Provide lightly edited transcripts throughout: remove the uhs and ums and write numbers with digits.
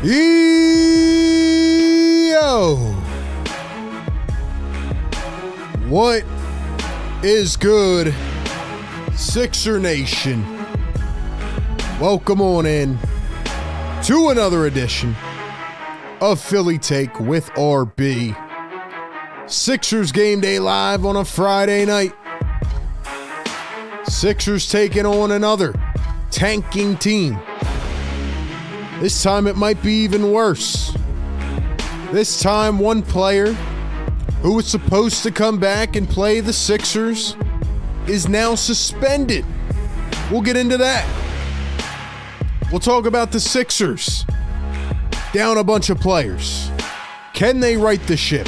Yo! What is good, Sixer Nation? Welcome on in to another edition of Philly Take with RB. Sixers game day live on a Friday night. Sixers taking on another tanking team. This time it might be even worse. This time one player who was supposed to come back and play the Sixers is now suspended. We'll get into that. We'll talk about the Sixers. Down a bunch of players. Can they right the ship?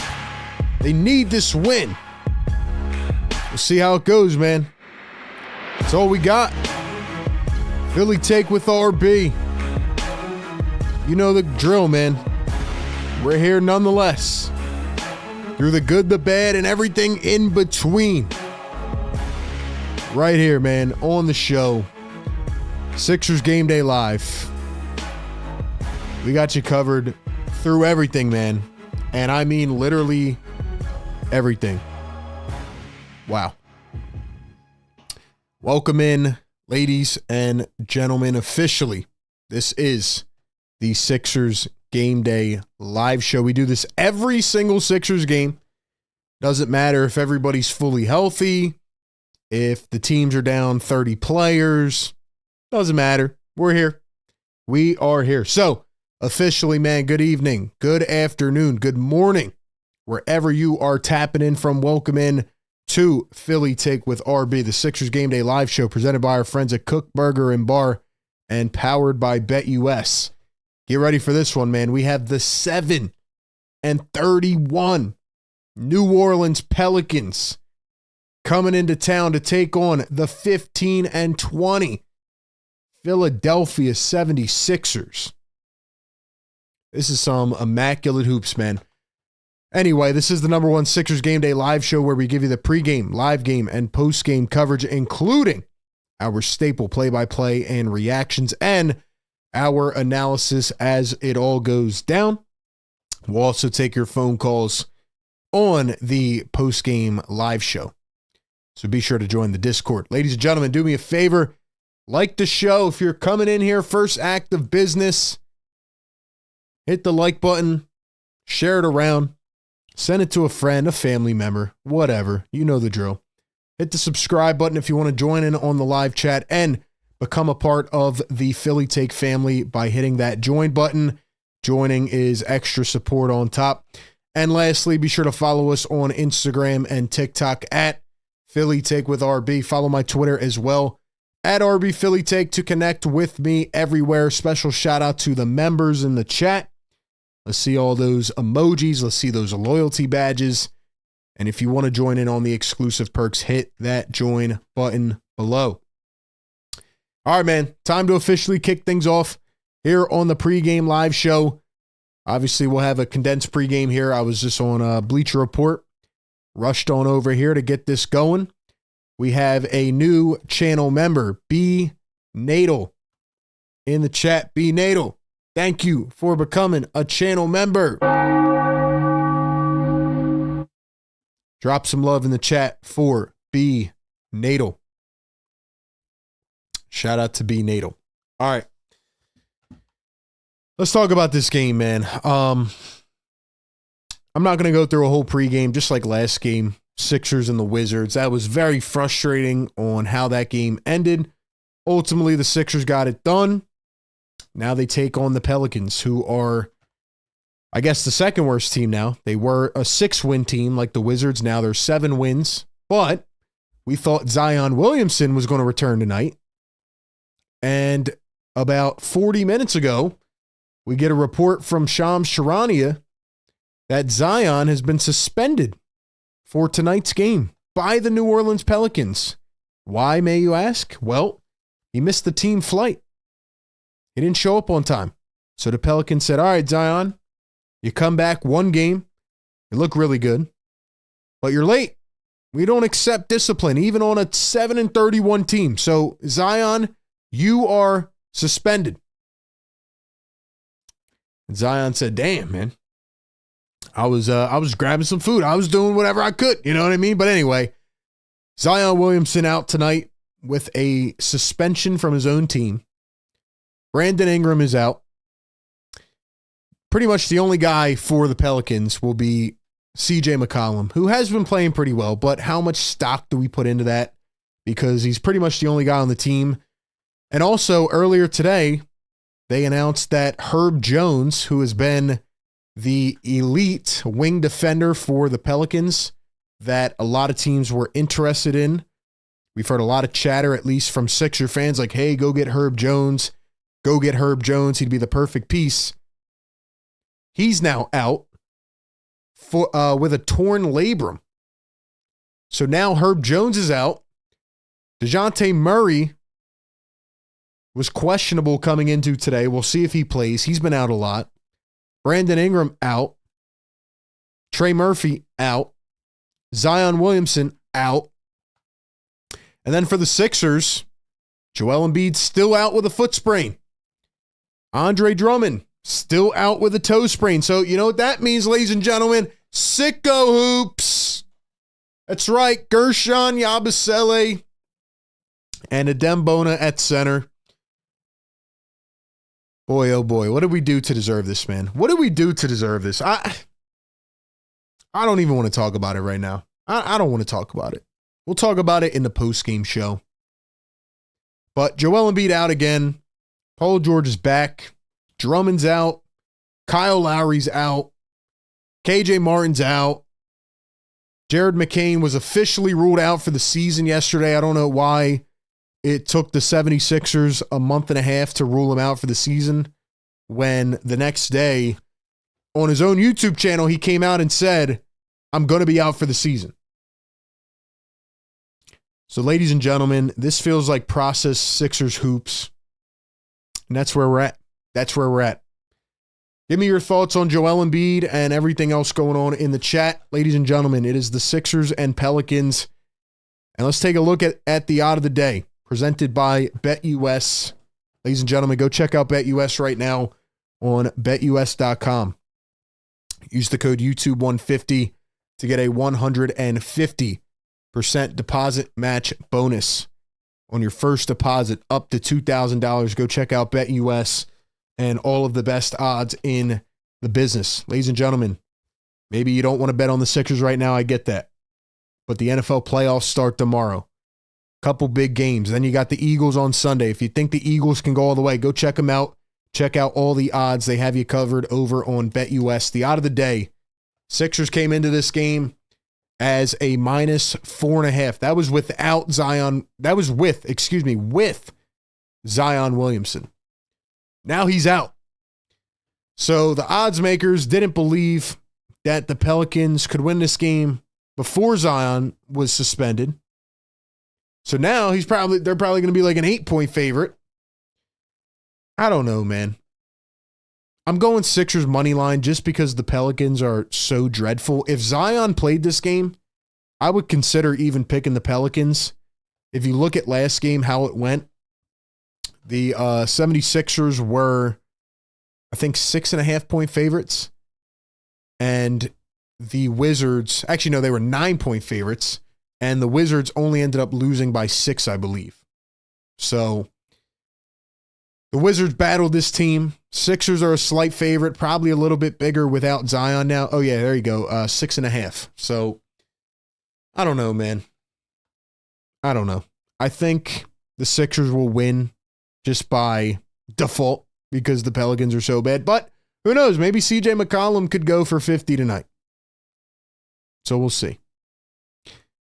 They need this win. We'll see how it goes, man. That's all we got. Philly Take with RB. You know the drill, man. We're here nonetheless. Through the good, the bad, and everything in between. Right here, man, on the show. Sixers Game Day Live. We got you covered through everything, man. And I mean literally everything. Wow. Welcome in, ladies and gentlemen, officially. This is the Sixers Game Day Live show. We do this every single Sixers game. Doesn't matter if everybody's fully healthy, if the teams are down 30 players. Doesn't matter. We're here. We are here. So, officially, man, good evening, good afternoon, good morning, wherever you are tapping in from. Welcome in to Philly Take with RB, the Sixers Game Day Live show presented by our friends at Kook Burger and Bar and powered by BetUS. Get ready for this one, man. We have the 7-31 New Orleans Pelicans coming into town to take on the 15-20 Philadelphia 76ers. This is some immaculate hoops, man. Anyway, this is the number one Sixers Game Day Live show where we give you the pregame, live game, and postgame coverage, including our staple play-by-play and reactions and our analysis as it all goes down. We'll also take your phone calls on the post-game live show. So be sure to join the Discord. Ladies and gentlemen, do me a favor. Like the show. If you're coming in here, first act of business, hit the like button, share it around, send it to a friend, a family member, whatever. You know the drill. Hit the subscribe button if you want to join in on the live chat and become a part of the Philly Take family by hitting that join button. Joining is extra support on top. And lastly, be sure to follow us on Instagram and TikTok at Philly Take with RB. Follow my Twitter as well at RB Philly Take to connect with me everywhere. Special shout out to the members in the chat. Let's see all those emojis. Let's see those loyalty badges. And if you want to join in on the exclusive perks, hit that join button below. All right, man, time to officially kick things off here on the pregame live show. Obviously, we'll have a condensed pregame here. I was just on Bleacher Report, rushed on over here to get this going. We have a new channel member, B. Nadal, in the chat. B. Nadal, thank you for becoming a channel member. Drop some love in the chat for B. Nadal. Shout out to B. Nadal. All right. Let's talk about this game, man. I'm not going to go through a whole pregame, just like last game, Sixers and the Wizards. That was very frustrating on how that game ended. Ultimately, the Sixers got it done. Now they take on the Pelicans, who are, I guess, the second worst team now. They were a 6-win team like the Wizards. Now they're 7 wins. But we thought Zion Williamson was going to return tonight. And about 40 minutes ago, we get a report from Shams Charania that Zion has been suspended for tonight's game by the New Orleans Pelicans. Why, may you ask? Well, he missed the team flight. He didn't show up on time. So the Pelicans said, all right, Zion, you come back one game. You look really good, but you're late. We don't accept discipline, even on a 7-31 team. So, Zion, you are suspended. And Zion said, damn, man. I was grabbing some food. I was doing whatever I could. You know what I mean? But anyway, Zion Williamson out tonight with a suspension from his own team. Brandon Ingram is out. Pretty much the only guy for the Pelicans will be CJ McCollum, who has been playing pretty well, but how much stock do we put into that? Because he's pretty much the only guy on the team. And also, earlier today, they announced that Herb Jones, who has been the elite wing defender for the Pelicans that a lot of teams were interested in. We've heard a lot of chatter, at least from Sixer fans, like, hey, go get Herb Jones. Go get Herb Jones. He'd be the perfect piece. He's now out with a torn labrum. So now Herb Jones is out. DeJounte Murray was questionable coming into today. We'll see if he plays. He's been out a lot. Brandon Ingram out. Trey Murphy out. Zion Williamson out. And then for the Sixers, Joel Embiid still out with a foot sprain. Andre Drummond still out with a toe sprain. So you know what that means, ladies and gentlemen? Sicko hoops. That's right. Gershon Yabusele and Adembona at center. Boy, oh boy, what did we do to deserve this, man? What did we do to deserve this? I don't even want to talk about it right now. I don't want to talk about it. We'll talk about it in the postgame show. But Joel Embiid out again. Paul George is back. Drummond's out. Kyle Lowry's out. KJ Martin's out. Jared McCain was officially ruled out for the season yesterday. I don't know why it took the 76ers a month and a half to rule him out for the season, when the next day on his own YouTube channel, he came out and said, I'm going to be out for the season. So, ladies and gentlemen, this feels like process Sixers hoops. And that's where we're at. That's where we're at. Give me your thoughts on Joel Embiid and everything else going on in the chat. Ladies and gentlemen, it is the Sixers and Pelicans. And let's take a look at the odd of the day, presented by BetUS. Ladies and gentlemen, go check out BetUS right now on betus.com. Use the code YouTube150 to get a 150% deposit match bonus on your first deposit up to $2,000. Go check out BetUS and all of the best odds in the business. Ladies and gentlemen, maybe you don't want to bet on the Sixers right now. I get that. But the NFL playoffs start tomorrow. Couple big games. Then you got the Eagles on Sunday. If you think the Eagles can go all the way, go check them out. Check out all the odds. They have you covered over on BetUS. The odd of the day, Sixers came into this game as a -4.5. That was without Zion. That was with Zion Williamson. Now he's out. So the odds makers didn't believe that the Pelicans could win this game before Zion was suspended. So now they're probably going to be like an 8-point favorite. I don't know, man. I'm going Sixers money line just because the Pelicans are so dreadful. If Zion played this game, I would consider even picking the Pelicans. If you look at last game, how it went, the 76ers were, I think, 6.5-point favorites. And the Wizards, actually, no, they were 9-point favorites. And the Wizards only ended up losing by 6, I believe. So the Wizards battled this team. Sixers are a slight favorite, probably a little bit bigger without Zion now. Oh, yeah, there you go. 6.5. So I don't know, man. I don't know. I think the Sixers will win just by default because the Pelicans are so bad. But who knows? Maybe CJ McCollum could go for 50 tonight. So we'll see.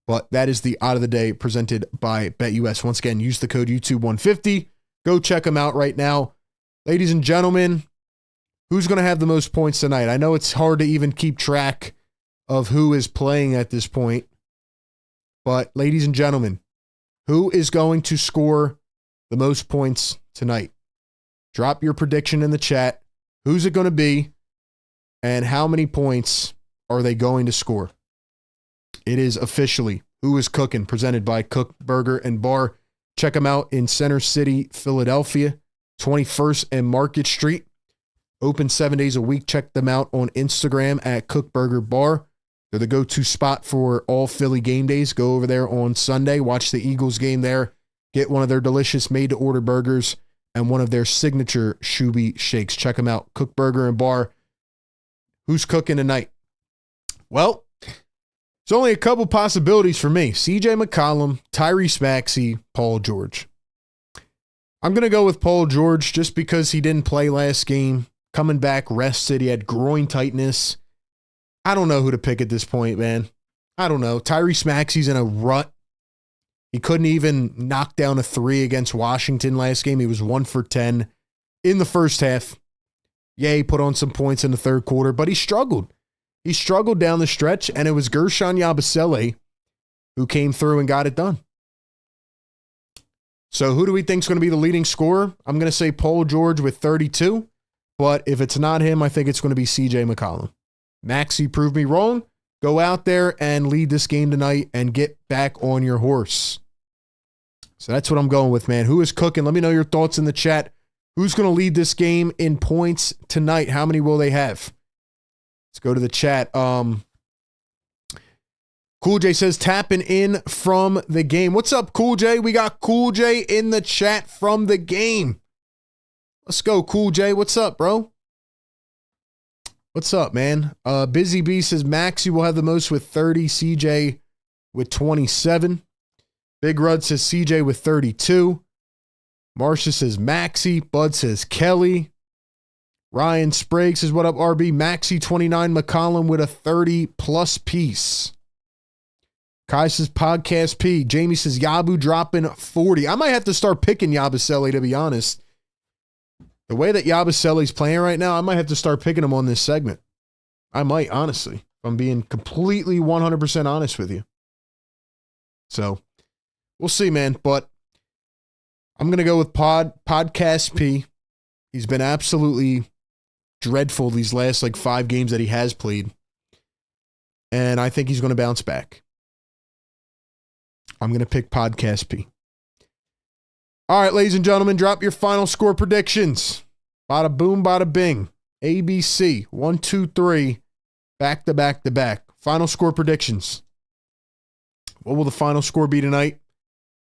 But that is the odd of the day presented by BetUS. Once again, use the code YouTube150. Go check them out right now. Ladies and gentlemen, who's going to have the most points tonight? I know it's hard to even keep track of who is playing at this point. But ladies and gentlemen, who is going to score the most points tonight? Drop your prediction in the chat. Who's it going to be? And how many points are they going to score? It is officially Who is Cooking, presented by Kook Burger and Bar. Check them out in Center City, Philadelphia, 21st and Market Street. Open 7 days a week. Check them out on Instagram at Kook Burger Bar. They're the go-to spot for all Philly game days. Go over there on Sunday. Watch the Eagles game there. Get one of their delicious made-to-order burgers and one of their signature Shoobie Shakes. Check them out. Kook Burger and Bar. Who's cooking tonight? Well, there's only a couple possibilities for me. CJ McCollum, Tyrese Maxey, Paul George. I'm going to go with Paul George just because he didn't play last game. Coming back rested. He had groin tightness. I don't know who to pick at this point, man. I don't know. Tyrese Maxey's in a rut. He couldn't even knock down a 3 against Washington last game. He was 1 for 10 in the first half. Yeah, he put on some points in the third quarter, but he struggled. He struggled down the stretch, and it was Gershon Yabusele who came through and got it done. So who do we think is going to be the leading scorer? I'm going to say Paul George with 32, but if it's not him, I think it's going to be CJ McCollum. Maxey proved me wrong. Go out there and lead this game tonight and get back on your horse. So that's what I'm going with, man. Who is cooking? Let me know your thoughts in the chat. Who's going to lead this game in points tonight? How many will they have? Let's go to the chat. Cool J says, tapping in from the game. What's up, Cool J? We got Cool J in the chat from the game. Let's go, Cool J. What's up, bro? What's up, man? Busy B says, Maxey will have the most with 30. CJ with 27. Big Rud says, CJ with 32. Marcia says, Maxey. Bud says, Kelly. Ryan Sprague says, what up, RB? Maxey 29. McCollum with a 30-plus piece. Kai says, Podcast P. Jamie says, Yabu dropping 40. I might have to start picking Yabusele, to be honest. The way that Yabusele's playing right now, I might have to start picking him on this segment. I might, honestly. If I'm being completely 100% honest with you. So, we'll see, man. But I'm going to go with Podcast P. He's been absolutely dreadful these last, 5 games that he has played. And I think he's going to bounce back. I'm going to pick Podcast P. All right, ladies and gentlemen, drop your final score predictions. Bada boom, bada bing. ABC, 1, 2, 3, back to back to back. Final score predictions. What will the final score be tonight?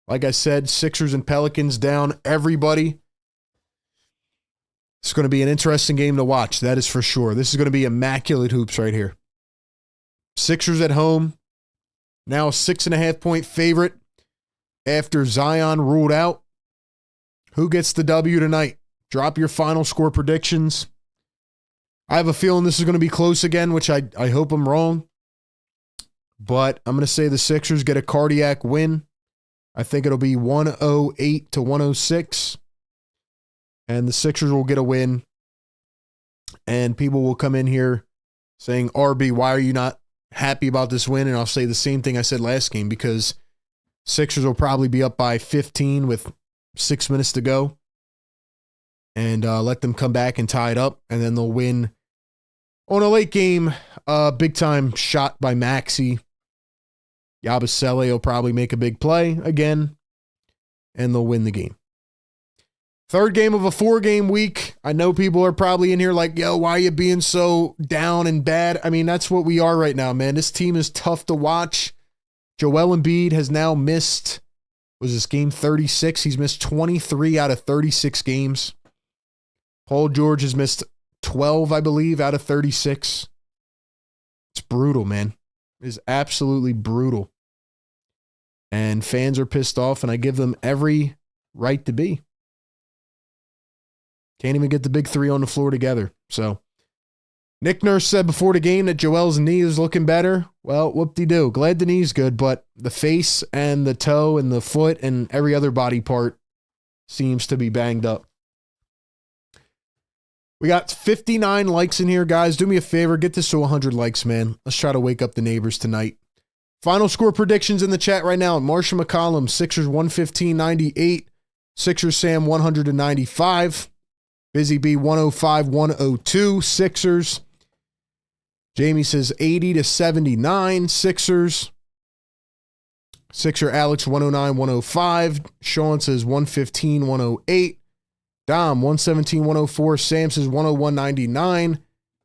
Like I said, Sixers and Pelicans down everybody. It's going to be an interesting game to watch, that is for sure. This is going to be immaculate hoops right here. Sixers at home. Now a 6.5-point favorite after Zion ruled out. Who gets the W tonight? Drop your final score predictions. I have a feeling this is going to be close again, which I hope I'm wrong. But I'm going to say the Sixers get a cardiac win. I think it'll be 108 to 106. And the Sixers will get a win. And people will come in here saying, RB, why are you not happy about this win? And I'll say the same thing I said last game, because Sixers will probably be up by 15 with 6 minutes to go, and let them come back and tie it up, and then they'll win on a late game, big time shot by Maxey. Yabusele will probably make a big play again, and they'll win the game. Third game of a 4-game week. I know people are probably in here like, yo, why are you being so down and bad? I mean, that's what we are right now, man. This team is tough to watch. Joel Embiid has now missed, was this game 36? He's missed 23 out of 36 games. Paul George has missed 12, I believe, out of 36. It's brutal, man. It is absolutely brutal. And fans are pissed off, and I give them every right to be. Can't even get the big three on the floor together. So, Nick Nurse said before the game that Joel's knee is looking better. Well, whoop-de-doo. Glad the knee's good, but the face and the toe and the foot and every other body part seems to be banged up. We got 59 likes in here, guys. Do me a favor. Get this to 100 likes, man. Let's try to wake up the neighbors tonight. Final score predictions in the chat right now. Marcia McCollum, Sixers 115-98. Sixers Sam 195. Busy B 105-102. Sixers. Jamie says 80-79. Sixers. Sixer Alex 109-105. Sean says 115-108. Dom, 117, 104. Sam says 101.99.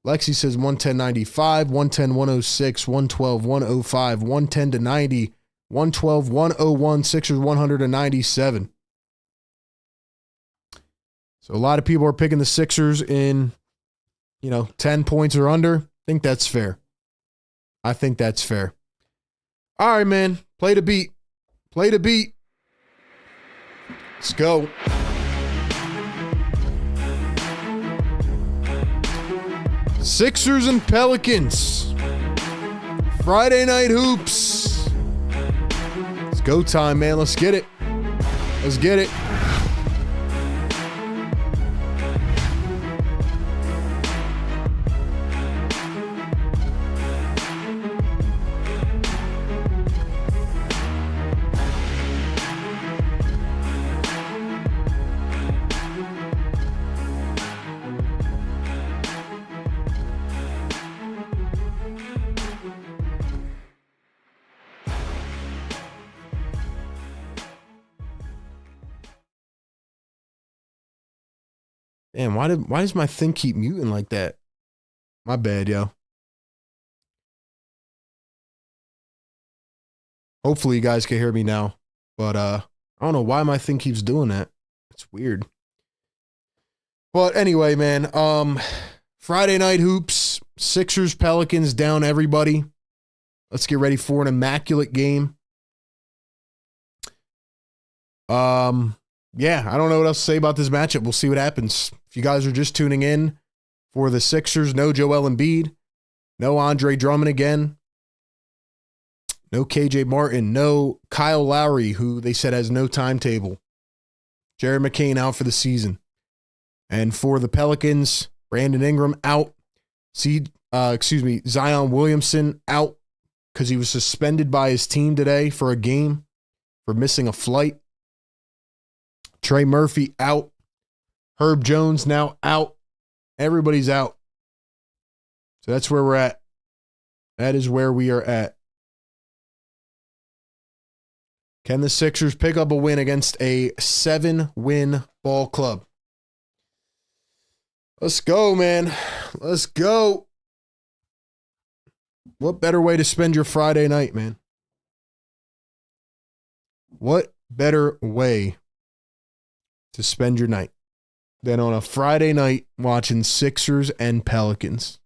Lexi says 110.95, 110, 106, 112, 105, 110 to 90, 112, 101, Sixers 197. So a lot of people are picking the Sixers in, 10 points or under. I think that's fair. I think that's fair. All right, man. Play the beat. Play the beat. Let's go. Sixers and Pelicans. Friday night hoops. It's go time, man. Let's get it. Let's get it. Damn, why does my thing keep muting like that? My bad, yo. Hopefully you guys can hear me now. But I don't know why my thing keeps doing that. It's weird. But anyway, man, Friday night hoops, Sixers, Pelicans down everybody. Let's get ready for an immaculate game. Yeah, I don't know what else to say about this matchup. We'll see what happens. If you guys are just tuning in for the Sixers, no Joel Embiid, no Andre Drummond again, no KJ Martin, no Kyle Lowry, who they said has no timetable. Jared McCain out for the season. And for the Pelicans, Brandon Ingram out. Zion Williamson out because he was suspended by his team today for a game for missing a flight. Trey Murphy out. Herb Jones now out. Everybody's out. So that's where we're at. That is where we are at. Can the Sixers pick up a win against a 7-win ball club? Let's go, man. Let's go. What better way to spend your Friday night, man? What better way to spend your night than on a Friday night watching Sixers and Pelicans?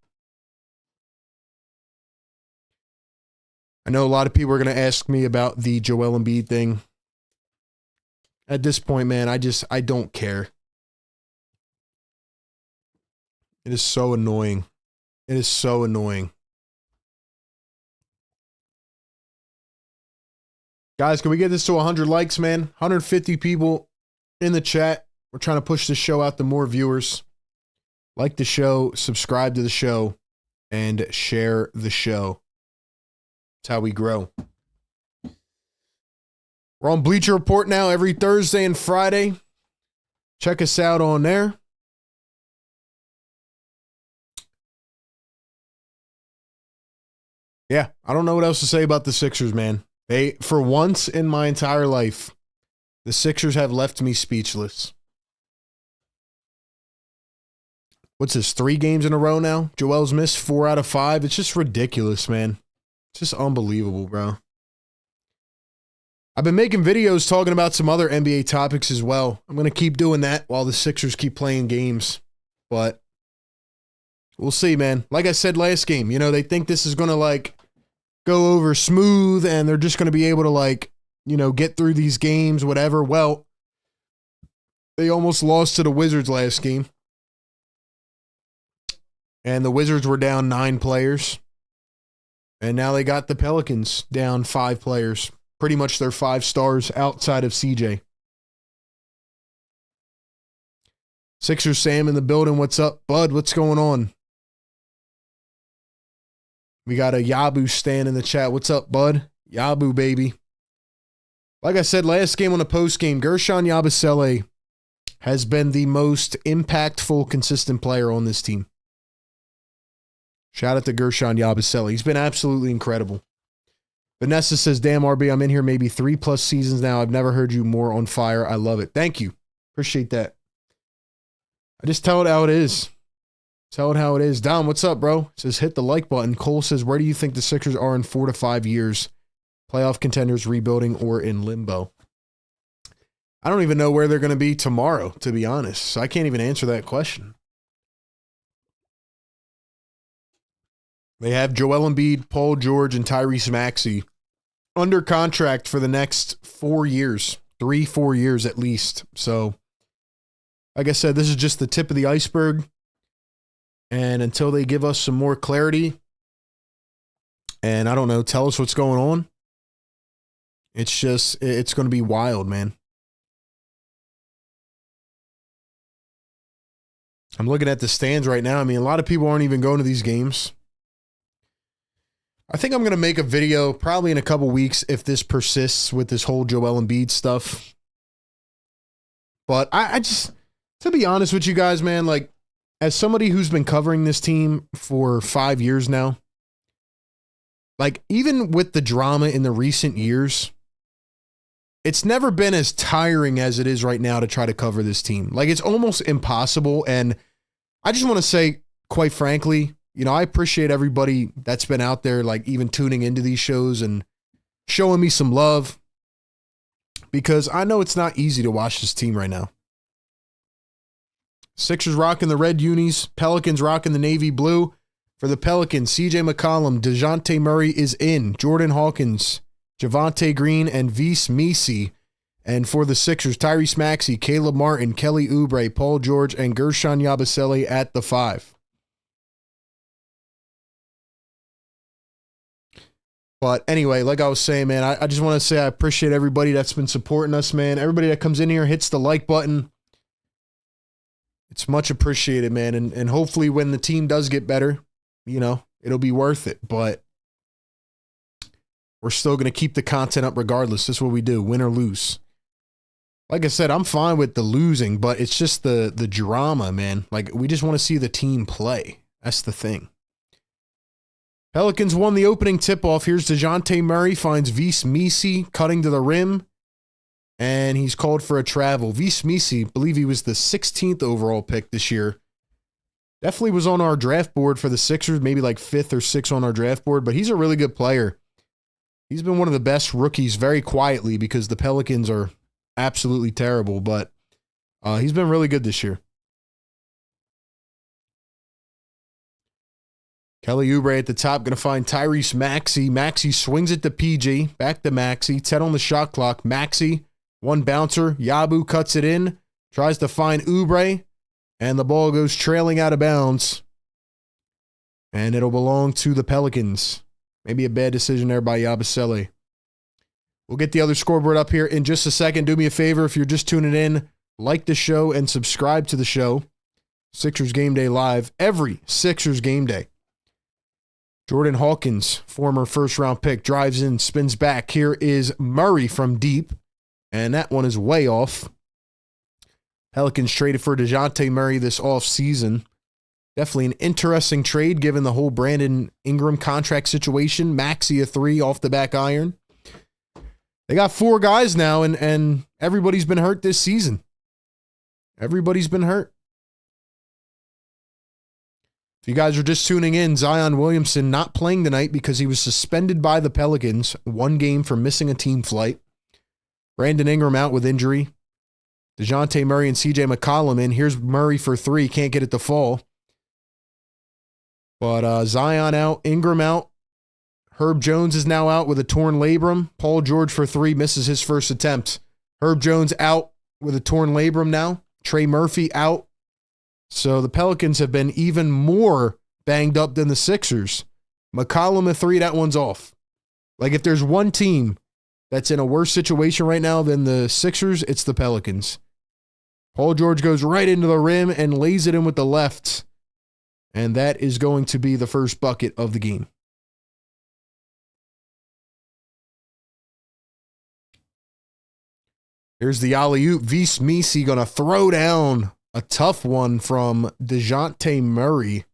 I know a lot of people are going to ask me about the Joel Embiid thing. At this point, man, I don't care. It is so annoying. It is so annoying. Guys, can we get this to 100 likes, man? 150 people in the chat. We're trying to push this show out to more viewers. Like the show, subscribe to the show, and share the show. That's how we grow. We're on Bleacher Report now every Thursday and Friday. Check us out on there. Yeah, I don't know what else to say about the Sixers, man. They, for once in my entire life, the Sixers have left me speechless. What's this, 3 games in a row now? Joel's missed 4 out of 5. It's just ridiculous, man. It's just unbelievable, bro. I've been making videos talking about some other NBA topics as well. I'm going to keep doing that while the Sixers keep playing games. But we'll see, man. Like I said last game, they think this is going to, go over smooth and they're just going to be able to, get through these games, whatever. Well, they almost lost to the Wizards last game. And the Wizards were down 9 players. And now they got the Pelicans down 5 players. Pretty much their 5 stars outside of CJ. Sixers Sam in the building. What's up, bud? What's going on? We got a Yabu stand in the chat. What's up, bud? Yabu, baby. Like I said last game on the post game, Gershon Yabusele has been the most impactful, consistent player on this team. Shout out to Gershon Yabusele. He's been absolutely incredible. Vanessa says, damn, RB, I'm in here maybe 3+ seasons now. I've never heard you more on fire. I love it. Thank you. Appreciate that. I just tell it how it is. Tell it how it is. Dom, what's up, bro? Says hit the like button. Cole says, where do you think the Sixers are in 4 to 5 years? Playoff contenders, rebuilding, or in limbo? I don't even know where they're going to be tomorrow, to be honest. So I can't even answer that question. They have Joel Embiid, Paul George, and Tyrese Maxey under contract for the next 4 years. 3-4 years at least. So, like I said, this is just the tip of the iceberg. And until they give us some more clarity and, I don't know, tell us what's going on, it's going to be wild, man. I'm looking at the stands right now. I mean, a lot of people aren't even going to these games. I think I'm going to make a video probably in a couple weeks if this persists with this whole Joel Embiid stuff. But I just, to be honest with you guys, man, like, as somebody who's been covering this team for 5 years now, like, even with the drama in the recent years, it's never been as tiring as it is right now to try to cover this team. Like, it's almost impossible. And I just want to say, quite frankly, you know, I appreciate everybody that's been out there, like, even tuning into these shows and showing me some love, because I know it's not easy to watch this team right now. Sixers rocking the red unis, Pelicans rocking the navy blue. For the Pelicans, CJ McCollum, DeJounte Murray is in, Jordan Hawkins, Javonte Green, and Vise Misi. And for the Sixers, Tyrese Maxey, Caleb Martin, Kelly Oubre, Paul George, and Gershon Yabusele at the 5. But anyway, like I was saying, man, I just want to say I appreciate everybody that's been supporting us, man. Everybody that comes in here, hits the like button. It's much appreciated, man. And hopefully when the team does get better, you know, it'll be worth it. But we're still going to keep the content up regardless. This is what we do, win or lose. Like I said, I'm fine with the losing, but it's just the drama, man. Like, we just want to see the team play. That's the thing. Pelicans won the opening tip-off. Here's DeJounte Murray, finds Vise Misi cutting to the rim, and he's called for a travel. Vise Misi, I believe he was the 16th overall pick this year. Definitely was on our draft board for the Sixers, maybe like 5th or 6th on our draft board, but he's a really good player. He's been one of the best rookies very quietly because the Pelicans are absolutely terrible, but he's been really good this year. Kelly Oubre at the top, going to find Tyrese Maxey. Maxey swings it to PG, back to Maxey, 10 on the shot clock. Maxey, one bouncer, Yabu cuts it in, tries to find Oubre, and the ball goes trailing out of bounds. And it'll belong to the Pelicans. Maybe a bad decision there by Yabusele. We'll get the other scoreboard up here in just a second. Do me a favor, if you're just tuning in, like the show and subscribe to the show. Sixers Game Day Live, every Sixers Game Day. Jordan Hawkins, former first-round pick, drives in, spins back. Here is Murray from deep, and that one is way off. Pelicans traded for DeJounte Murray this offseason. Definitely an interesting trade given the whole Brandon Ingram contract situation. Maxey a 3 off the back iron. They got 4 guys now, and everybody's been hurt this season. Everybody's been hurt. If you guys are just tuning in, Zion Williamson not playing tonight because he was suspended by the Pelicans, 1 game for missing a team flight. Brandon Ingram out with injury. DeJounte Murray and CJ McCollum in. Here's Murray for 3, can't get it to fall. But Zion out, Ingram out. Herb Jones is now out with a torn labrum. Paul George for 3, misses his first attempt. Herb Jones out with a torn labrum now. Trey Murphy out. So the Pelicans have been even more banged up than the Sixers. McCollum a 3, that one's off. Like, if there's one team that's in a worse situation right now than the Sixers, it's the Pelicans. Paul George goes right into the rim and lays it in with the left. And that is going to be the first bucket of the game. Here's the alley-oop. Vise Misi going to throw down a tough one from DeJounte Murray.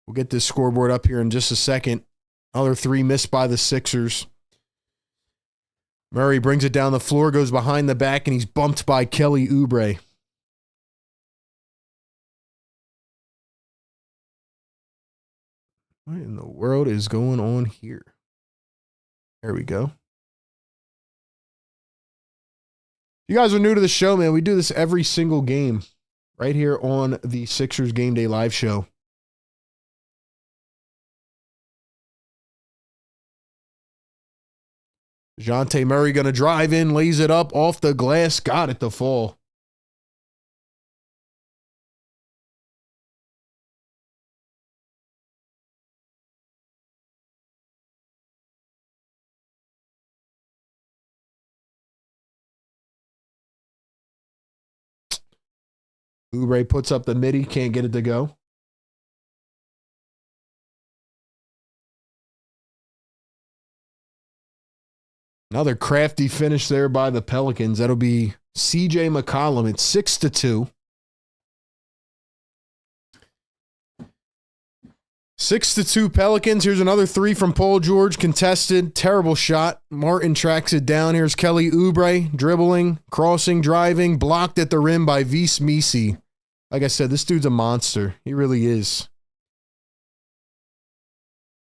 We'll get this scoreboard up here in just a second. Other 3 missed by the Sixers. Murray brings it down the floor, goes behind the back, and he's bumped by Kelly Oubre. What in the world is going on here? There we go. If you guys are new to the show, man, we do this every single game right here on the Sixers Game Day Live show. DeJounte Murray going to drive in, lays it up off the glass, got it to fall. Oubre puts up the midi, can't get it to go. Another crafty finish there by the Pelicans. That'll be CJ McCollum. It's 6-2. 6-2 Pelicans. Here's another three from Paul George. Contested. Terrible shot. Martin tracks it down. Here's Kelly Oubre. Dribbling, crossing, driving. Blocked at the rim by Vis Misi. Like I said, this dude's a monster. He really is.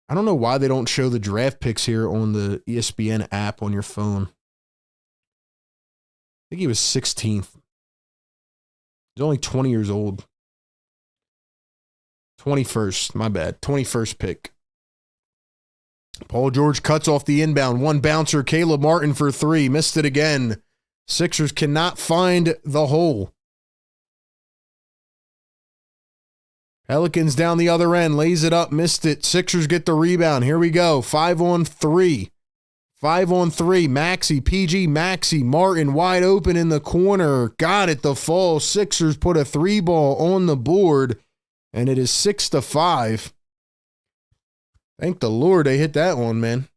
I don't know why they don't show the draft picks here on the ESPN app on your phone. I think he was 16th. He's only 20 years old. 21st, my bad. 21st pick. Paul George cuts off the inbound. One bouncer, Caleb Martin for three. Missed it again. Sixers cannot find the hole. Pelicans down the other end. Lays it up. Missed it. Sixers get the rebound. Here we go. 5-on-3. 5-on-3. Maxey. PG. Maxey. Martin wide open in the corner. Got it. The fall. Sixers put a three ball on the board. And it is 6-5. Thank the Lord they hit that one, man.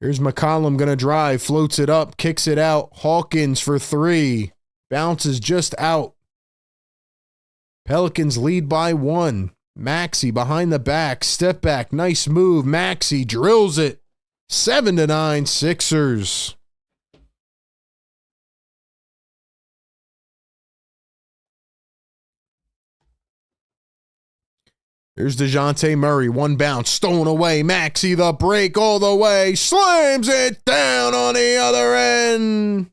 Here's McCollum going to drive. Floats it up. Kicks it out. Hawkins for three. Bounces just out. Pelicans lead by one. Maxey behind the back. Step back. Nice move. Maxey drills it. 7-9 Sixers. Here's DeJounte Murray. One bounce. Stolen away. Maxey the break all the way. Slams it down on the other end.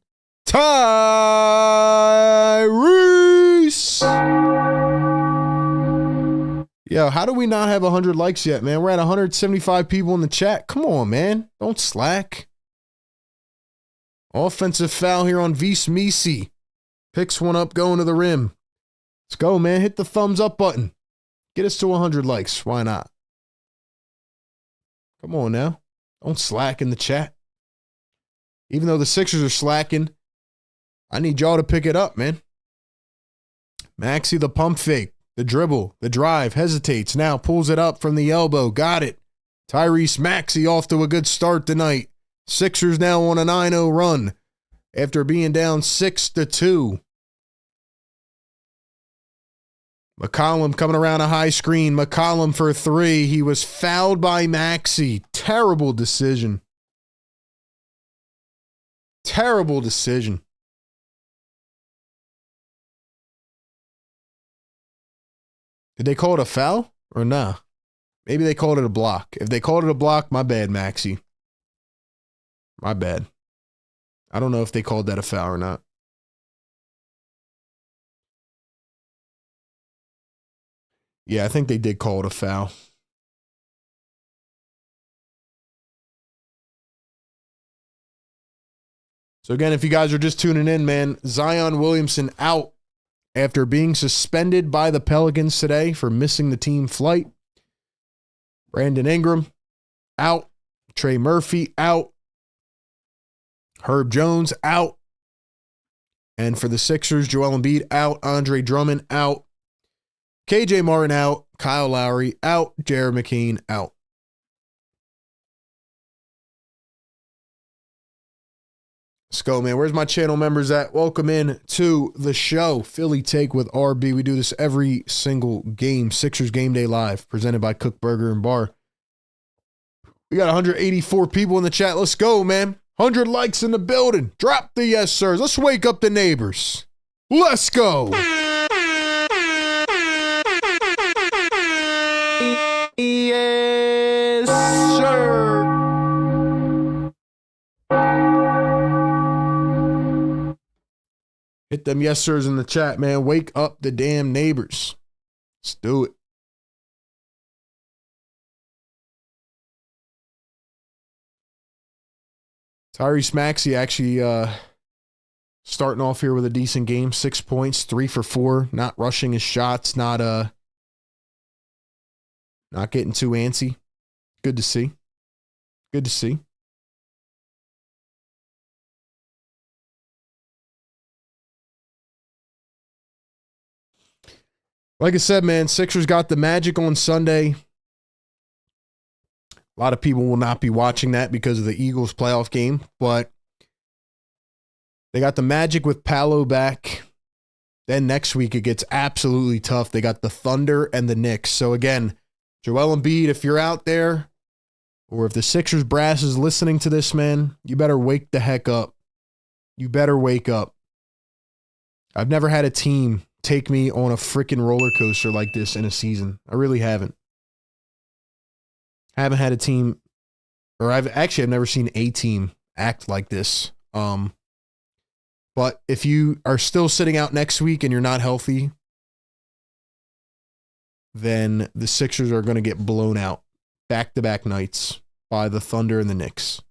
Tyrese. Yo, how do we not have 100 likes yet, man? We're at 175 people in the chat. Come on, man. Don't slack. Offensive foul here on Vis Misi. Picks one up going to the rim. Let's go, man. Hit the thumbs up button. Get us to 100 likes. Why not? Come on now. Don't slack in the chat. Even though the Sixers are slacking, I need y'all to pick it up, man. Maxey the pump fake. The dribble, the drive, hesitates, now pulls it up from the elbow. Got it. Tyrese Maxey off to a good start tonight. Sixers now on a 9-0 run after being down 6-2. McCollum coming around a high screen. McCollum for three. He was fouled by Maxey. Terrible decision. Terrible decision. Did they call it a foul or nah? Maybe they called it a block. If they called it a block, my bad, Maxey. My bad. I don't know if they called that a foul or not. Yeah, I think they did call it a foul. So again, if you guys are just tuning in, man, Zion Williamson out after being suspended by the Pelicans today for missing the team flight. Brandon Ingram out. Trey Murphy out. Herb Jones out. And for the Sixers, Joel Embiid out. Andre Drummond out. KJ Martin out. Kyle Lowry out. Jared McCain out. Let's go, man. Where's my channel members at? Welcome in to the show. Philly Take with RB. We do this every single game. Sixers Game Day Live, presented by Kook Burger and Bar. We got 184 people in the chat. Let's go, man. 100 likes in the building. Drop the yes, sirs. Let's wake up the neighbors. Let's go. Yes, sir. Hit them yes, sirs in the chat, man. Wake up the damn neighbors. Let's do it. Tyrese Maxey actually starting off here with a decent game. 6 points, 3 for 4. Not rushing his shots. Not getting too antsy. Good to see. Good to see. Like I said, man, Sixers got the Magic on Sunday. A lot of people will not be watching that because of the Eagles playoff game, but they got the Magic with Paolo back. Then next week it gets absolutely tough. They got the Thunder and the Knicks. So again, Joel Embiid, if you're out there, or if the Sixers brass is listening to this, man, you better wake the heck up. You better wake up. I've never had a team take me on a freaking roller coaster like this in a season. I really haven't. I haven't had a team, or I've never seen a team act like this. But if you are still sitting out next week and you're not healthy, then the Sixers are going to get blown out back-to-back nights by the Thunder and the Knicks.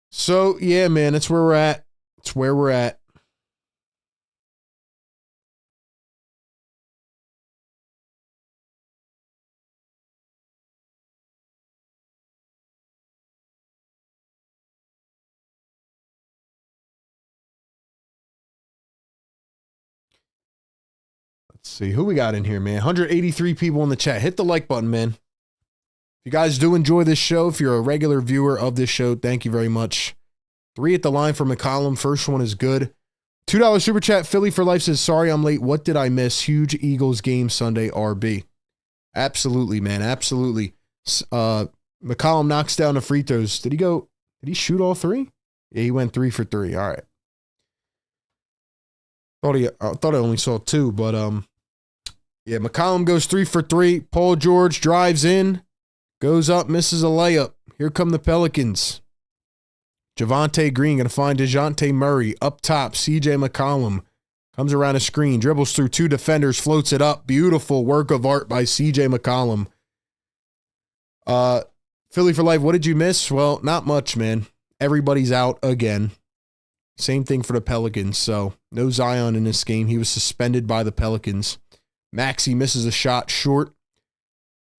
So, yeah, man, that's where we're at. It's where we're at. Let's see who we got in here, man. 183 people in the chat. Hit the like button, man. If you guys do enjoy this show, if you're a regular viewer of this show, thank you very much. 3 at the line for McCollum. First one is good. $2 super chat. Philly for life says, sorry I'm late. What did I miss? Huge Eagles game Sunday, RB. Absolutely, man. Absolutely. McCollum knocks down the free throws. Did he shoot all 3? Yeah, he went 3 for 3. All right. I thought I only saw 2, but yeah, McCollum goes 3 for 3. Paul George drives in, goes up, misses a layup. Here come the Pelicans. Javonte Green going to find DeJounte Murray up top. CJ McCollum comes around a screen, dribbles through 2 defenders, floats it up. Beautiful work of art by CJ McCollum. Philly for life, what did you miss? Well, not much, man. Everybody's out again. Same thing for the Pelicans. So no Zion in this game. He was suspended by the Pelicans. Maxey misses a shot short.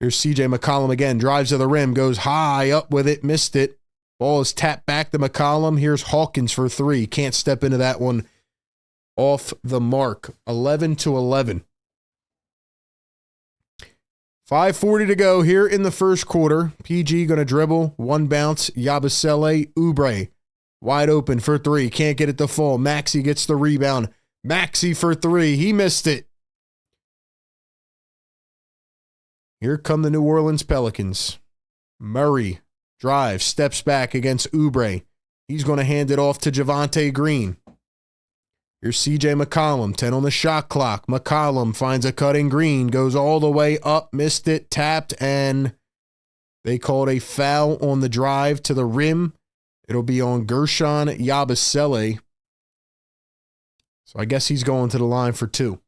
Here's CJ McCollum again. Drives to the rim. Goes high up with it. Missed it. Ball is tapped back to McCollum. Here's Hawkins for 3. Can't step into that one. Off the mark. 11-11. 5:40 to go here in the first quarter. PG going to dribble. 1 bounce. Yabusele Oubre. Wide open for 3. Can't get it to fall. Maxey gets the rebound. Maxey for 3. He missed it. Here come the New Orleans Pelicans. Murray drives, steps back against Oubre. He's going to hand it off to Javonte Green. Here's CJ McCollum. 10 on the shot clock. McCollum finds a cutting Green. Goes all the way up. Missed it. Tapped. And they called a foul on the drive to the rim. It'll be on Gershon Yabusele. So I guess he's going to the line for 2.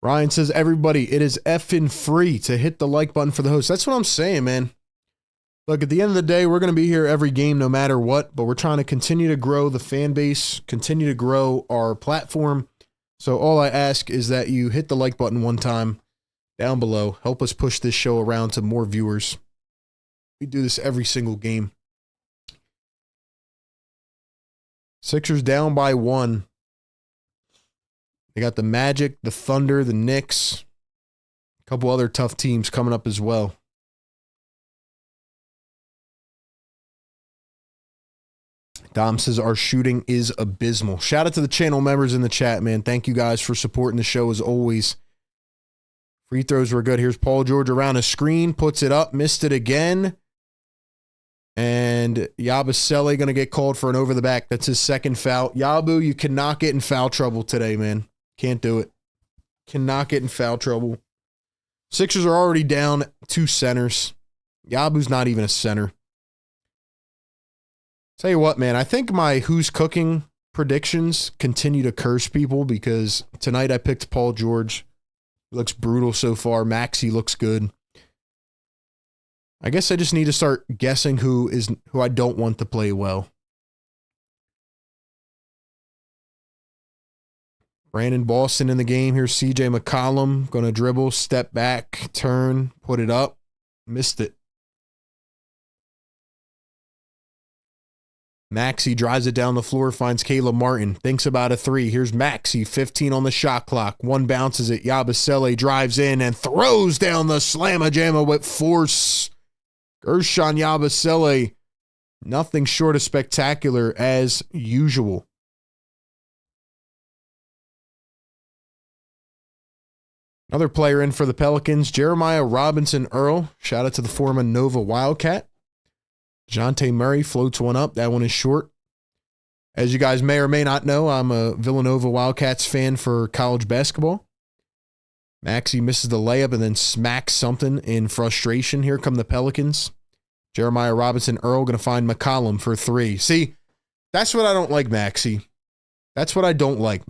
Ryan says, everybody, it is effing free to hit the like button for the host. That's what I'm saying, man. Look, at the end of the day, we're going to be here every game no matter what, but we're trying to continue to grow the fan base, continue to grow our platform. So all I ask is that you hit the like button one time down below. Help us push this show around to more viewers. We do this every single game. Sixers down by 1. They got the Magic, the Thunder, the Knicks. A couple other tough teams coming up as well. Dom says our shooting is abysmal. Shout out to the channel members in the chat, man. Thank you guys for supporting the show as always. Free throws were good. Here's Paul George around a screen, puts it up, missed it again. And Yabusele going to get called for an over the back. That's his second foul. Yabu, you cannot get in foul trouble today, man. Can't do it. Cannot get in foul trouble. Sixers are already down 2 centers. Yabu's not even a center. Tell you what, man, I think my Who's Cooking predictions continue to curse people because tonight I picked Paul George. He looks brutal so far. Maxey looks good. I guess I just need to start guessing who I don't want to play well. Brandon Boston in the game. Here's CJ McCollum. Going to dribble, step back, turn, put it up. Missed it. Maxey drives it down the floor, finds Caleb Martin. Thinks about a 3. Here's Maxey, 15 on the shot clock. One bounces it. Yabusele drives in and throws down the slamma-jamma with force. Gershon Yabusele, nothing short of spectacular as usual. Another player in for the Pelicans, Jeremiah Robinson Earl. Shout out to the former Nova Wildcat. DeJounte Murray floats one up. That one is short. As you guys may or may not know, I'm a Villanova Wildcats fan for college basketball. Maxey misses the layup and then smacks something in frustration. Here come the Pelicans. Jeremiah Robinson Earl going to find McCollum for 3. See, that's what I don't like, Maxey. That's what I don't like.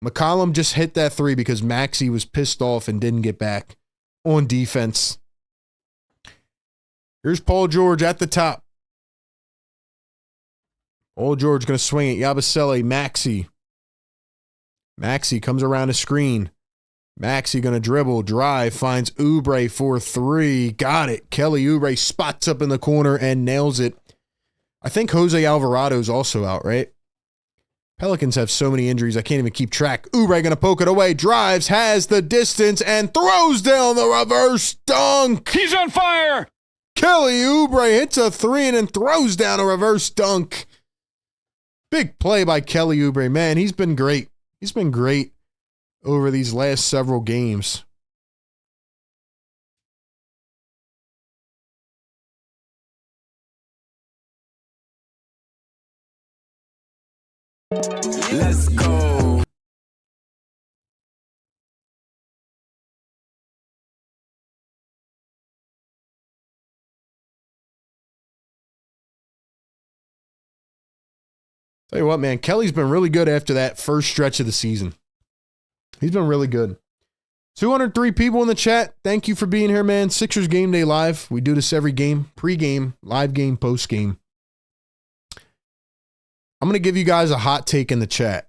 McCollum just hit that 3 because Maxey was pissed off and didn't get back on defense. Here's Paul George at the top. Paul George going to swing it. Yabusele, Maxey. Maxey comes around a screen. Maxey going to dribble, drive, finds Oubre for 3. Got it. Kelly Oubre spots up in the corner and nails it. I think Jose Alvarado's also out, right? Pelicans have so many injuries, I can't even keep track. Oubre going to poke it away, drives, has the distance, and throws down the reverse dunk. He's on fire. Kelly Oubre hits a 3 and then throws down a reverse dunk. Big play by Kelly Oubre. Man, he's been great. He's been great over these last several games. Let's go. Tell you what, man, Kelly's been really good after that first stretch of the season. He's been really good. 203 people in the chat. Thank you for being here, man. Sixers Game Day Live. We do this every game. Pre-game, live game, post-game. I'm going to give you guys a hot take in the chat.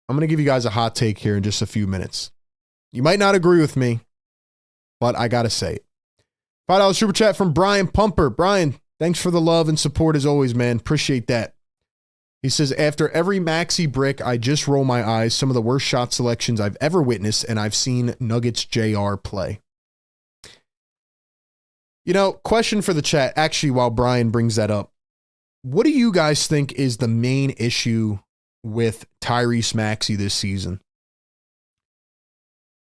I'm going to give you guys a hot take here in just a few minutes. You might not agree with me, but I got to say it. $5 super chat from Brian Pumper. Brian, thanks for the love and support as always, man. Appreciate that. He says, after every Maxey brick, I just roll my eyes. Some of the worst shot selections I've ever witnessed, and I've seen Nuggets JR play. You know, question for the chat, actually, while Brian brings that up. What do you guys think is the main issue with Tyrese Maxey this season?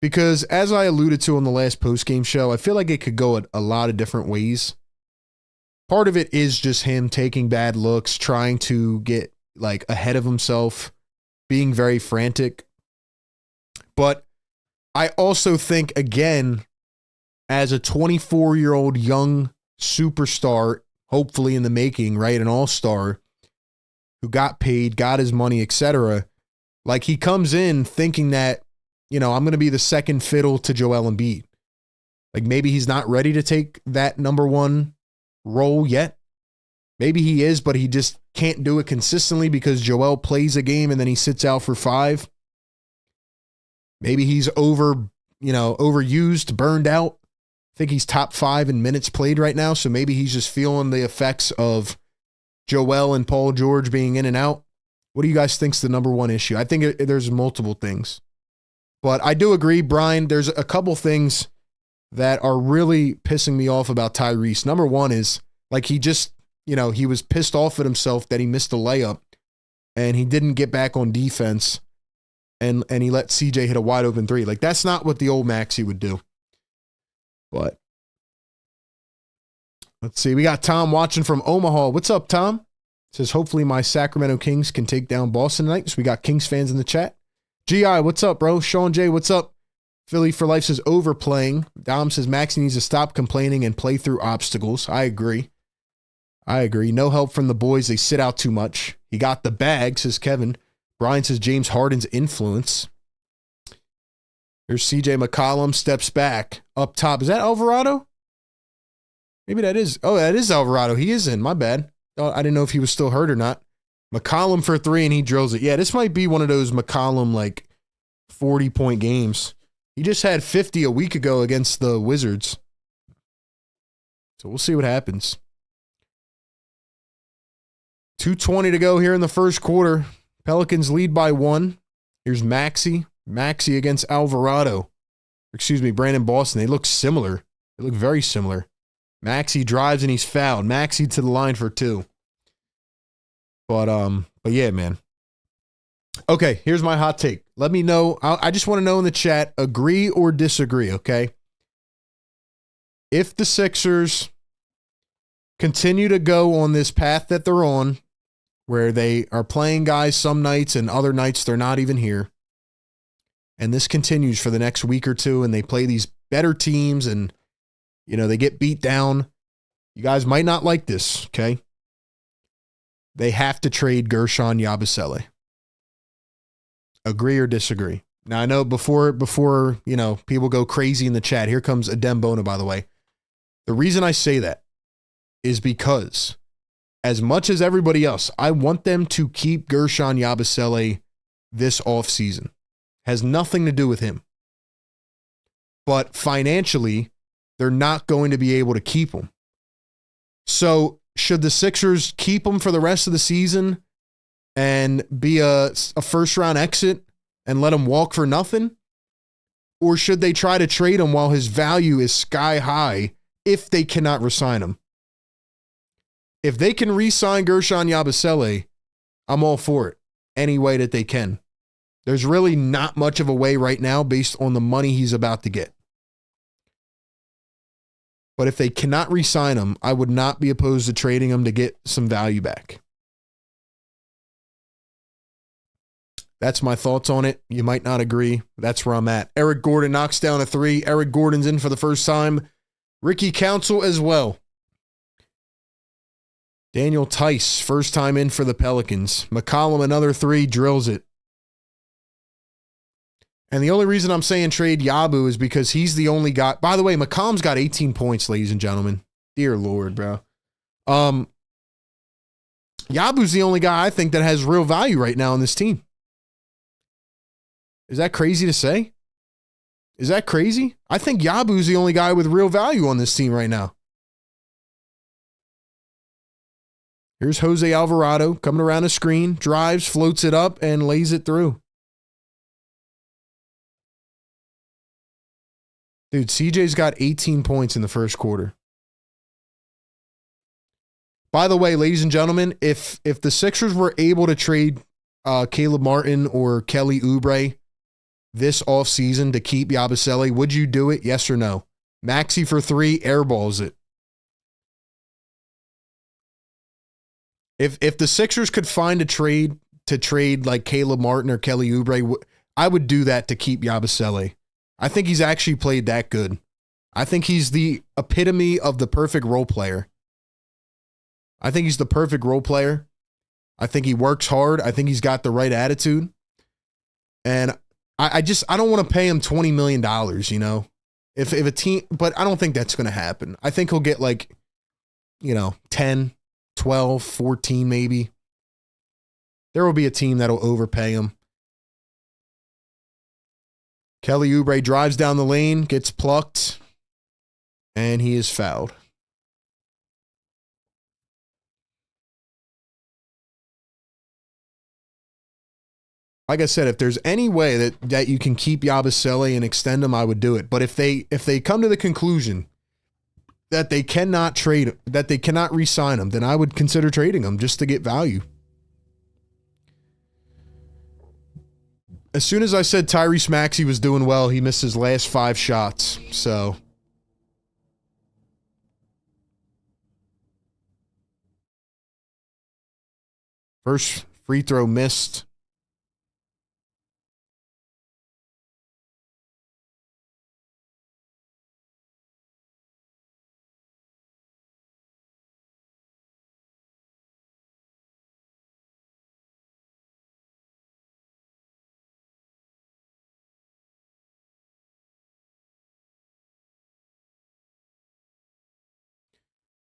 Because as I alluded to on the last postgame show, I feel like it could go a lot of different ways. Part of it is just him taking bad looks, trying to get like ahead of himself, being very frantic. But I also think, again, as a 24-year-old young superstar, hopefully in the making, right? An all-star who got paid, got his money, etc. Like he comes in thinking that, you know, I'm going to be the second fiddle to Joel Embiid. Like maybe he's not ready to take that number one role yet. Maybe he is, but he just can't do it consistently because Joel plays a game and then he sits out for 5. Maybe he's overused, burned out. I think he's top 5 in minutes played right now, so maybe he's just feeling the effects of Joel and Paul George being in and out. What do you guys think's the number one issue? I think there's multiple things. But I do agree, Brian, there's a couple things that are really pissing me off about Tyrese. Number one is, like, he just, he was pissed off at himself that he missed a layup and he didn't get back on defense and he let CJ hit a wide open three. Like, that's not what the old Maxey would do. But let's see. We got Tom watching from Omaha. What's up, Tom? Says, hopefully my Sacramento Kings can take down Boston tonight. So we got Kings fans in the chat. GI, what's up, bro? Sean J, what's up? Philly for Life says overplaying. Dom says Maxey needs to stop complaining and play through obstacles. I agree. No help from the boys. They sit out too much. He got the bag, says Kevin. Brian says James Harden's influence. Here's CJ McCollum, steps back. Up top. Is that Alvarado? Maybe that is. Oh, that is Alvarado. He is in. My bad. I didn't know if he was still hurt or not. McCollum for three, and he drills it. Yeah, this might be one of those McCollum, 40-point games. He just had 50 a week ago against the Wizards. So we'll see what happens. 2:20 to go here in the first quarter. Pelicans lead by 1. Here's Maxey. Maxey against Alvarado. Brandon Boston. They look similar. They look very similar. Maxey drives and he's fouled. Maxey to the line for 2. But yeah, man. Okay, here's my hot take. Let me know. I just want to know in the chat, agree or disagree, okay? If the Sixers continue to go on this path that they're on, where they are playing guys some nights and other nights they're not even here, and this continues for the next week or two, and they play these better teams and, they get beat down, you guys might not like this, okay? They have to trade Gershon Yabusele. Agree or disagree? Now, I know before people go crazy in the chat, here comes Adem Bona, by the way. The reason I say that is because, as much as everybody else, I want them to keep Gershon Yabusele this offseason. Has nothing to do with him. But financially, they're not going to be able to keep him. So, should the Sixers keep him for the rest of the season and be a first-round exit and let him walk for nothing? Or should they try to trade him while his value is sky high if they cannot re-sign him? If they can re-sign Gershon Yabusele, I'm all for it any way that they can. There's really not much of a way right now based on the money he's about to get. But if they cannot re-sign him, I would not be opposed to trading him to get some value back. That's my thoughts on it. You might not agree. That's where I'm at. Eric Gordon knocks down a 3. Eric Gordon's in for the first time. Ricky Council as well. Daniel Tice, first time in for the Pelicans. McCollum, another 3, drills it. And the only reason I'm saying trade Yabu is because he's the only guy. By the way, McCollum's got 18 points, ladies and gentlemen. Dear Lord, bro. Yabu's the only guy I think that has real value right now on this team. Is that crazy to say? Is that crazy? I think Yabu's the only guy with real value on this team right now. Here's Jose Alvarado coming around the screen, drives, floats it up, and lays it through. Dude, CJ's got 18 points in the first quarter. By the way, ladies and gentlemen, if the Sixers were able to trade Caleb Martin or Kelly Oubre this offseason to keep Yabusele, would you do it? Yes or no? Maxey for 3, airballs it. If the Sixers could find a trade to trade like Caleb Martin or Kelly Oubre, I would do that to keep Yabusele. I think he's actually played that good. I think he's the epitome of the perfect role player. I think he's the perfect role player. I think he works hard. I think he's got the right attitude. And I don't want to pay him $20 million, If a team, but I don't think that's going to happen. I think he'll get 10, 12, 14 maybe. There will be a team that'll overpay him. Kelly Oubre drives down the lane, gets plucked, and he is fouled. like I said, if there's any way that you can keep Yabusele and extend him, I would do it. But if they come to the conclusion that they cannot trade, that they cannot re-sign him, then I would consider trading him just to get value. As soon as I said Tyrese Maxey was doing well, he missed his last 5 shots. So first free throw missed.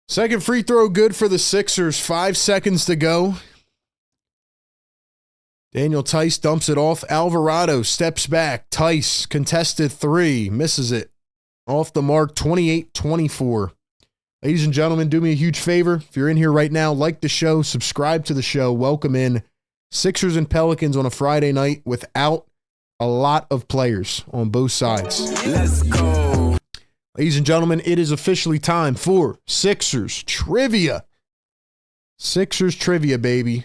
Second free throw good for the Sixers. 5 seconds to go. Daniel Tice dumps it off. Alvarado steps back. Tice contested 3. Misses it. Off the mark, 28-24. Ladies and gentlemen, do me a huge favor. If you're in here right now, like the show, subscribe to the show. Welcome in. Sixers and Pelicans on a Friday night without a lot of players on both sides. Let's go. Ladies and gentlemen, it is officially time for Sixers Trivia. Sixers Trivia, baby.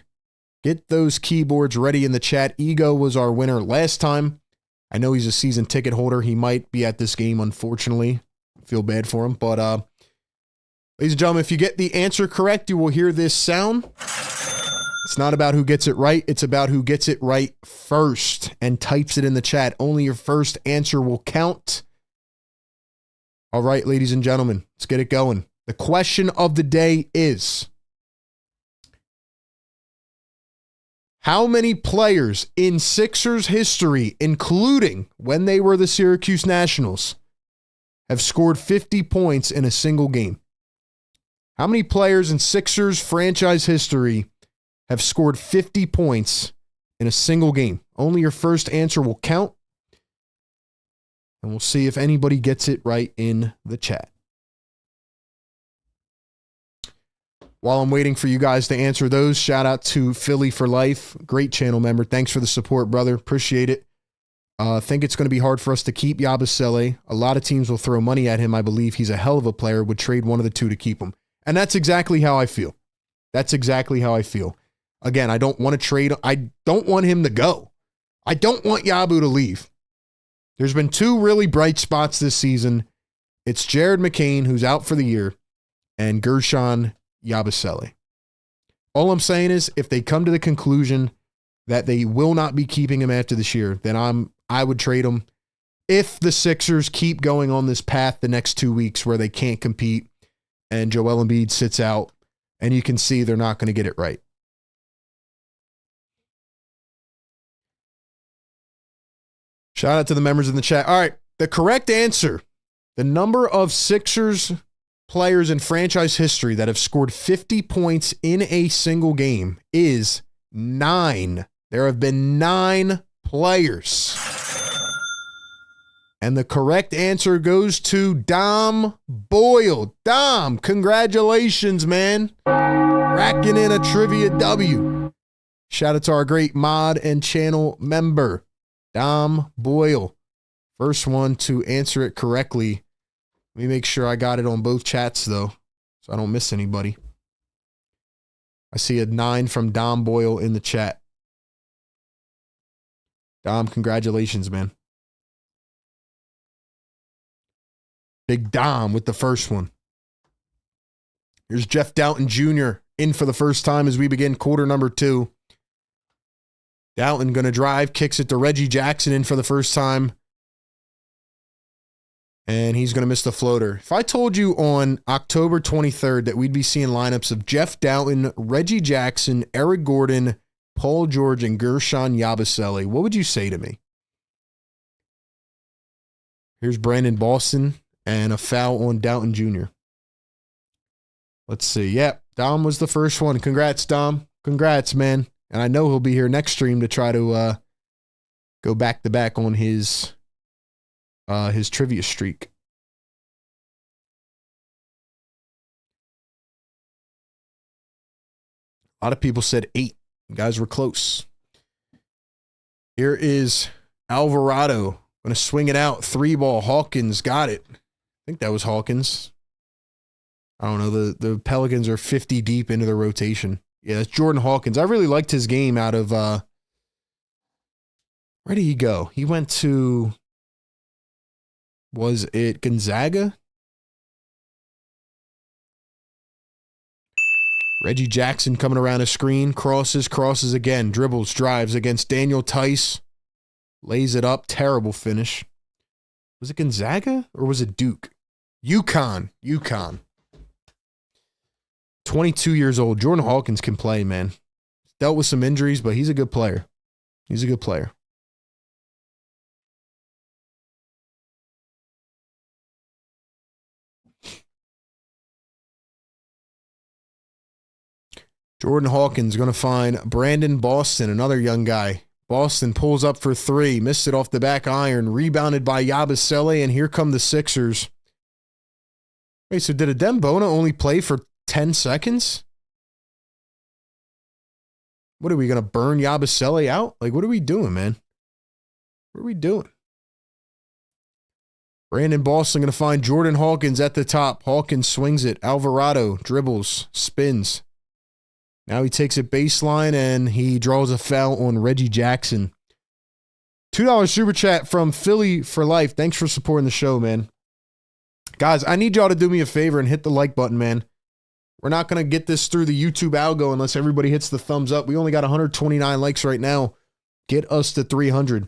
Get those keyboards ready in the chat. Ego was our winner last time. I know he's a season ticket holder. He might be at this game, unfortunately. I feel bad for him. But, ladies and gentlemen, if you get the answer correct, you will hear this sound. It's not about who gets it right. It's about who gets it right first and types it in the chat. Only your first answer will count. All right, ladies and gentlemen, let's get it going. The question of the day is, how many players in Sixers history, including when they were the Syracuse Nationals, have scored 50 points in a single game? How many players in Sixers franchise history have scored 50 points in a single game? Only your first answer will count. And we'll see if anybody gets it right in the chat. While I'm waiting for you guys to answer those, shout out to Philly for Life. Great channel member. Thanks for the support, brother. Appreciate it. I think it's going to be hard for us to keep Yabusele. A lot of teams will throw money at him. I believe he's a hell of a player. Would trade one of the two to keep him. And that's exactly how I feel. That's exactly how I feel. Again, I don't want to trade. I don't want him to go. I don't want Yabu to leave. There's been 2 really bright spots this season. It's Jared McCain, who's out for the year, and Gershon Yabusele. All I'm saying is, if they come to the conclusion that they will not be keeping him after this year, then I would trade him. If the Sixers keep going on this path the next 2 weeks where they can't compete and Joel Embiid sits out, and you can see they're not going to get it right. Shout out to the members in the chat. All right, the correct answer, the number of Sixers players in franchise history that have scored 50 points in a single game is 9. There have been 9 players. And the correct answer goes to Dom Boyle. Dom, congratulations, man. Racking in a trivia W. Shout out to our great mod and channel member, Dom Boyle. First one to answer it correctly. Let me make sure I got it on both chats, though, so I don't miss anybody. I see a 9 from Dom Boyle in the chat. Dom, congratulations, man. Big Dom with the first one. Here's Jeff Doughton Jr. in for the first time as we begin quarter number 2. Doughton going to drive, kicks it to Reggie Jackson in for the first time. And he's going to miss the floater. If I told you on October 23rd that we'd be seeing lineups of Jeff Doughton, Reggie Jackson, Eric Gordon, Paul George, and Gershon Yabusele, what would you say to me? Here's Brandon Boston and a foul on Doughton Jr. Let's see. Yep, Dom was the first one. Congrats, Dom. Congrats, man. And I know he'll be here next stream to try to go back-to-back on his trivia streak. A lot of people said 8. You guys were close. Here is Alvarado. Going to swing it out. 3-ball. Hawkins got it. I think that was Hawkins. I don't know. The Pelicans are 50 deep into the rotation. Yeah, that's Jordan Hawkins. I really liked his game out of... where did he go? He went to... Was it Gonzaga? Reggie Jackson coming around a screen. Crosses again. Dribbles, drives against Daniel Tice. Lays it up. Terrible finish. Was it Gonzaga or was it Duke? UConn. 22 years old. Jordan Hawkins can play, man. Dealt with some injuries, but he's a good player. Jordan Hawkins going to find Brandon Boston, another young guy. Boston pulls up for 3, missed it off the back iron, rebounded by Yabusele, and here come the Sixers. Wait, so did Adembona only play for 10 seconds? What are we going to burn Yabusele out? Like, what are we doing, man? What are we doing? Brandon Boston going to find Jordan Hawkins at the top. Hawkins swings it. Alvarado dribbles, spins. Now he takes it baseline and he draws a foul on Reggie Jackson. $2 super chat from Philly for Life. Thanks for supporting the show, man. Guys, I need y'all to do me a favor and hit the like button, man. We're not going to get this through the YouTube algo unless everybody hits the thumbs up. We only got 129 likes right now. Get us to 300.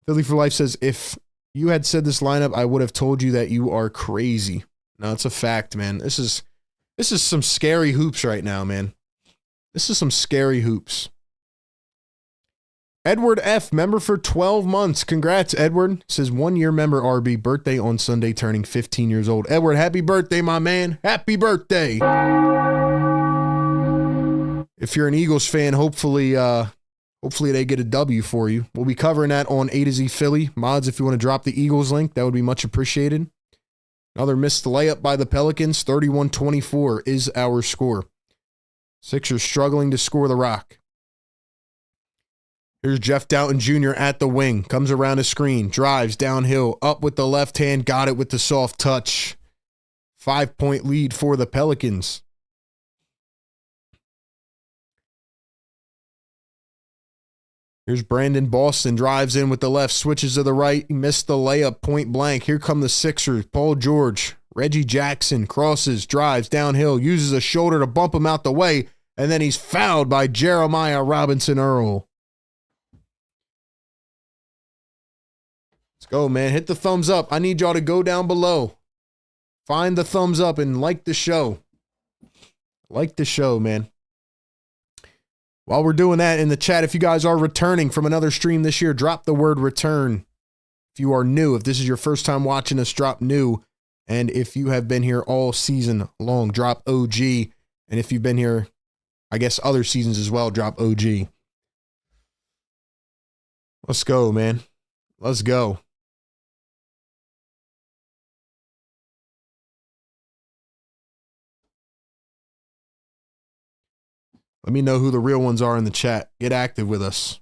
Philly for Life says, if you had said this lineup, I would have told you that you are crazy. No, it's a fact, man. This is some scary hoops right now, man. This is some scary hoops. Edward F., member for 12 months. Congrats, Edward. Says 1-year member RB, birthday on Sunday, turning 15 years old. Edward, happy birthday, my man. Happy birthday. If you're an Eagles fan, hopefully they get a W for you. We'll be covering that on A to Z Philly. Mods, if you want to drop the Eagles link, that would be much appreciated. Another missed layup by the Pelicans. 31-24 is our score. Sixers struggling to score the rock. Here's Jeff Doughton Jr. at the wing. Comes around a screen. Drives downhill. Up with the left hand. Got it with the soft touch. 5-point lead for the Pelicans. Here's Brandon Boston. Drives in with the left. Switches to the right. He missed the layup point blank. Here come the Sixers. Paul George. Reggie Jackson crosses, drives downhill, uses a shoulder to bump him out the way, and then he's fouled by Jeremiah Robinson Earl. Let's go, man. Hit the thumbs up. I need y'all to go down below. Find the thumbs up and like the show. Like the show, man. While we're doing that in the chat, if you guys are returning from another stream this year, drop the word return. If you are new, if this is your first time watching us, drop new. And if you have been here all season long, drop OG. And if you've been here, I guess, other seasons as well, drop OG. Let's go, man. Let's go. Let me know who the real ones are in the chat. Get active with us.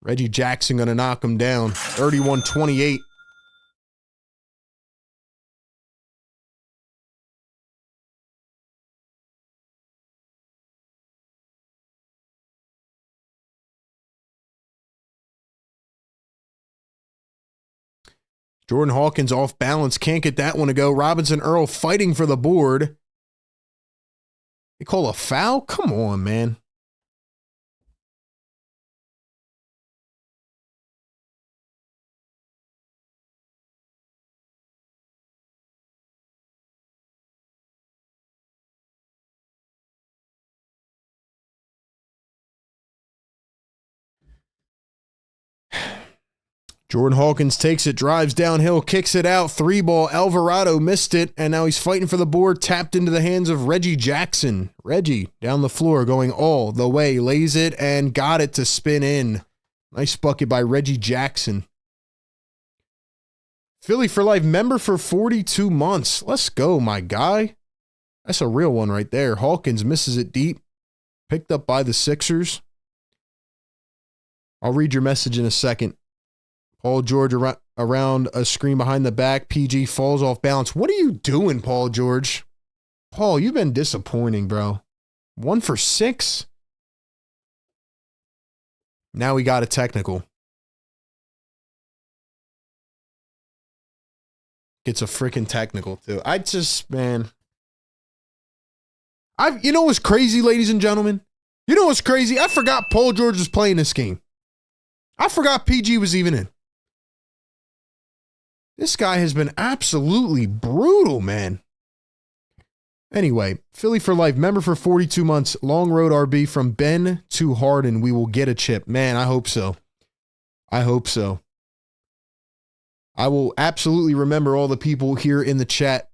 Reggie Jackson going to knock him down. 31-28. Jordan Hawkins off balance. Can't get that one to go. Robinson Earl fighting for the board. They call a foul? Come on, man. Jordan Hawkins takes it, drives downhill, kicks it out, 3-ball. Alvarado missed it, and now he's fighting for the board, tapped into the hands of Reggie Jackson. Reggie down the floor, going all the way, lays it, and got it to spin in. Nice bucket by Reggie Jackson. Philly for Life, member for 42 months. Let's go, my guy. That's a real one right there. Hawkins misses it deep. Picked up by the Sixers. I'll read your message in a second. Paul George around a screen behind the back. PG falls off balance. What are you doing, Paul George? Paul, you've been disappointing, bro. 1 for 6. Now we got a technical. It's a freaking technical, too. Man. You know what's crazy, ladies and gentlemen? You know what's crazy? I forgot Paul George was playing this game. I forgot PG was even in. This guy has been absolutely brutal, man. Anyway, Philly for life, member for 42 months, long road RB from Ben to Harden. We will get a chip. Man, I hope so. I hope so. I will absolutely remember all the people here in the chat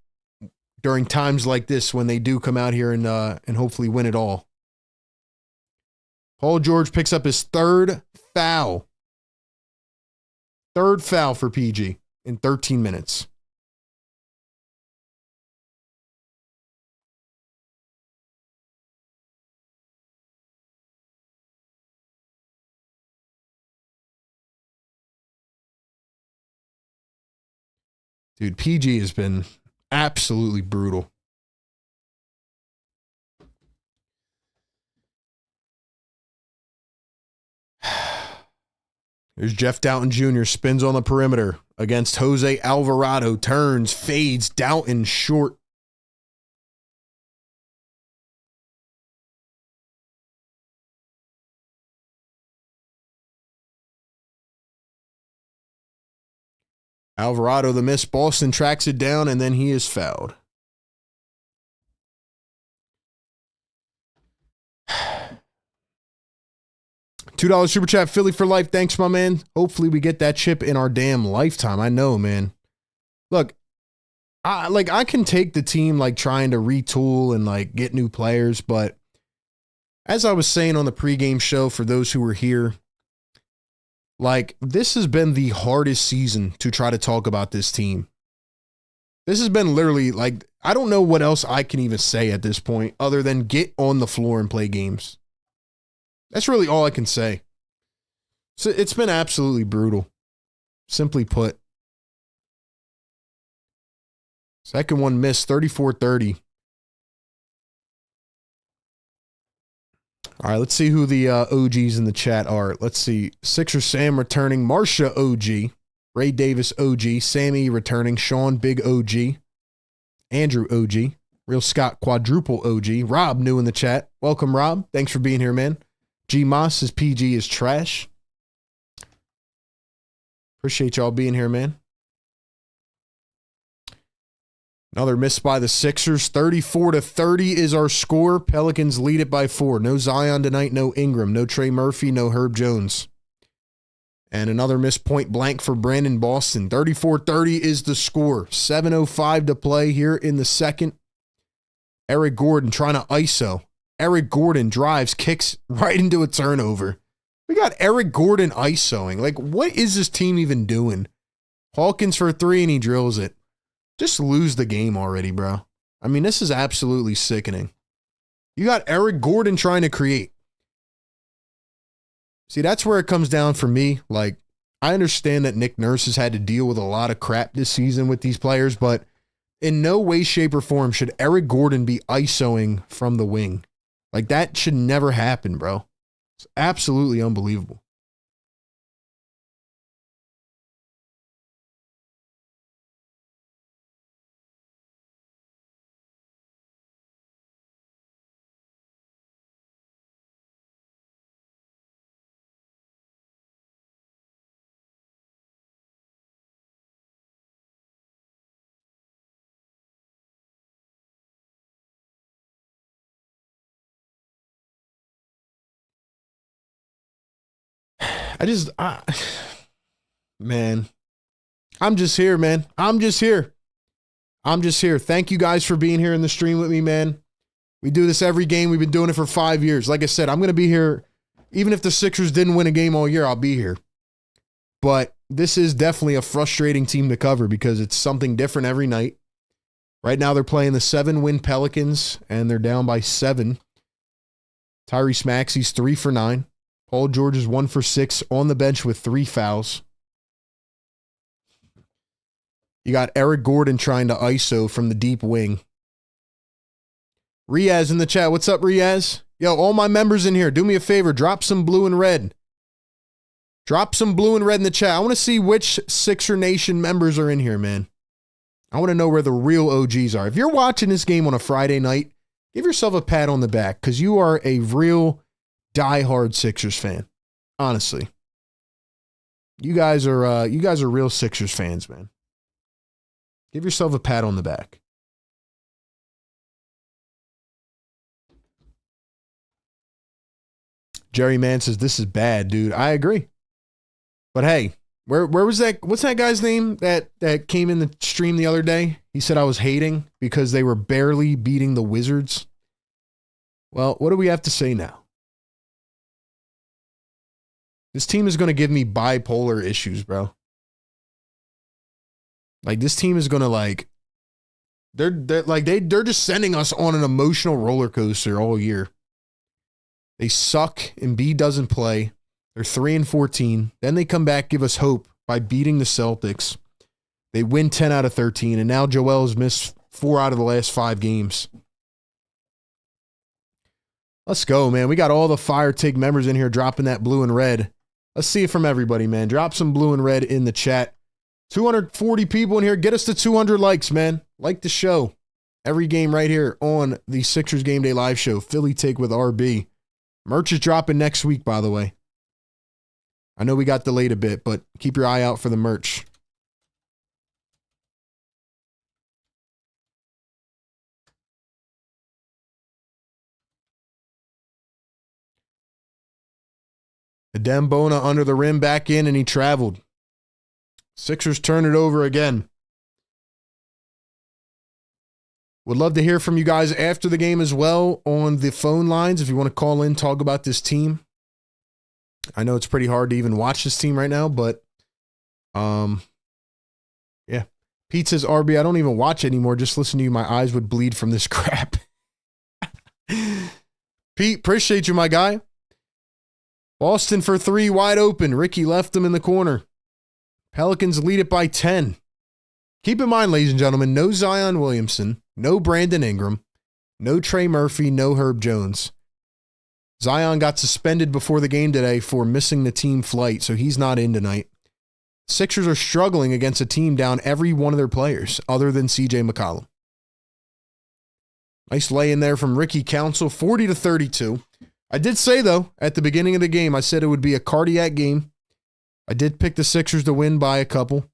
during times like this when they do come out here and hopefully win it all. Paul George picks up his 3rd foul. 3rd foul for PG in 13 minutes. Dude, PG has been absolutely brutal. Here's Jeff Doughton Jr. spins on the perimeter against Jose Alvarado. Turns, fades, Doughton short. Alvarado the miss. Boston tracks it down, and then he is fouled. $2 super chat, Philly for life. Thanks, my man. Hopefully we get that chip in our damn lifetime. I know, man. Look, I can take the team like trying to retool and like get new players, but as I was saying on the pregame show for those who were here, like, this has been the hardest season to try to talk about this team. This has been literally, like, I don't know what else I can even say at this point other than get on the floor and play games. That's really all I can say. So it's been absolutely brutal. Simply put. Second one missed, 34-30. All right, let's see who the OGs in the chat are. Let's see. Sixer Sam returning. Marsha OG. Ray Davis OG. Sammy returning. Sean Big OG. Andrew OG. Real Scott Quadruple OG. Rob new in the chat. Welcome, Rob. Thanks for being here, man. G Moss says PG is trash. Appreciate y'all being here, man. Another miss by the Sixers. 34-30 is our score. Pelicans lead it by 4. No Zion tonight, no Ingram, no Trey Murphy, no Herb Jones. And another miss point blank for Brandon Boston. 34-30 is the score. 7:05 to play here in the second. Eric Gordon trying to ISO. Eric Gordon drives, kicks right into a turnover. We got Eric Gordon ISOing. Like, what is this team even doing? Hawkins for 3 and he drills it. Just lose the game already, bro. I mean, this is absolutely sickening. You got Eric Gordon trying to create. See, that's where it comes down for me. Like, I understand that Nick Nurse has had to deal with a lot of crap this season with these players, but in no way, shape, or form should Eric Gordon be ISOing from the wing. Like, that should never happen, bro. It's absolutely unbelievable. Man, I'm just here, man. I'm just here. Thank you guys for being here in the stream with me, man. We do this every game. We've been doing it for 5 years. Like I said, I'm going to be here. Even if the Sixers didn't win a game all year, I'll be here. But this is definitely a frustrating team to cover because it's something different every night. Right now, they're playing the 7-win Pelicans, and they're down by 7. Tyrese Maxey's 3 for 9. Paul George is 1 for 6 on the bench with 3 fouls. You got Eric Gordon trying to ISO from the deep wing. Riaz in the chat. What's up, Riaz? Yo, all my members in here, do me a favor. Drop some blue and red. Drop some blue and red in the chat. I want to see which Sixer Nation members are in here, man. I want to know where the real OGs are. If you're watching this game on a Friday night, give yourself a pat on the back because you are a real diehard Sixers fan. Honestly. You guys are real Sixers fans, man. Give yourself a pat on the back. Jerry Mann says, this is bad, dude. I agree. But hey, where was that? What's that guy's name that came in the stream the other day? He said I was hating because they were barely beating the Wizards. Well, what do we have to say now? This team is going to give me bipolar issues, bro. Like, this team is going to, they're just sending us on an emotional roller coaster all year. They suck. Embiid doesn't play. They're 3-14. Then they come back, give us hope by beating the Celtics. They win 10 out of 13, and now Joel's missed 4 out of the last 5 games. Let's go, man. We got all the Fire Take members in here dropping that blue and red. Let's see it from everybody, man. Drop some blue and red in the chat. 240 people in here. Get us to 200 likes, man. Like the show. Every game right here on the Sixers Game Day Live Show. Philly Take with RB. Merch is dropping next week, by the way. I know we got delayed a bit, but keep your eye out for the merch. Adem Bona under the rim, back in, and he traveled. Sixers turn it over again. Would love to hear from you guys after the game as well on the phone lines. If you want to call in, talk about this team. I know it's pretty hard to even watch this team right now, but yeah. Pete says, RB, I don't even watch anymore. Just listen to you. My eyes would bleed from this crap. Pete, appreciate you, my guy. Boston for 3, wide open. Ricky left him in the corner. Pelicans lead it by 10. Keep in mind, ladies and gentlemen, no Zion Williamson, no Brandon Ingram, no Trey Murphy, no Herb Jones. Zion got suspended before the game today for missing the team flight, so he's not in tonight. Sixers are struggling against a team down every one of their players, other than CJ McCollum. Nice lay in there from Ricky Council, 40-32. I did say, though, at the beginning of the game, I said it would be a cardiac game. I did pick the Sixers to win by a couple.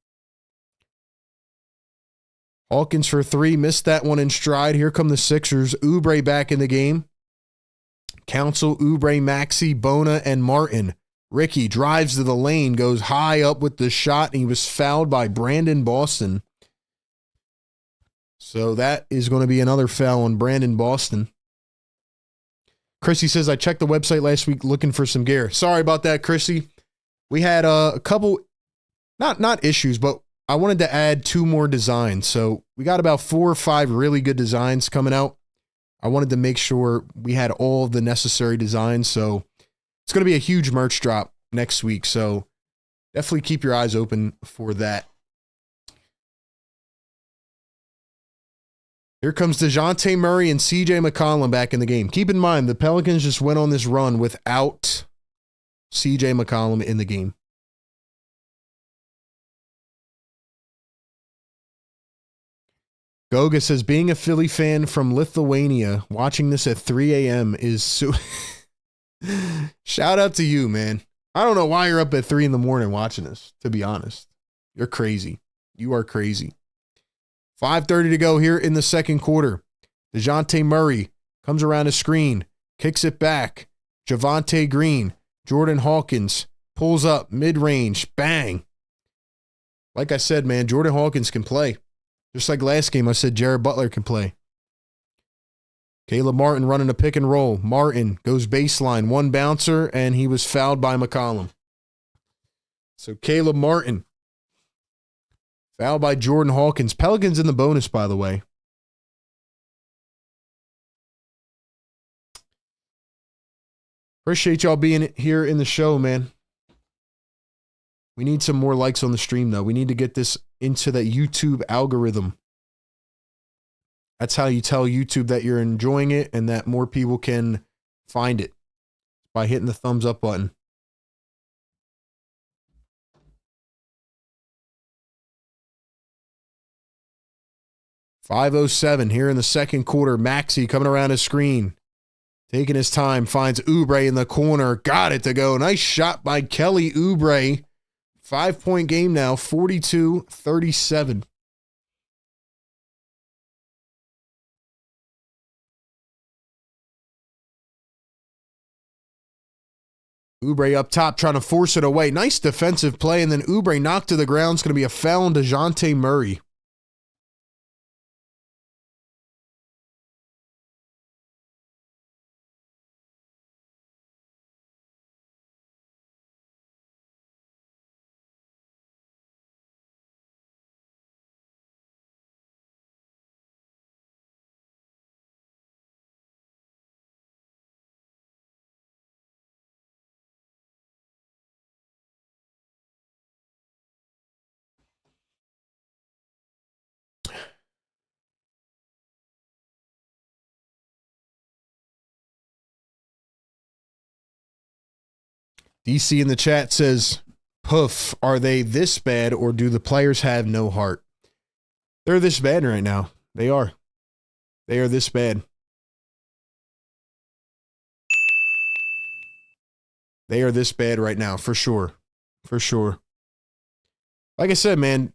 Hawkins for 3, missed that one in stride. Here come the Sixers. Oubre back in the game. Council, Oubre, Maxey, Bona, and Martin. Ricky drives to the lane, goes high up with the shot, and he was fouled by Brandon Boston. So that is going to be another foul on Brandon Boston. Chrissy says, I checked the website last week looking for some gear. Sorry about that, Chrissy. We had a couple, not issues, but I wanted to add 2 more designs. So we got about 4 or 5 really good designs coming out. I wanted to make sure we had all the necessary designs. So it's going to be a huge merch drop next week. So definitely keep your eyes open for that. Here comes DeJounte Murray and CJ McCollum back in the game. Keep in mind, the Pelicans just went on this run without CJ McCollum in the game. Goga says, being a Philly fan from Lithuania, watching this at 3 a.m. is so... Shout out to you, man. I don't know why you're up at 3 in the morning watching this, to be honest. You're crazy. You are crazy. 5:30 to go here in the second quarter. DeJounte Murray comes around a screen, kicks it back. Javonte Green, Jordan Hawkins, pulls up, mid-range, bang. Like I said, man, Jordan Hawkins can play. Just like last game, I said Jared Butler can play. Caleb Martin running a pick and roll. Martin goes baseline, 1 bouncer, and he was fouled by McCollum. So Caleb Martin, fouled by Jordan Hawkins. Pelicans in the bonus, by the way. Appreciate y'all being here in the show, man. We need some more likes on the stream, though. We need to get this into the YouTube algorithm. That's how you tell YouTube that you're enjoying it and that more people can find it, by hitting the thumbs up button. .507 here in the second quarter. Maxey coming around his screen. Taking his time. Finds Oubre in the corner. Got it to go. Nice shot by Kelly Oubre. 5-point game now. 42-37. Oubre up top trying to force it away. Nice defensive play. And then Oubre knocked to the ground. It's going to be a foul on DeJounte Murray. DC in the chat says, "Poof, are they this bad or do the players have no heart?" They're this bad right now. They are. They are this bad. They are this bad right now, for sure. For sure. Like I said, man,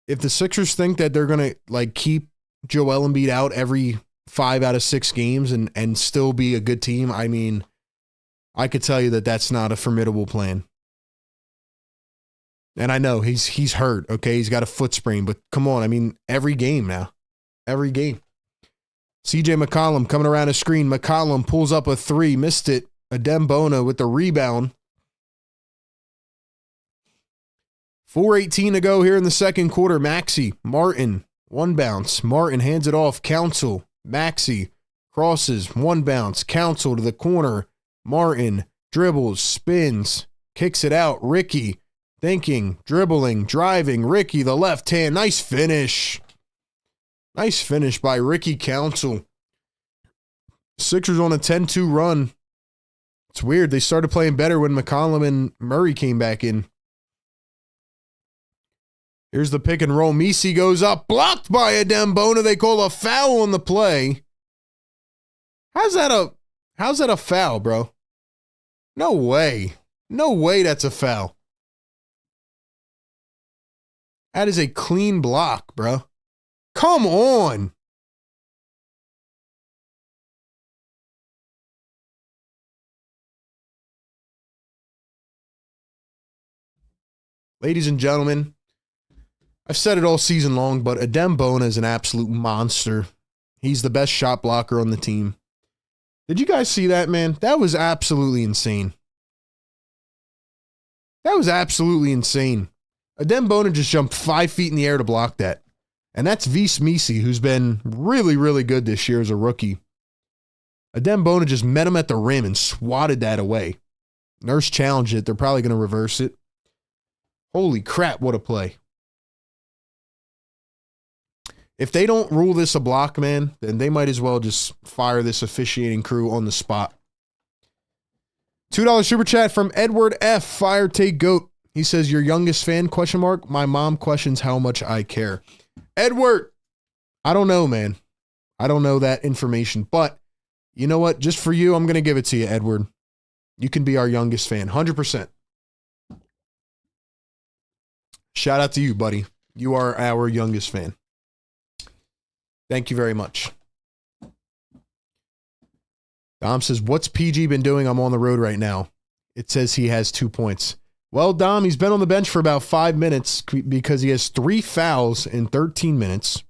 if the Sixers think that they're going to keep Joel Embiid out every 5 out of 6 games and still be a good team, I mean, I could tell you that that's not a formidable plan. And I know he's hurt, okay? He's got a foot sprain, but come on. I mean, every game now. Every game. CJ McCollum coming around his screen. McCollum pulls up a 3, missed it. Adembona with the rebound. 4:18 to go here in the second quarter. Maxey, Martin, 1 bounce. Martin hands it off. Council, Maxey, crosses, 1 bounce. Council to the corner. Martin dribbles, spins, kicks it out. Ricky thinking, dribbling, driving. Ricky, the left hand. Nice finish. Nice finish by Ricky Council. Sixers on a 10-2 run. It's weird. They started playing better when McCollum and Murray came back in. Here's the pick and roll. Messi goes up. Blocked by Adembona. They call a foul on the play. How's that a foul, bro? No way. No way that's a foul. That is a clean block, bro. Come on. Ladies and gentlemen, I've said it all season long, but Adembona is an absolute monster. He's the best shot blocker on the team. Did you guys see that, man? That was absolutely insane. That was absolutely insane. Adembona just jumped 5 feet in the air to block that. And that's Vis Misi, who's been really, really good this year as a rookie. Adembona just met him at the rim and swatted that away. Nurse challenged it. They're probably going to reverse it. Holy crap, what a play. If they don't rule this a block, man, then they might as well just fire this officiating crew on the spot. $2 super chat from Edward F. Fire Take Goat. He says, "Your youngest fan, question mark? My mom questions how much I care." Edward, I don't know, man. I don't know that information. But you know what? Just for you, I'm going to give it to you, Edward. You can be our youngest fan. 100%. Shout out to you, buddy. You are our youngest fan. Thank you very much. Dom says, "What's PG been doing? I'm on the road right now." It says he has 2 points. Well, Dom, he's been on the bench for about 5 minutes because he has 3 fouls in 13 minutes.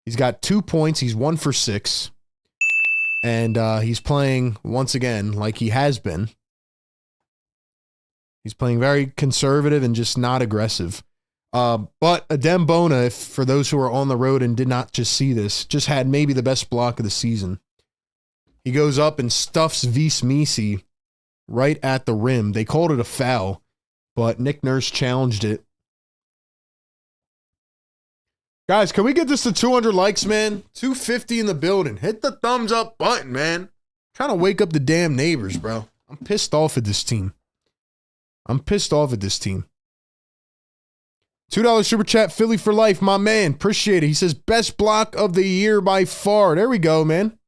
He's got 2 points. He's 1 for 6. And he's playing, once again, like he has been. He's playing very conservative and just not aggressive. But Adembona, for those who are on the road and did not just see this, just had maybe the best block of the season. He goes up and stuffs Vis Misi right at the rim. They called it a foul, but Nick Nurse challenged it. Guys, can we get this to 200 likes, man? 250 in the building. Hit the thumbs up button, man. Trying to wake up the damn neighbors, bro. I'm pissed off at this team. $2 super chat, Philly for life, my man. Appreciate it. He says, best block of the year by far. There we go, man.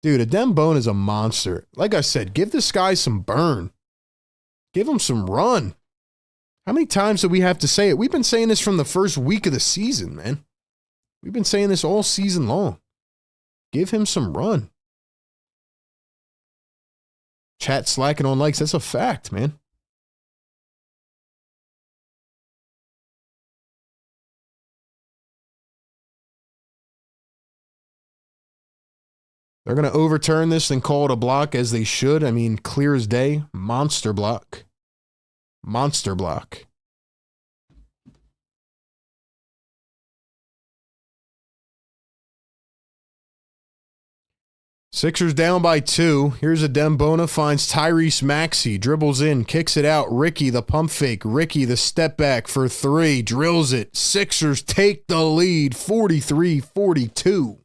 Dude, Adem Bona is a monster. Like I said, give this guy some burn. Give him some run. How many times do we have to say it? We've been saying this from the first week of the season, man. We've been saying this all season long. Give him some run. Chat slacking on likes. That's a fact, man. They're going to overturn this and call it a block as they should. I mean, clear as day. Monster block. Monster block. Sixers down by 2. Here's Adem Bona, finds Tyrese Maxey, dribbles in, kicks it out. Ricky, the pump fake. Ricky, the step back for 3, drills it. Sixers take the lead, 43-42.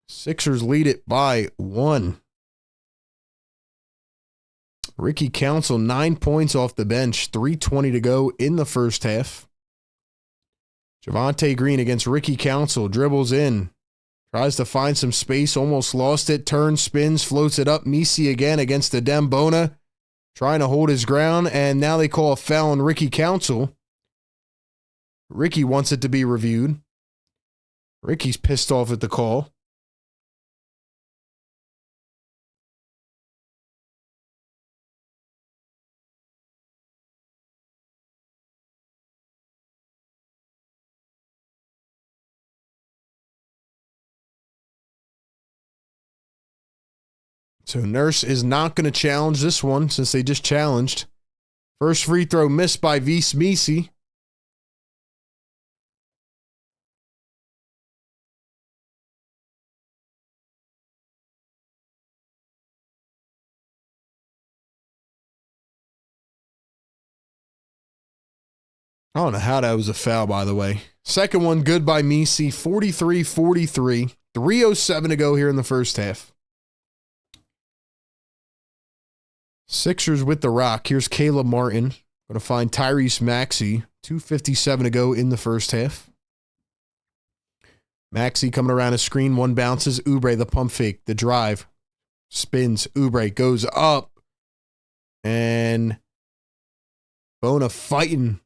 Sixers lead it by 1. Ricky Council, 9 points off the bench, 3:20 to go in the first half. Javonte Green against Ricky Council, dribbles in, tries to find some space, almost lost it, turns, spins, floats it up. Misi again against Adem Bona, trying to hold his ground, and now they call a foul on Ricky Council. Ricky wants it to be reviewed. Ricky's pissed off at the call. So Nurse is not going to challenge this one since they just challenged. First free throw missed by Vis Misi. I don't know how that was a foul, by the way. Second one good by Misi, 43-43. 3:07 to go here in the first half. Sixers with the rock. Here's Caleb Martin. Going to find Tyrese Maxey. 2:57 to go in the first half. Maxey coming around a screen. One bounces. Oubre, the pump fake. The drive. Spins. Oubre goes up. And Bona fighting.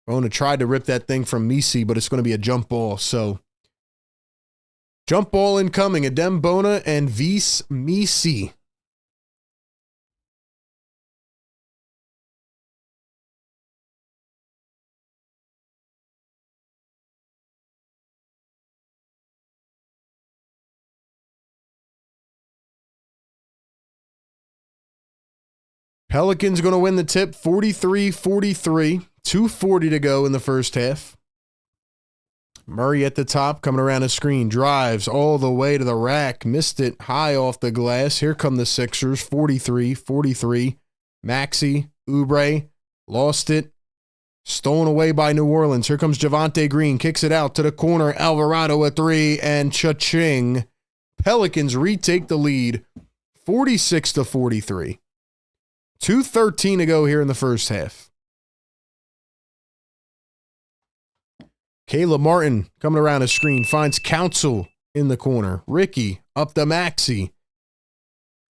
Bona tried to rip that thing from Misi, but it's going to be a jump ball. So, jump ball incoming. Adem Bona and Vis Misi. Pelicans going to win the tip, 43-43. 2:40 to go in the first half. Murray at the top, coming around a screen, drives all the way to the rack, missed it high off the glass. Here come the Sixers, 43-43. Maxey, Oubre, lost it, stolen away by New Orleans. Here comes Javonte Green, kicks it out to the corner, Alvarado a 3, and cha-ching. Pelicans retake the lead, 46-43. 2:13 to go here in the first half. Caleb Martin coming around a screen, finds Council in the corner. Ricky up to Maxey.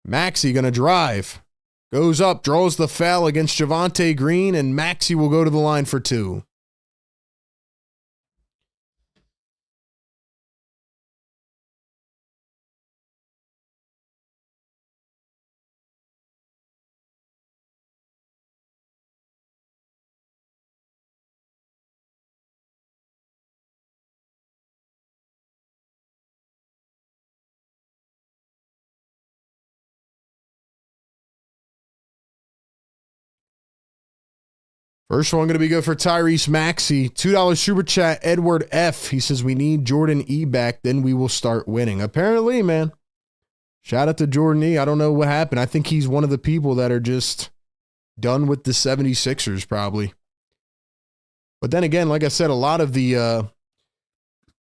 Maxey going to drive. Goes up, draws the foul against Javonte Green, and Maxey will go to the line for 2. First one going to be good for Tyrese Maxey. $2 super chat, Edward F. He says, we need Jordan E back, then we will start winning. Apparently, man. Shout out to Jordan E. I don't know what happened. I think he's one of the people that are just done with the 76ers probably. But then again, like I said, a lot of the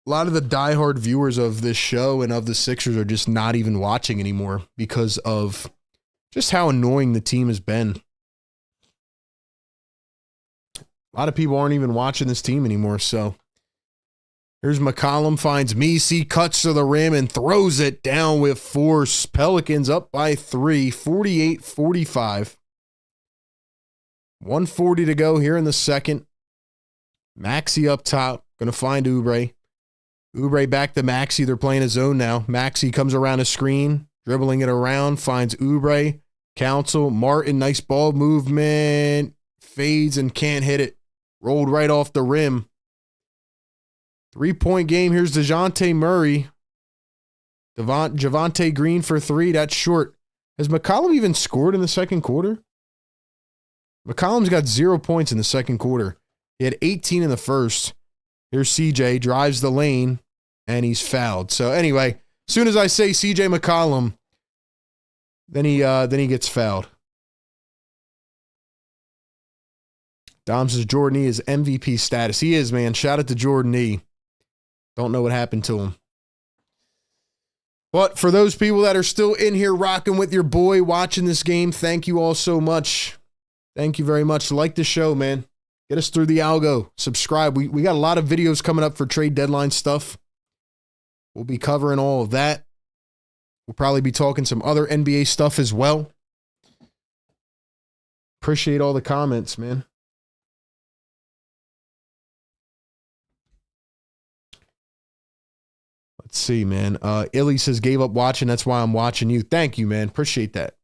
diehard viewers of this show and of the Sixers are just not even watching anymore because of just how annoying the team has been. A lot of people aren't even watching this team anymore. So here's McCollum, finds Messi, cuts to the rim and throws it down with force. Pelicans up by 3, 48-45. 1:40 to go here in the second. Maxey up top, going to find Oubre. Oubre back to Maxey. They're playing a zone now. Maxey comes around a screen, dribbling it around, finds Oubre. Council, Martin, nice ball movement. Fades and can't hit it. Rolled right off the rim. 3-point game. Here's DeJounte Murray. Javonte Green for 3. That's short. Has McCollum even scored in the second quarter? McCollum's got 0 points in the second quarter. He had 18 in the first. Here's CJ, drives the lane, and he's fouled. So anyway, as soon as I say CJ McCollum, then he gets fouled. Dom says Jordan E is MVP status. He is, man. Shout out to Jordan E. Don't know what happened to him. But for those people that are still in here rocking with your boy, watching this game, thank you all so much. Thank you very much. Like the show, man. Get us through the algo. Subscribe. We got a lot of videos coming up for trade deadline stuff. We'll be covering all of that. We'll probably be talking some other NBA stuff as well. Appreciate all the comments, man. Let's see, man. Illy says, gave up watching. That's why I'm watching you. Thank you, man. Appreciate that.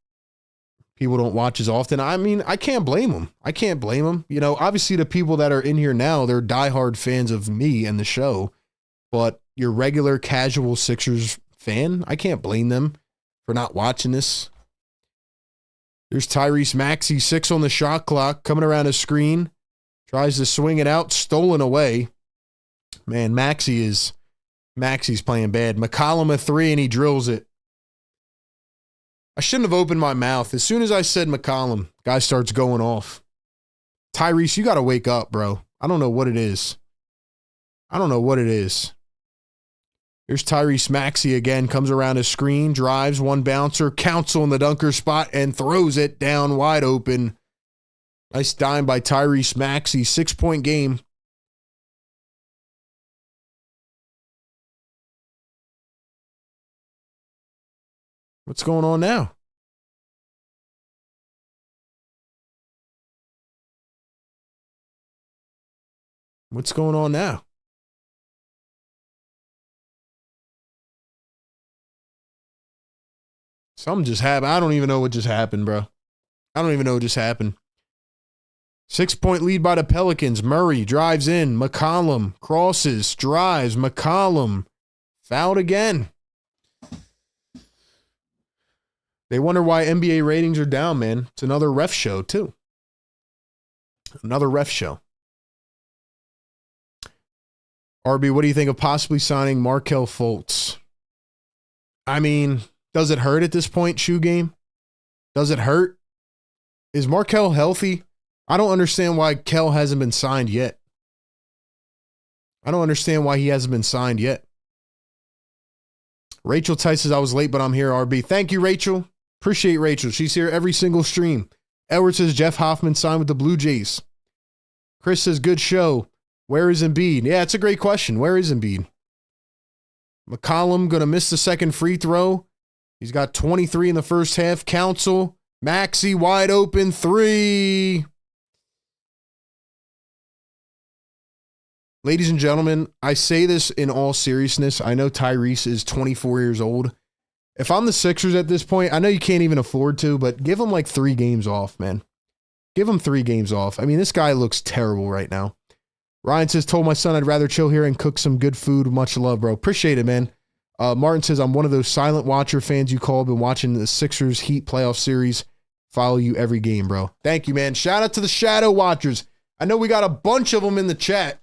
People don't watch as often. I mean, I can't blame them. I can't blame them. You know, obviously the people that are in here now, they're diehard fans of me and the show. But your regular casual Sixers fan, I can't blame them for not watching this. There's Tyrese Maxey, 6 on the shot clock, coming around a screen. Tries to swing it out, stolen away. Man, Maxey's playing bad. McCollum a 3 and he drills it. I shouldn't have opened my mouth. As soon as I said McCollum, guy starts going off. Tyrese, you got to wake up, bro. I don't know what it is. Here's Tyrese Maxey again. Comes around a screen, drives, one bouncer, Council in the dunker spot, and throws it down wide open. Nice dime by Tyrese Maxey. 6-point game. What's going on now? What's going on now? Something just happened. I don't even know what just happened, bro. I don't even know what just happened. 6-point lead by the Pelicans. Murray drives in. McCollum crosses, drives. McCollum fouled again. They wonder why NBA ratings are down, man. It's another ref show, too. Another ref show. RB, what do you think of possibly signing Markelle Fultz? I mean, does it hurt at this point, Shoe Game? Does it hurt? Is Markelle healthy? I don't understand why Kel hasn't been signed yet. Rachel Tice says, I was late, but I'm here, RB. Thank you, Rachel. Appreciate Rachel. She's here every single stream. Edward says, Jeff Hoffman signed with the Blue Jays. Chris says, good show. Where is Embiid? Yeah, it's a great question. Where is Embiid? McCollum going to miss the second free throw. He's got 23 in the first half. Council. Maxey wide open 3. Ladies and gentlemen, I say this in all seriousness. I know Tyrese is 24 years old. If I'm the Sixers at this point, I know you can't even afford to, but give him like 3 games off, man. Give him 3 games off. I mean, this guy looks terrible right now. Ryan says, told my son I'd rather chill here and cook some good food. Much love, bro. Appreciate it, man. Martin says, I'm one of those silent watcher fans you call. Been watching the Sixers Heat playoff series. Follow you every game, bro. Thank you, man. Shout out to the Shadow Watchers. I know we got a bunch of them in the chat.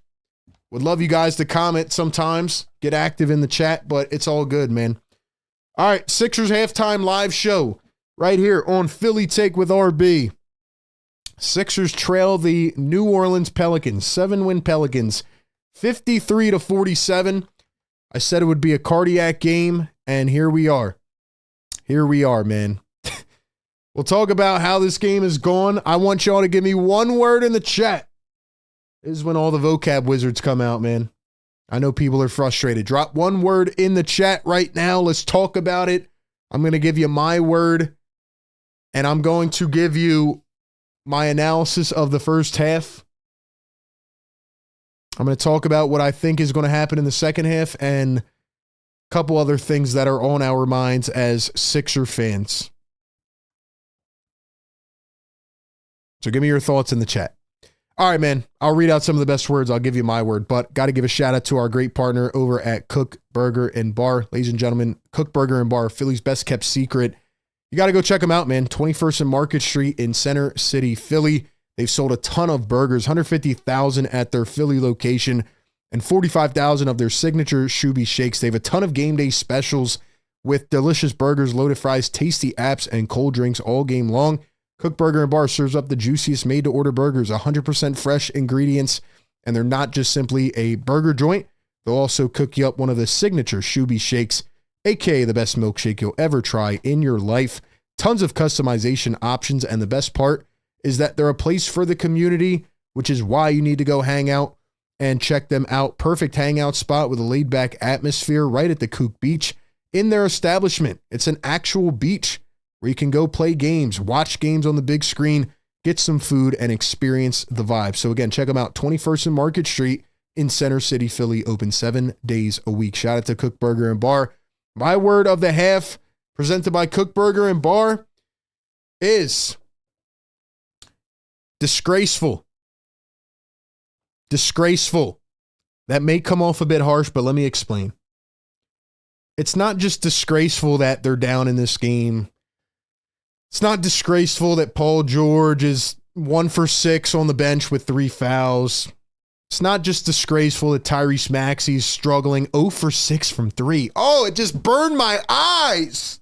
Would love you guys to comment sometimes. Get active in the chat, but it's all good, man. All right, Sixers halftime live show right here on Philly Take with RB. Sixers trail the New Orleans Pelicans, 7-win Pelicans, 53-47. I said it would be a cardiac game, and here we are. Here we are, man. We'll talk about how this game has gone. I want y'all to give me one word in the chat. This is when all the vocab wizards come out, man. I know people are frustrated. Drop one word in the chat right now. Let's talk about it. I'm going to give you my word, and I'm going to give you my analysis of the first half. I'm going to talk about what I think is going to happen in the second half and a couple other things that are on our minds as Sixer fans. So give me your thoughts in the chat. All right, man. I'll read out some of the best words. I'll give you my word, but got to give a shout out to our great partner over at Kook Burger and Bar. Ladies and gentlemen, Kook Burger and Bar, Philly's best kept secret. You got to go check them out, man. 21st and Market Street in Center City, Philly. They've sold a ton of burgers, 150,000 at their Philly location and 45,000 of their signature Shoobie Shakes. They have a ton of game day specials with delicious burgers, loaded fries, tasty apps, and cold drinks all game long. Kook Burger and Bar serves up the juiciest made-to-order burgers, 100% fresh ingredients, and they're not just simply a burger joint. They'll also cook you up one of the signature Shoobie Shakes, aka the best milkshake you'll ever try in your life. Tons of customization options, and the best part is that they're a place for the community, which is why you need to go hang out and check them out. Perfect hangout spot with a laid-back atmosphere right at the Kook Beach in their establishment. It's an actual beach where you can go play games, watch games on the big screen, get some food, and experience the vibe. So again, check them out. 21st and Market Street in Center City, Philly, open 7 days a week. Shout out to Kook Burger and Bar. My word of the half, presented by Kook Burger and Bar, is disgraceful. Disgraceful. That may come off a bit harsh, but let me explain. It's not just disgraceful that they're down in this game. It's not disgraceful that Paul George is 1 for 6 on the bench with 3 fouls. It's not just disgraceful that Tyrese Maxey's struggling 0 for 6 from 3. Oh, it just burned my eyes.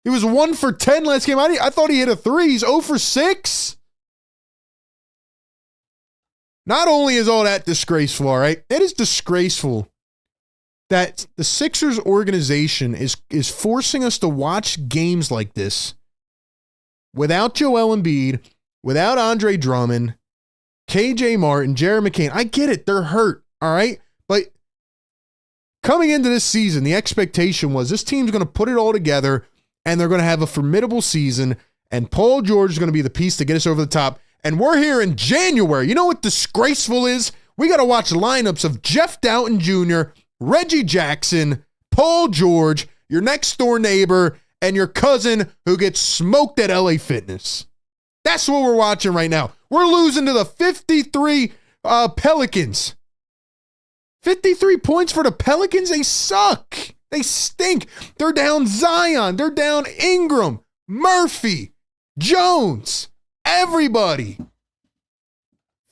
He was 1 for 10 last game. I thought he hit a 3. He's 0 for 6. Not only is all that disgraceful, all right, it is disgraceful that the Sixers organization is forcing us to watch games like this without Joel Embiid, without Andre Drummond, KJ Martin, Jared McCain. I get it. They're hurt, all right? But coming into this season, the expectation was this team's going to put it all together and they're going to have a formidable season, and Paul George is going to be the piece to get us over the top. And we're here in January. You know what disgraceful is? We got to watch lineups of Jeff Doughton Jr., Reggie Jackson, Paul George, your next door neighbor, and your cousin who gets smoked at LA Fitness. That's what we're watching right now. We're losing to the 53 Pelicans. 53 points for the Pelicans? They suck. They stink. They're down Zion. They're down Ingram, Murphy, Jones, everybody.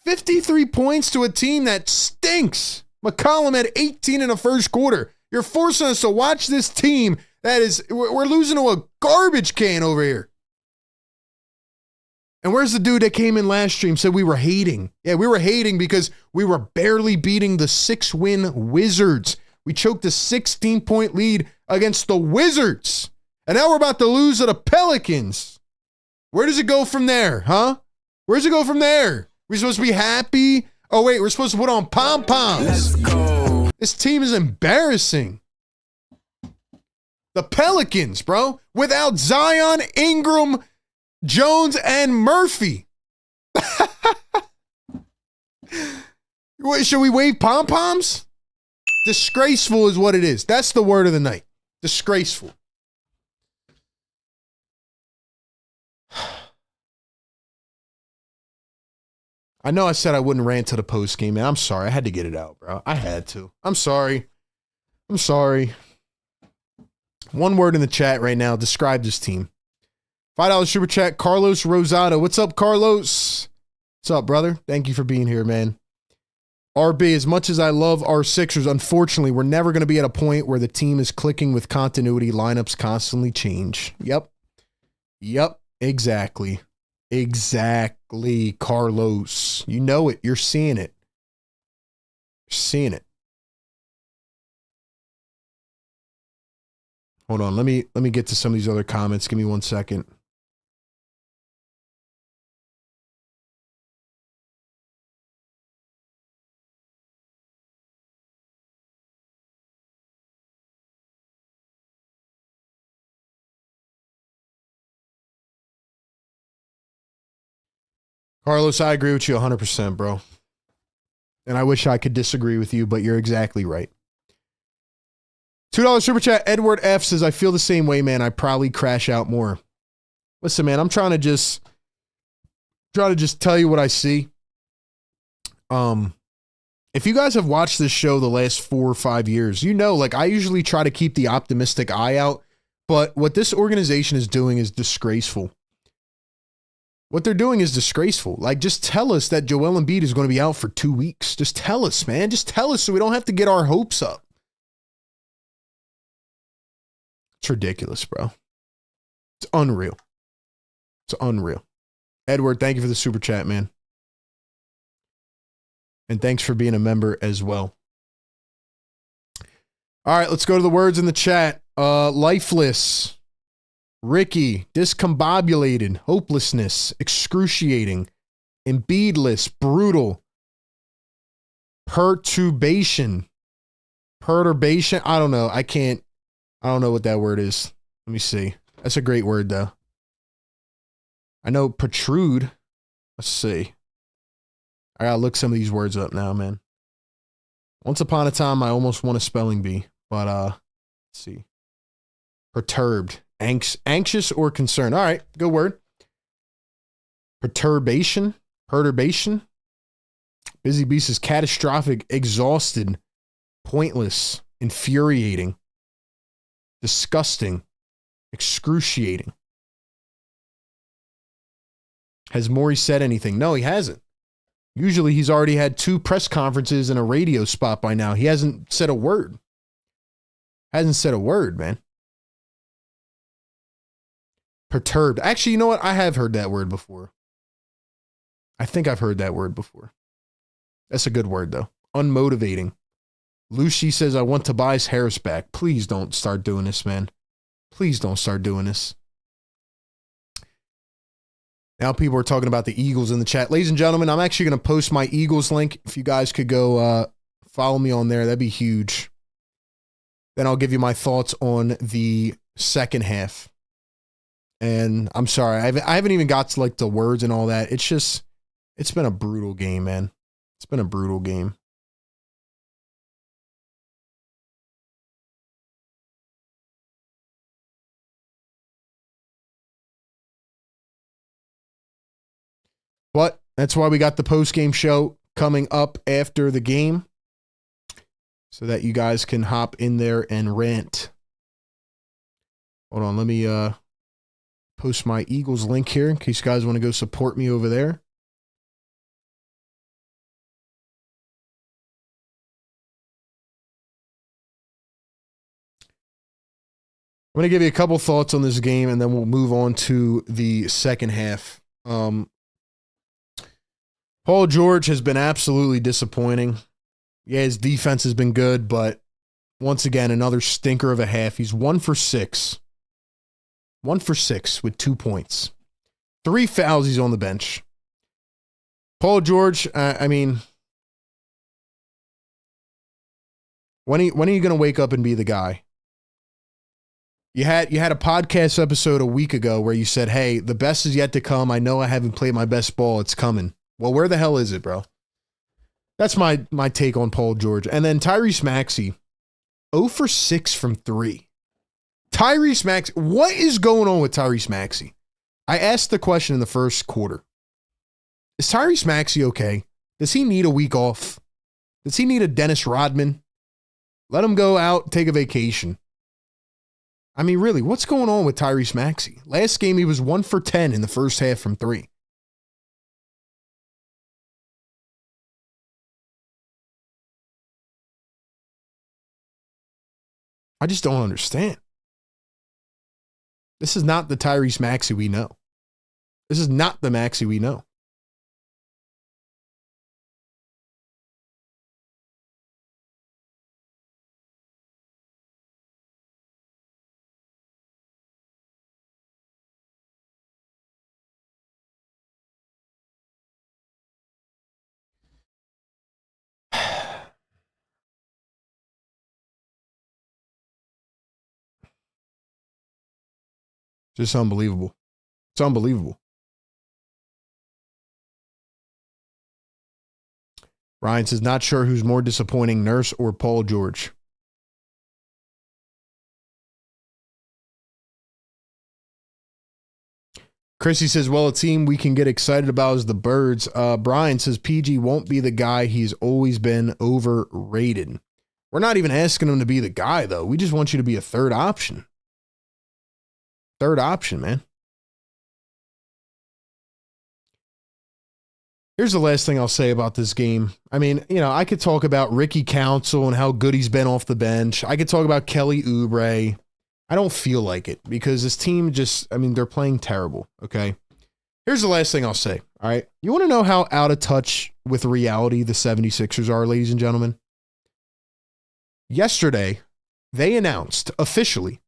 53 points to a team that stinks. McCollum had 18 in the first quarter. You're forcing us to watch this team that is, we're losing to a garbage can over here. And where's the dude that came in last stream, said we were hating? Yeah, we were hating because we were barely beating the 6-win Wizards. We choked a 16-point lead against the Wizards. And now we're about to lose to the Pelicans. Where does it go from there, huh? Where does it go from there? We're supposed to be happy? Oh, wait, we're supposed to put on pom-poms. Let's go. This team is embarrassing. The Pelicans, bro, without Zion, Ingram, Jones, and Murphy. Wait, should we wave pom-poms? Disgraceful is what it is. That's the word of the night. Disgraceful. I know I said I wouldn't rant to the post game, man. I'm sorry. I had to get it out, bro. I had to. I'm sorry. I'm sorry. One word in the chat right now. Describe this team. $5 super chat, Carlos Rosado. What's up, Carlos? What's up, brother? Thank you for being here, man. RB, as much as I love our Sixers, unfortunately, we're never going to be at a point where the team is clicking with continuity. Lineups constantly change. Yep. Exactly, Carlos. You know it. You're seeing it. Hold on. Let me get to some of these other comments. Give me 1 second. Carlos, I agree with you 100%, bro. And I wish I could disagree with you, but you're exactly right. $2 super chat, Edward F says, I feel the same way, man. I probably crash out more. Listen, man, I'm trying to just tell you what I see. If you guys have watched this show the last 4 or 5 years, you know, like I usually try to keep the optimistic eye out, but what this organization is doing is disgraceful. What they're doing is disgraceful. Like, just tell us that Joel Embiid is going to be out for 2 weeks. Just tell us, man. Just tell us so we don't have to get our hopes up. It's ridiculous, bro. It's unreal. Edward, thank you for the super chat, man. And thanks for being a member as well. All right, let's go to the words in the chat. Lifeless. Ricky, discombobulated, hopelessness, excruciating, Embiidless, brutal, perturbation. I don't know. I don't know what that word is. Let me see. That's a great word, though. I know protrude. Let's see. I gotta look some of these words up now, man. Once upon a time, I almost won a spelling bee, but let's see. Perturbed. Anxious or concerned. All right, good word. Perturbation. Busy Beast is catastrophic, exhausted, pointless, infuriating, disgusting, excruciating. Has Morey said anything? No, he hasn't. Usually he's already had 2 press conferences and a radio spot by now. He hasn't said a word. Man. Perturbed. Actually, you know what? I have heard that word before. I think I've heard that word before. That's a good word, though. Unmotivating. Lucy says, I want Tobias Harris back. Please don't start doing this, man. Please don't start doing this. Now people are talking about the Eagles in the chat. Ladies and gentlemen, I'm actually going to post my Eagles link. If you guys could go follow me on there, that'd be huge. Then I'll give you my thoughts on the second half. And I'm sorry, I haven't even got to like the words and all that. It's been a brutal game, man. It's been a brutal game. But that's why we got the post-game show coming up after the game, so that you guys can hop in there and rant. Hold on, let me post my Eagles link here in case you guys want to go support me over there. I'm going to give you a couple thoughts on this game, and then we'll move on to the second half. Paul George has been absolutely disappointing. Yeah, his defense has been good, but once again, another stinker of a half. He's 1 for 6. 1 for 6 with 2 points. 3 fouls, he's on the bench. Paul George, I mean, when are you going to wake up and be the guy? You had a podcast episode a week ago where you said, hey, the best is yet to come. I know I haven't played my best ball. It's coming. Well, where the hell is it, bro? That's my take on Paul George. And then Tyrese Maxey, 0 for 6 from 3. Tyrese Maxey, what is going on with Tyrese Maxey? I asked the question in the first quarter. Is Tyrese Maxey okay? Does he need a week off? Does he need a Dennis Rodman? Let him go out, take a vacation. I mean, really, what's going on with Tyrese Maxey? Last game, he was 1 for 10 in the first half from 3. I just don't understand. This is not the Tyrese Maxey we know. This is not the Maxey we know. Just unbelievable. It's unbelievable. Ryan says, not sure who's more disappointing, Nurse or Paul George. Chrissy says, well, a team we can get excited about is the Birds. Brian says, PG won't be the guy he's always been, overrated. We're not even asking him to be the guy, though. We just want you to be a third option. Third option, man. Here's the last thing I'll say about this game. I mean, you know, I could talk about Ricky Council and how good he's been off the bench. I could talk about Kelly Oubre. I don't feel like it because this team just, I mean, they're playing terrible, okay? Here's the last thing I'll say, all right? You want to know how out of touch with reality the 76ers are, ladies and gentlemen? Yesterday, they announced officially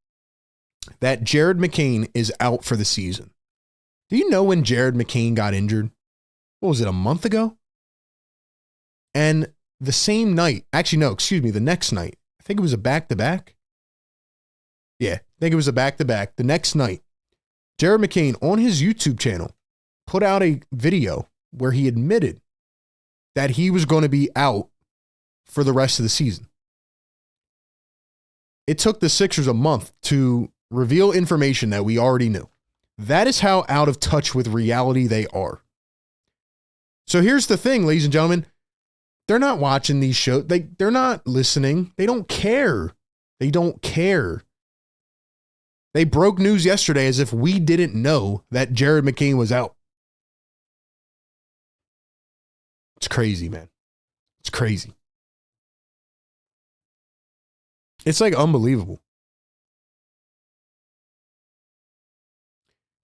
that Jared McCain is out for the season. Do you know when Jared McCain got injured? What was it, a month ago? And the same night, actually, no, excuse me, the next night, I think it was a back-to-back. Yeah, I think it was a back-to-back. The next night, Jared McCain on his YouTube channel put out a video where he admitted that he was going to be out for the rest of the season. It took the Sixers a month to reveal information that we already knew. That is how out of touch with reality they are. So here's the thing, ladies and gentlemen. They're not watching these shows. They're not listening. They don't care. They don't care. They broke news yesterday as if we didn't know that Jared McCain was out. It's crazy, man. It's crazy. It's like unbelievable.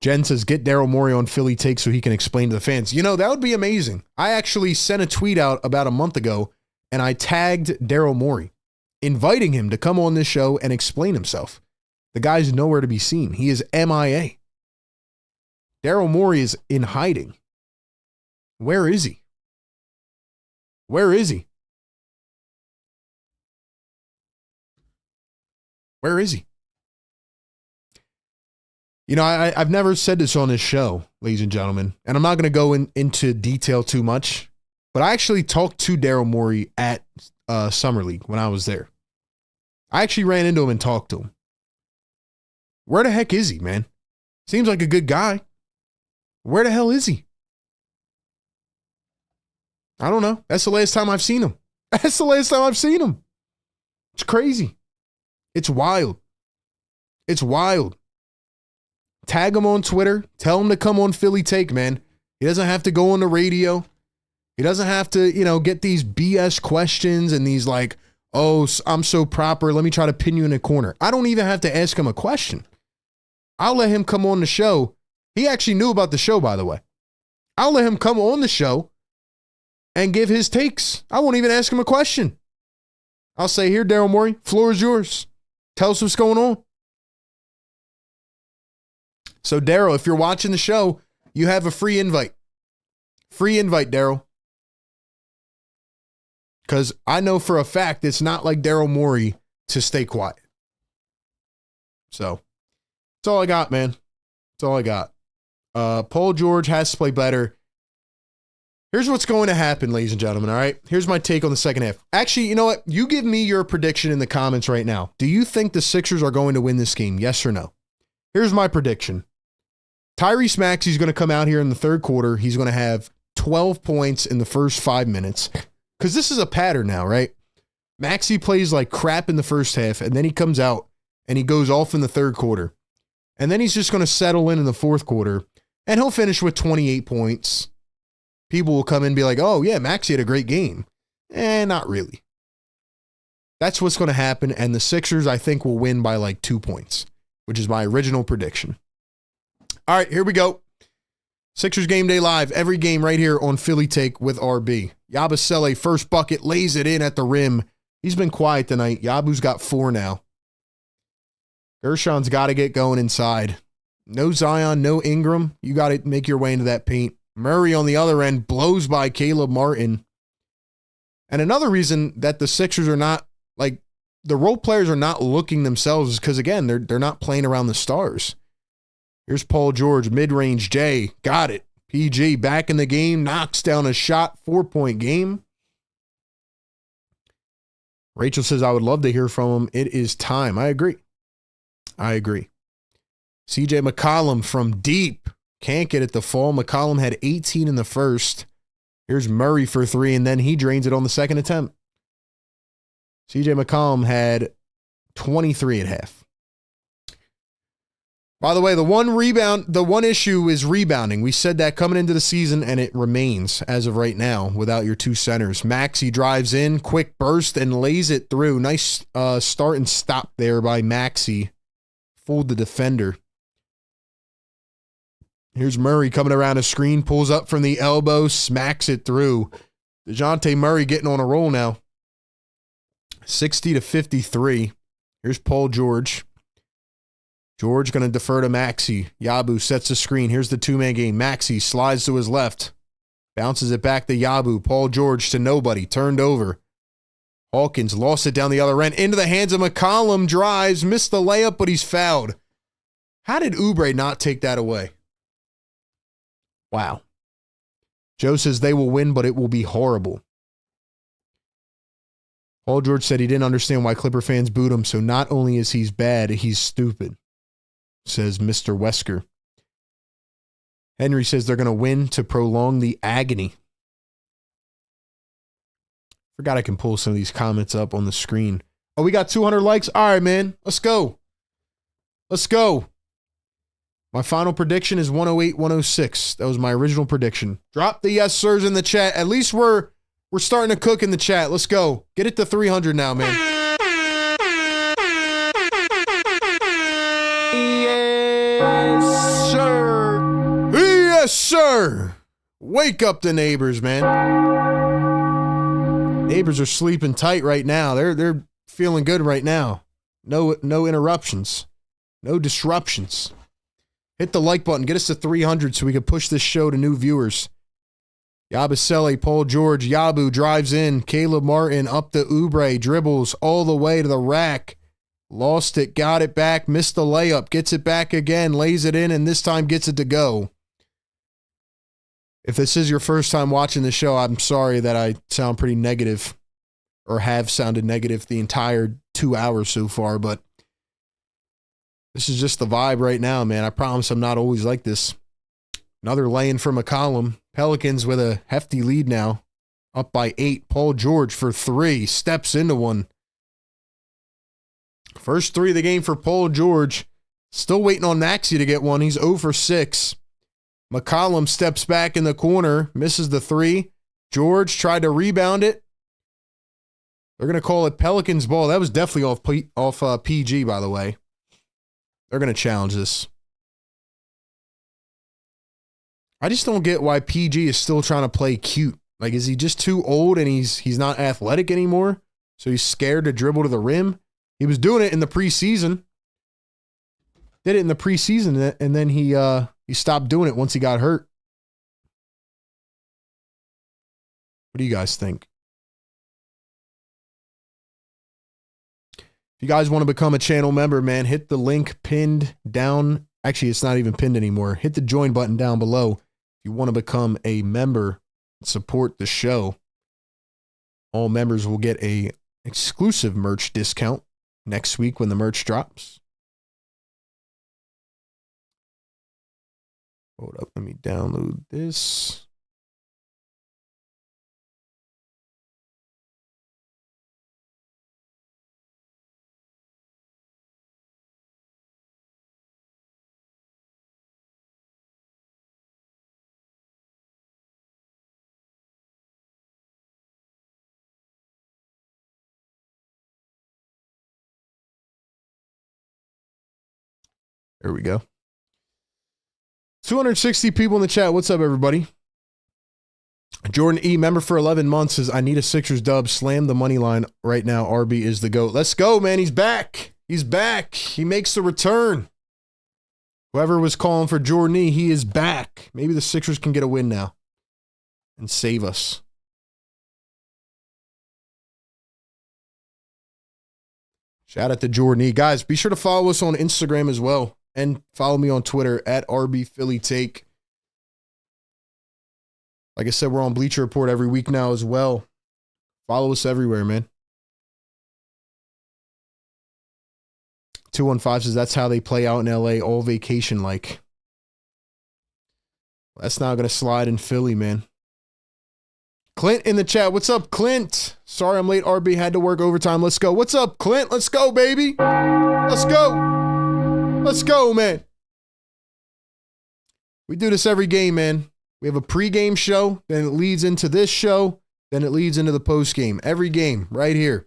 Jen says, get Daryl Morey on Philly Take so he can explain to the fans. You know, that would be amazing. I actually sent a tweet out about a month ago, and I tagged Daryl Morey, inviting him to come on this show and explain himself. The guy's nowhere to be seen. He is MIA. Daryl Morey is in hiding. Where is he? Where is he? Where is he? You know, I've never said this on this show, ladies and gentlemen, and I'm not going to go into detail too much, but I actually talked to Daryl Morey at Summer League when I was there. I actually ran into him and talked to him. Where the heck is he, man? Seems like a good guy. Where the hell is he? I don't know. That's the last time I've seen him. That's the last time I've seen him. It's crazy. It's wild. It's wild. Tag him on Twitter. Tell him to come on Philly Take, man. He doesn't have to go on the radio. He doesn't have to, you know, get these BS questions and these like, oh, I'm so proper. Let me try to pin you in a corner. I don't even have to ask him a question. I'll let him come on the show. He actually knew about the show, by the way. I'll let him come on the show and give his takes. I won't even ask him a question. I'll say, here, Daryl Morey, floor is yours. Tell us what's going on. So, Daryl, if you're watching the show, you have a free invite. Free invite, Daryl. Because I know for a fact it's not like Daryl Morey to stay quiet. So, that's all I got, man. That's all I got. Paul George has to play better. Here's what's going to happen, ladies and gentlemen, all right? Here's my take on the second half. Actually, you know what? You give me your prediction in the comments right now. Do you think the Sixers are going to win this game? Yes or no? Here's my prediction. Tyrese Maxey's going to come out here in the third quarter. He's going to have 12 points in the first 5 minutes. Because this is a pattern now, right? Maxey plays like crap in the first half, and then he comes out and he goes off in the third quarter. And then he's just going to settle in the fourth quarter, and he'll finish with 28 points. People will come in and be like, oh, yeah, Maxey had a great game. Not really. That's what's going to happen, and the Sixers, I think, will win by like 2 points, which is my original prediction. All right, here we go. Sixers Game Day Live, every game right here on Philly Take with RB. Yabusele, first bucket, lays it in at the rim. He's been quiet tonight. Yabu's got 4 now. Gershon's got to get going inside. No Zion, no Ingram. You got to make your way into that paint. Murray on the other end blows by Caleb Martin. And another reason that the Sixers are not, like, the role players are not looking themselves is because, again, they're not playing around the stars. Here's Paul George, mid-range J. Got it. PG back in the game, knocks down a shot, 4-point game. Rachel says, I would love to hear from him. It is time. I agree. CJ McCollum from deep. Can't get it to fall. McCollum had 18 in the first. Here's Murray for 3, and then he drains it on the second attempt. CJ McCollum had 23 at half. By the way, the one issue is rebounding. We said that coming into the season, and it remains as of right now without your 2 centers. Maxey drives in, quick burst, and lays it through. Nice start and stop there by Maxey. Fooled the defender. Here's Murray coming around a screen, pulls up from the elbow, smacks it through. DeJounte Murray getting on a roll now. 60-53. Here's Paul George. George going to defer to Maxey. Yabu sets the screen. Here's the 2-man game. Maxey slides to his left. Bounces it back to Yabu. Paul George to nobody. Turned over. Hawkins lost it down the other end. Into the hands of McCollum. Drives. Missed the layup, but he's fouled. How did Oubre not take that away? Wow. Joe says they will win, but it will be horrible. Paul George said he didn't understand why Clipper fans booed him, so not only is he bad, he's stupid, says Mr. Wesker. Henry says they're going to win to prolong the agony. Forgot I can pull some of these comments up on the screen. Oh, we got 200 likes? All right, man. Let's go. Let's go. My final prediction is 108-106. That was my original prediction. Drop the yes sirs in the chat. At least we're starting to cook in the chat. Let's go. Get it to 300 now, man. Yes, sir. Yes, sir. Wake up the neighbors, man. Neighbors are sleeping tight right now. They're feeling good right now. No interruptions. No disruptions. Hit the like button. Get us to 300 so we can push this show to new viewers. Yabusele, Paul George, Yabu drives in. Caleb Martin up to Oubre. Dribbles all the way to the rack. Lost it, got it back, missed the layup. Gets it back again, lays it in, and this time gets it to go. If this is your first time watching the show, I'm sorry that I sound pretty negative or have sounded negative the entire 2 hours so far, but this is just the vibe right now, man. I promise I'm not always like this. Another lay-in for McCollum. Pelicans with a hefty lead now. Up by 8. Paul George for 3. Steps into one. First 3 of the game for Paul George. Still waiting on Maxey to get one. He's 0 for 6. McCollum steps back in the corner. Misses the 3. George tried to rebound it. They're going to call it Pelicans ball. That was definitely off PG, by the way. They're going to challenge this. I just don't get why PG is still trying to play cute. Like, is he just too old and he's not athletic anymore? So he's scared to dribble to the rim? He was doing it in the preseason. Did it in the preseason, and then he stopped doing it once he got hurt. What do you guys think? If you guys want to become a channel member, man, hit the link pinned down. Actually, it's not even pinned anymore. Hit the join button down below if you want to become a member and support the show. All members will get a exclusive merch discount next week when the merch drops. Hold up, let me download this. There we go. 260 people in the chat. What's up, everybody? Jordan E, member for 11 months, says, I need a Sixers dub. Slam the money line right now. RB is the GOAT. Let's go, man. He's back. He's back. He makes the return. Whoever was calling for Jordan E, he is back. Maybe the Sixers can get a win now and save us. Shout out to Jordan E. Guys, be sure to follow us on Instagram as well. And follow me on Twitter at RBPhillyTake. Like I said, we're on Bleacher Report every week now as well. Follow us everywhere, man. 215 says that's how they play out in LA, all vacation like. That's not going to slide in Philly, man. Clint in the chat. What's up, Clint? Sorry I'm late. RB had to work overtime. Let's go. What's up, Clint? Let's go, baby. Let's go. Let's go, man. We do this every game, man. We have a pregame show, then it leads into this show, then it leads into the postgame. Every game, right here.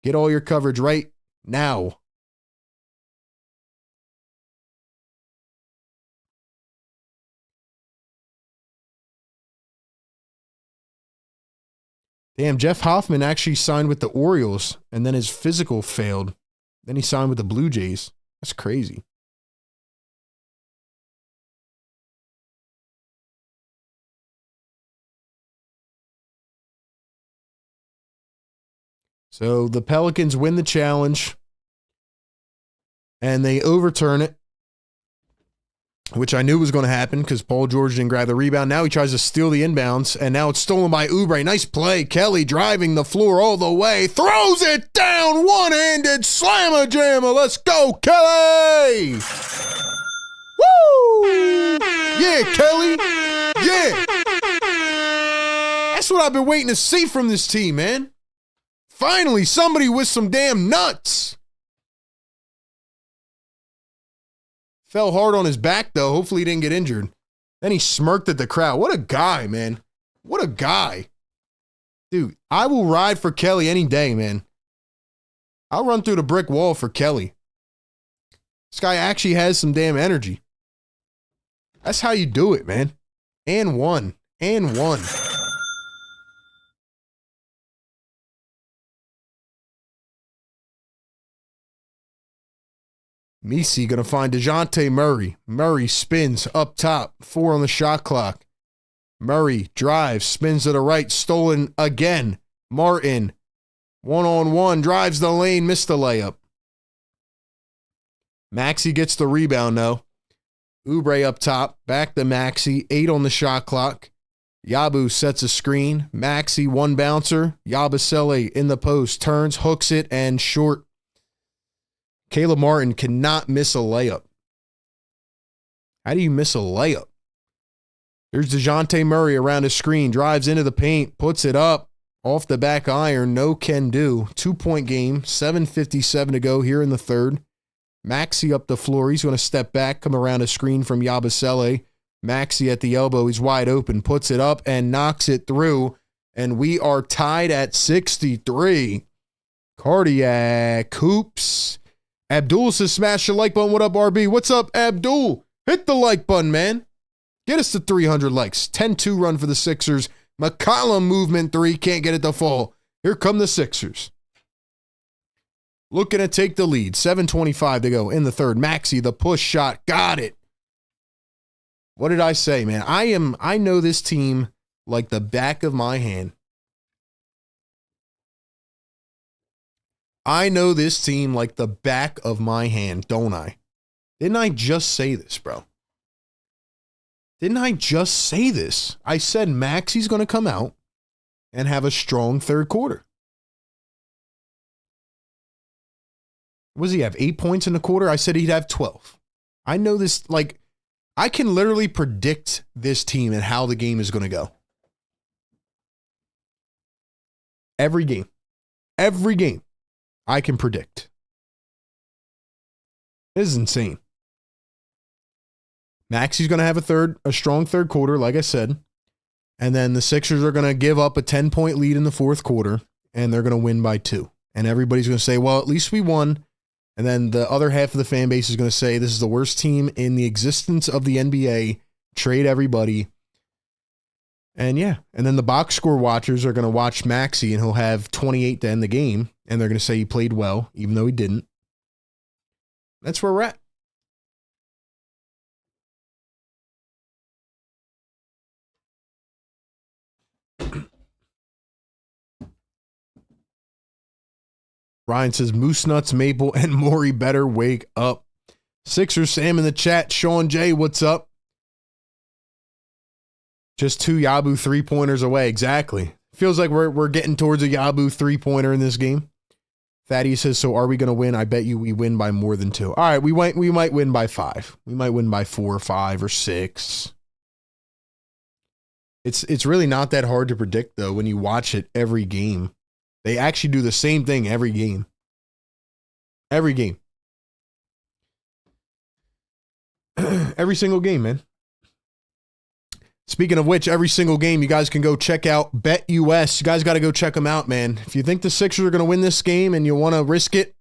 Get all your coverage right now. Damn, Jeff Hoffman actually signed with the Orioles, and then his physical failed. Then he signed with the Blue Jays. That's crazy. So the Pelicans win the challenge, and they overturn it, which I knew was going to happen because Paul George didn't grab the rebound. Now he tries to steal the inbounds, and now it's stolen by Oubre. Nice play. Kelly driving the floor all the way. Throws it down. One-handed slammer-jammer. Let's go, Kelly. Woo! Yeah, Kelly. Yeah. That's what I've been waiting to see from this team, man. Finally, somebody with some damn nuts. Fell hard on his back, though. Hopefully he didn't get injured. Then he smirked at the crowd. What a guy, man. What a guy. Dude, I will ride for Kelly any day, man. I'll run through the brick wall for Kelly. This guy actually has some damn energy. That's how you do it, man. And one. And one. Messi going to find DeJounte Murray. Murray spins up top. 4 on the shot clock. Murray drives, spins to the right, stolen again. Martin, 1-on-1, drives the lane, missed the layup. Maxey gets the rebound, though. Oubre up top, back to Maxey, 8 on the shot clock. Yabu sets a screen. Maxey, 1 bouncer. Yabusele in the post, turns, hooks it, and short. Caleb Martin cannot miss a layup. How do you miss a layup? There's DeJounte Murray around his screen, drives into the paint, puts it up, off the back iron, no can do. 2-point game, 7:57 to go here in the third. Maxey up the floor, he's going to step back, come around a screen from Yabusele. Maxey at the elbow, he's wide open, puts it up and knocks it through, and we are tied at 63. Cardiac hoops. Abdul says, smash the like button. What up, RB? What's up, Abdul? Hit the like button, man. Get us to 300 likes. 10-2 run for the Sixers. McCollum movement 3. Can't get it to fall. Here come the Sixers. Looking to take the lead. 7:25 to go in the third. Maxey, the push shot. Got it. What did I say, man? I know this team like the back of my hand. I know this team like the back of my hand, don't I? Didn't I just say this, bro? Didn't I just say this? I said Maxey's going to come out and have a strong third quarter. What does he have? 8 points in the quarter? I said he'd have 12. I know this, like, I can literally predict this team and how the game is going to go. Every game. Every game. I can predict. This is insane. Maxey's going to have a strong third quarter, like I said. And then the Sixers are going to give up a 10-point lead in the fourth quarter, and they're going to win by 2. And everybody's going to say, well, at least we won And then the other half of the fan base is going to say this is the worst team in the existence of the NBA. Trade everybody. And yeah, and then the box score watchers are going to watch Maxey, and he'll have 28 to end the game, and they're going to say he played well, even though he didn't. That's where we're at. Ryan says, Moose Nuts, Maple, and Maury better wake up. Sixers Sam in the chat. Sean J, what's up? Just 2 Yabu 3-pointers away. Exactly. Feels like we're getting towards a Yabu 3-pointer in this game. Thaddeus says, so are we going to win? I bet you we win by more than 2. All right, we might win by 5. We might win by 4 or 5 or 6. It's really not that hard to predict, though, when you watch it every game. They actually do the same thing every game. Every game. Every single game, man. Speaking of which, every single game, you guys can go check out BetUS. You guys got to go check them out, man. If you think the Sixers are going to win this game and you want to risk it,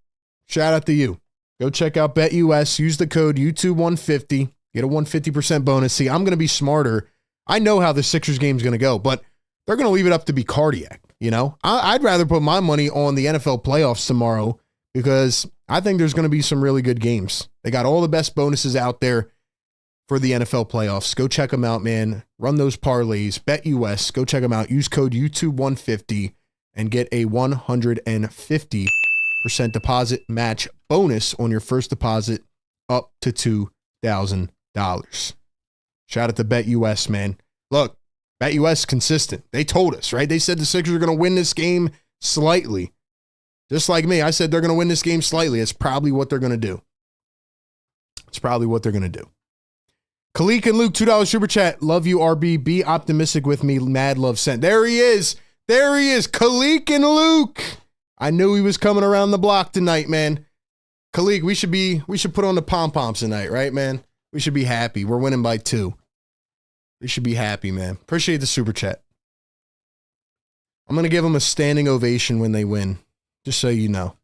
shout out to you. Go check out BetUS. Use the code YouTube150. Get a 150% bonus. See, I'm going to be smarter. I know how the Sixers game is going to go, but they're going to leave it up to be cardiac. You know, I'd rather put my money on the NFL playoffs tomorrow because I think there's going to be some really good games. They got all the best bonuses out there for the NFL playoffs. Go check them out, man. Run those parlays. BetUS. Go check them out. Use code YouTube150 and get a 150% deposit match bonus on your first deposit up to $2,000. Shout out to BetUS, man. Look, BetUS consistent. They told us, right? They said the Sixers are going to win this game slightly. Just like me, I said they're going to win this game slightly. It's probably what they're going to do. It's probably what they're going to do. Kalik and Luke, $2 super chat. Love you, RB. Be optimistic with me. Mad love sent. There he is. There he is. Kalik and Luke. I knew he was coming around the block tonight, man. Kalik, we should put on the pom-poms tonight, right, man? We should be happy. We're winning by 2. We should be happy, man. Appreciate the super chat. I'm going to give them a standing ovation when they win, just so you know.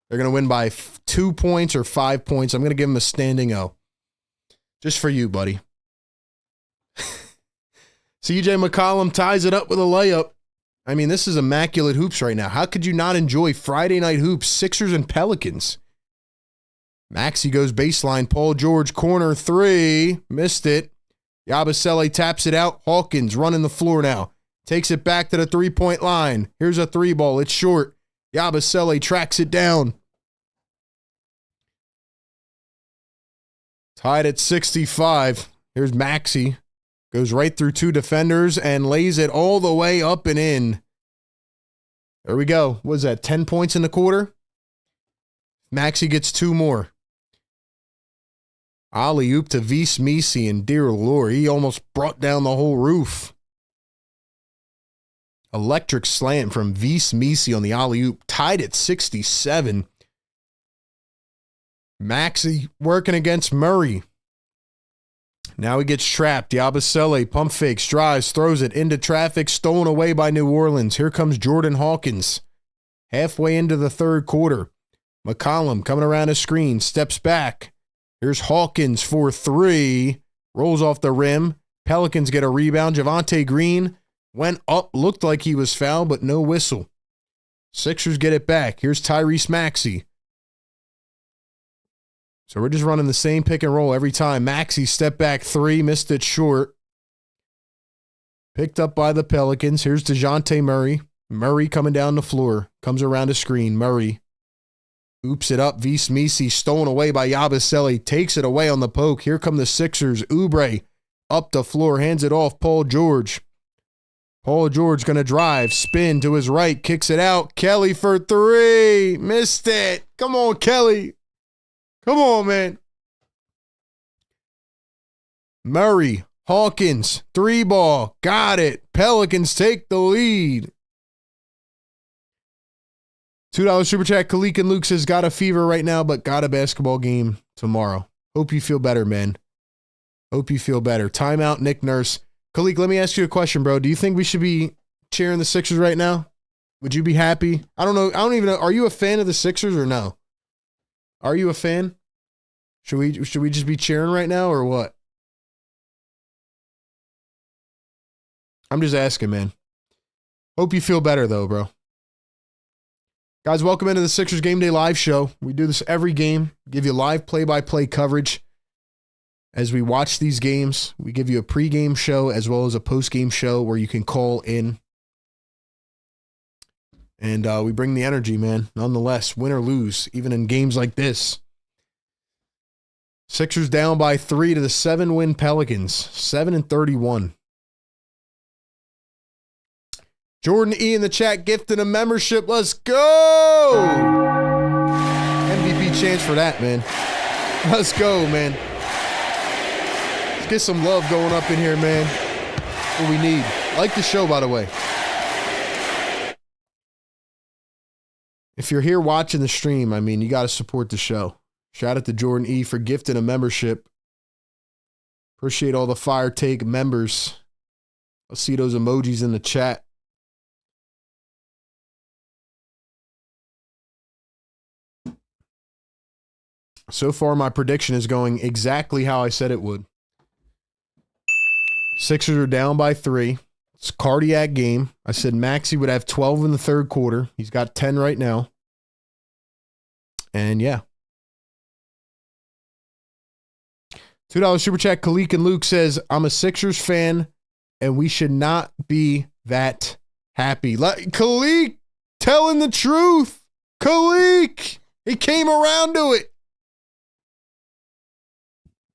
They're going to win by 2 points or 5 points. I'm going to give them a standing O. Just for you, buddy. CJ McCollum ties it up with a layup. I mean, this is immaculate hoops right now. How could you not enjoy Friday night hoops, Sixers and Pelicans? Maxey goes baseline. Paul George, corner 3. Missed it. Yabusele taps it out. Hawkins running the floor now. Takes it back to the 3-point line. Here's a 3-ball. It's short. Yabusele tracks it down. Tied at 65. Here's Maxey. Goes right through 2 defenders and lays it all the way up and in. There we go. What is that, 10 points in the quarter? Maxey gets 2 more. Alley-oop to Vis Misi, and dear Lord, he almost brought down the whole roof. Electric slam from Vis Misi on the alley-oop. Tied at 67. Maxey working against Murray. Now he gets trapped. Yabusele pump fakes, drives, throws it into traffic, stolen away by New Orleans. Here comes Jordan Hawkins. Halfway into the third quarter. McCollum coming around a screen, steps back. Here's Hawkins for 3. Rolls off the rim. Pelicans get a rebound. Javonte Green went up, looked like he was fouled, but no whistle. Sixers get it back. Here's Tyrese Maxey. So we're just running the same pick and roll every time. Maxey step back 3, missed it short. Picked up by the Pelicans. Here's DeJounte Murray. Murray coming down the floor. Comes around a screen. Murray oops it up. Vis Misi stolen away by Yabusele. Takes it away on the poke. Here come the Sixers. Oubre up the floor. Hands it off. Paul George. Paul George going to drive. Spin to his right. Kicks it out. Kelly for 3. Missed it. Come on, Kelly. Come on, man. Murray, Hawkins, 3-ball. Got it. Pelicans take the lead. $2 super chat. Kalik and Luke says, got a fever right now, but got a basketball game tomorrow. Hope you feel better, man. Hope you feel better. Timeout, Nick Nurse. Kalik, let me ask you a question, bro. Do you think we should be cheering the Sixers right now? Would you be happy? I don't know. I don't even know. Are you a fan of the Sixers or no? Are you a fan? Should we just be cheering right now or what? I'm just asking, man. Hope you feel better though, bro. Guys, welcome into the Sixers Game Day live show. We do this every game, give you live play-by-play coverage as we watch these games. We give you a pregame show as well as a postgame show where you can call in. And we bring the energy, man. Nonetheless, win or lose, even in games like this. Sixers down by 3 to the 7-win Pelicans, 7-31. Jordan E in the chat gifting a membership. Let's go! MVP chance for that, man. Let's go, man. Let's get some love going up in here, man. That's what we need. Like the show, by the way. If you're here watching the stream, I mean, you got to support the show. Shout out to Jordan E for gifting a membership. Appreciate all the Fire Take members. I'll see those emojis in the chat. So far, my prediction is going exactly how I said it would. Sixers are down by 3. It's a cardiac game. I said Maxey would have 12 in the third quarter. He's got 10 right now. And yeah. $2 super chat. Kalik and Luke says, I'm a Sixers fan and we should not be that happy. Kalik telling the truth. Kalik. He came around to it.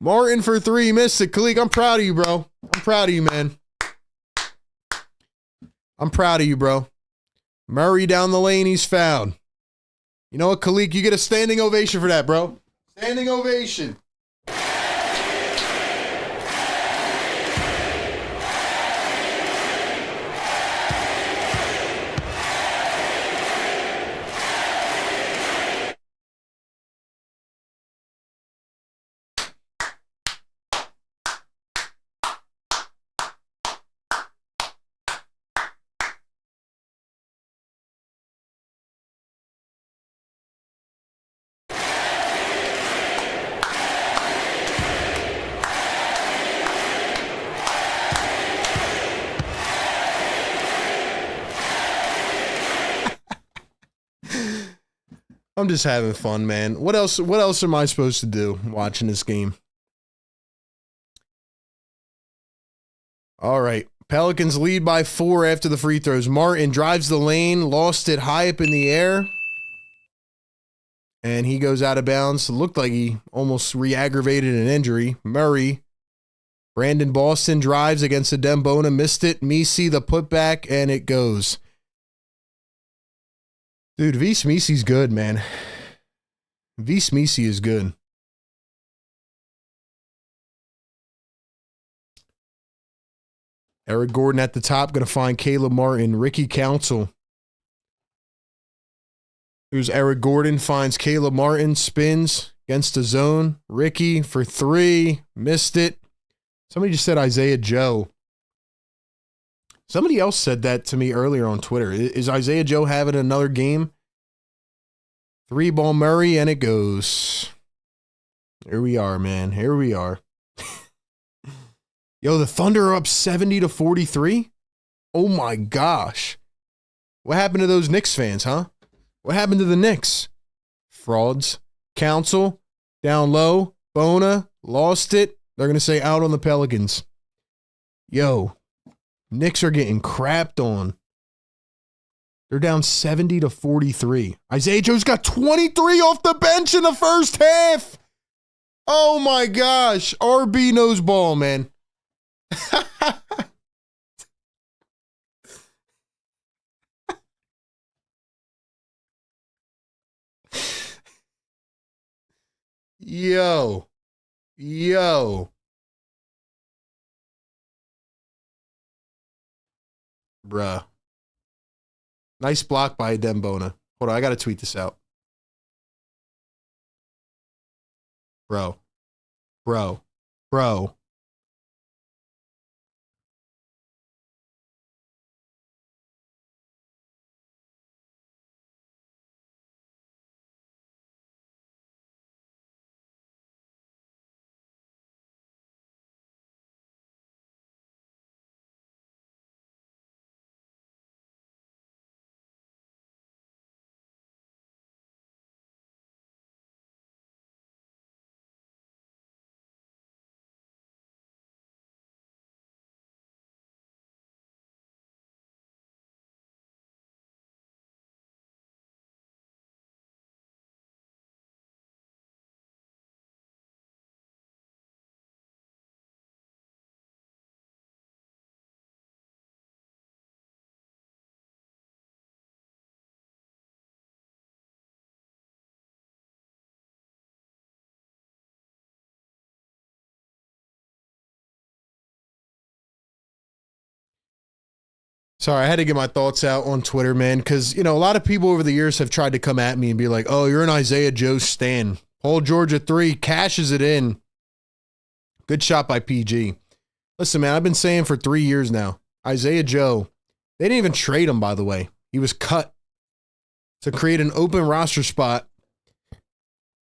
Martin for 3, missed it. Kalik, I'm proud of you, bro. I'm proud of you, man. I'm proud of you, bro. Murray down the lane, he's fouled. You know what, Kalik? You get a standing ovation for that, bro. Standing ovation. I'm just having fun, man. What else am I supposed to do watching this game? All right. Pelicans lead by 4 after the free throws. Martin drives the lane, lost it high up in the air. And he goes out of bounds. It looked like he almost re-aggravated an injury. Murray. Brandon Boston drives against the Dembona. Missed it. Messi the putback, and it goes. Dude, Messi's good, man. Messi is good. Eric Gordon at the top, going to find Caleb Martin. Ricky Council. Here's Eric Gordon, finds Caleb Martin, spins against the zone. Ricky for 3, missed it. Somebody just said Isaiah Joe. Somebody else said that to me earlier on Twitter. Is Isaiah Joe having another game? 3-ball Murray, and it goes. Here we are, man. Here we are. Yo, the Thunder are up 70-43? Oh my gosh. What happened to those Knicks fans, huh? What happened to the Knicks? Frauds. Council, down low. Bona, lost it. They're going to say out on the Pelicans. Yo, Knicks are getting crapped on. They're down 70-43. Isaiah Joe's got 23 off the bench in the first half. Oh my gosh. RB knows ball, man. Yo. Bruh. Nice block by Dembona. Hold on, I got to tweet this out. Bro. Sorry, I had to get my thoughts out on Twitter, man, because, you know, a lot of people over the years have tried to come at me and be like, oh, you're an Isaiah Joe stan. Paul George at 3, cashes it in. Good shot by PG. Listen, man, I've been saying for 3 years now, Isaiah Joe, they didn't even trade him, by the way. He was cut to create an open roster spot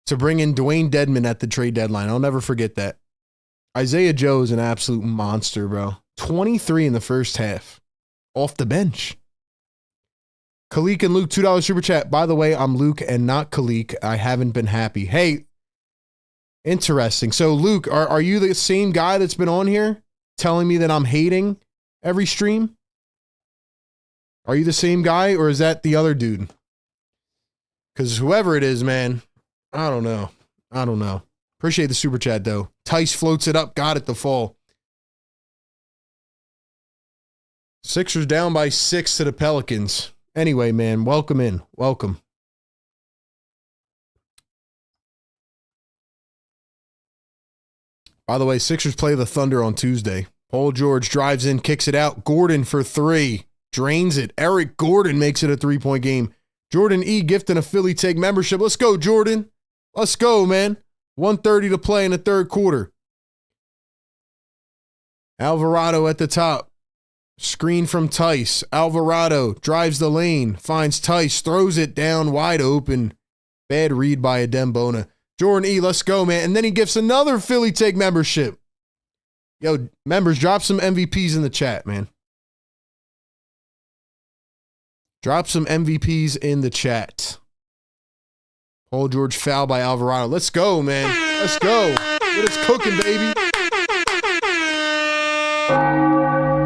to bring in Dwayne Dedmon at the trade deadline. I'll never forget that. Isaiah Joe is an absolute monster, bro. 23 in the first half. Off the bench. Kalik and Luke, $2 super chat. By the way, I'm Luke and not Kalik. I haven't been happy. Hey, interesting. So, Luke, are you the same guy that's been on here telling me that I'm hating every stream? Are you the same guy, or is that the other dude? Because whoever it is, man, I don't know. I don't know. Appreciate the super chat, though. Tice floats it up. Got it to fall. Sixers down by 6 to the Pelicans. Anyway, man, welcome in. Welcome. By the way, Sixers play the Thunder on Tuesday. Paul George drives in, kicks it out. Gordon for 3. Drains it. Eric Gordon makes it a 3-point game. Jordan E. gifting a Philly Take membership. Let's go, Jordan. Let's go, man. 1:30 to play in the third quarter. Alvarado at the top. Screen from Tice. Alvarado drives the lane. Finds Tice. Throws it down wide open. Bad read by Adembona. Jordan E., let's go, man. And then he gifts another Philly Take membership. Yo, members, drop some MVPs in the chat, man. Drop some MVPs in the chat. Paul George foul by Alvarado. Let's go, man. Let's go. Get us cooking, baby.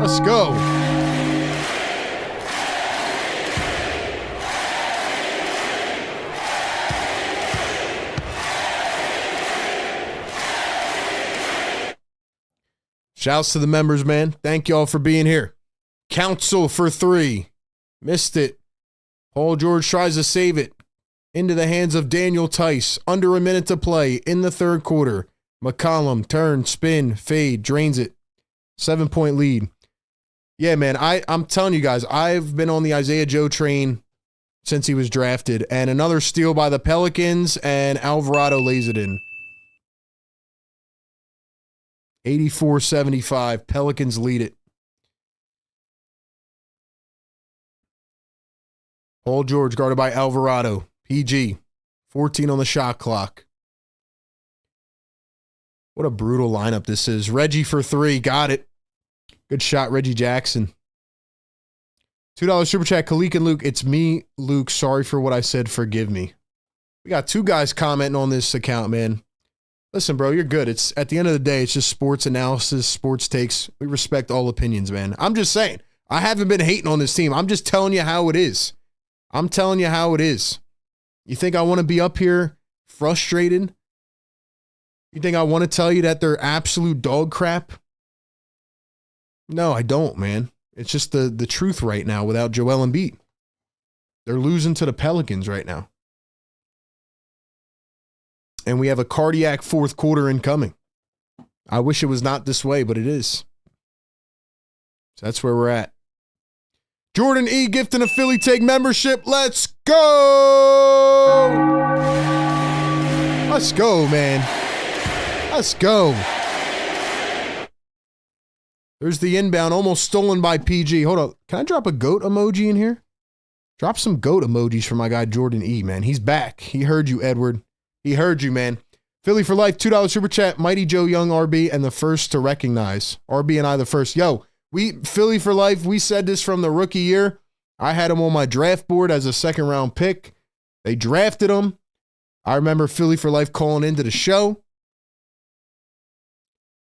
Let's go. Shouts to the members, man. Thank y'all for being here. Council for 3. Missed it. Paul George tries to save it. Into the hands of Daniel Tice. Under a minute to play in the third quarter. McCollum, turn, spin, fade, drains it. 7-point lead. Yeah, man, I'm telling you guys, I've been on the Isaiah Joe train since he was drafted. And another steal by the Pelicans, and Alvarado lays it in. 84-75. Pelicans lead it. Paul George guarded by Alvarado. PG. 14 on the shot clock. What a brutal lineup this is. Reggie for 3. Got it. Good shot, Reggie Jackson. $2 super chat. Kalik and Luke. It's me, Luke. Sorry for what I said. Forgive me. We got 2 guys commenting on this account, man. Listen, bro, you're good. It's at the end of the day, it's just sports analysis, sports takes. We respect all opinions, man. I'm just saying, I haven't been hating on this team. I'm just telling you how it is. I'm telling you how it is. You think I want to be up here frustrated? You think I want to tell you that they're absolute dog crap? No, I don't, man. It's just the truth right now without Joel Embiid. They're losing to the Pelicans right now. And we have a cardiac fourth quarter incoming. I wish it was not this way, but it is. So that's where we're at. Jordan E. gifting a Philly Take membership. Let's go! Let's go, man. Let's go. There's the inbound, almost stolen by PG. Hold up. Can I drop a goat emoji in here? Drop some goat emojis for my guy Jordan E., man. He's back. He heard you, Edward. He heard you, man. Philly for life, $2 super chat. Mighty Joe Young, RB, and the first to recognize. RB and I the first. Yo, Philly for life, we said this from the rookie year. I had him on my draft board as a second-round pick. They drafted him. I remember Philly for life calling into the show.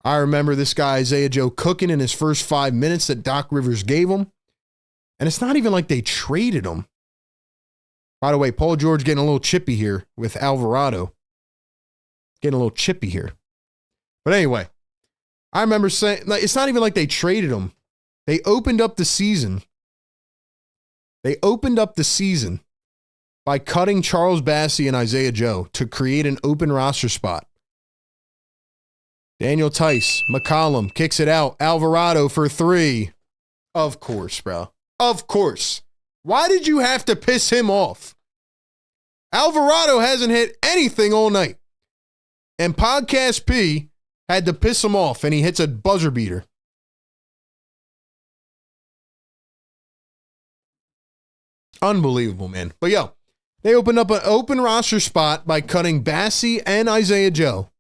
I remember this guy, Isaiah Joe, cooking in his first 5 minutes that Doc Rivers gave him. And it's not even like they traded him. By the way, Paul George getting a little chippy here with Alvarado. Getting a little chippy here. But anyway, I remember saying, like, it's not even like they traded him. They opened up the season. They opened up the season by cutting Charles Bassey and Isaiah Joe to create an open roster spot. Daniel Tice, McCollum kicks it out. Alvarado for 3. Of course, bro. Of course. Why did you have to piss him off? Alvarado hasn't hit anything all night. And Podcast P had to piss him off, and he hits a buzzer beater. Unbelievable, man. But yo, they opened up an open roster spot by cutting Bassey and Isaiah Joe.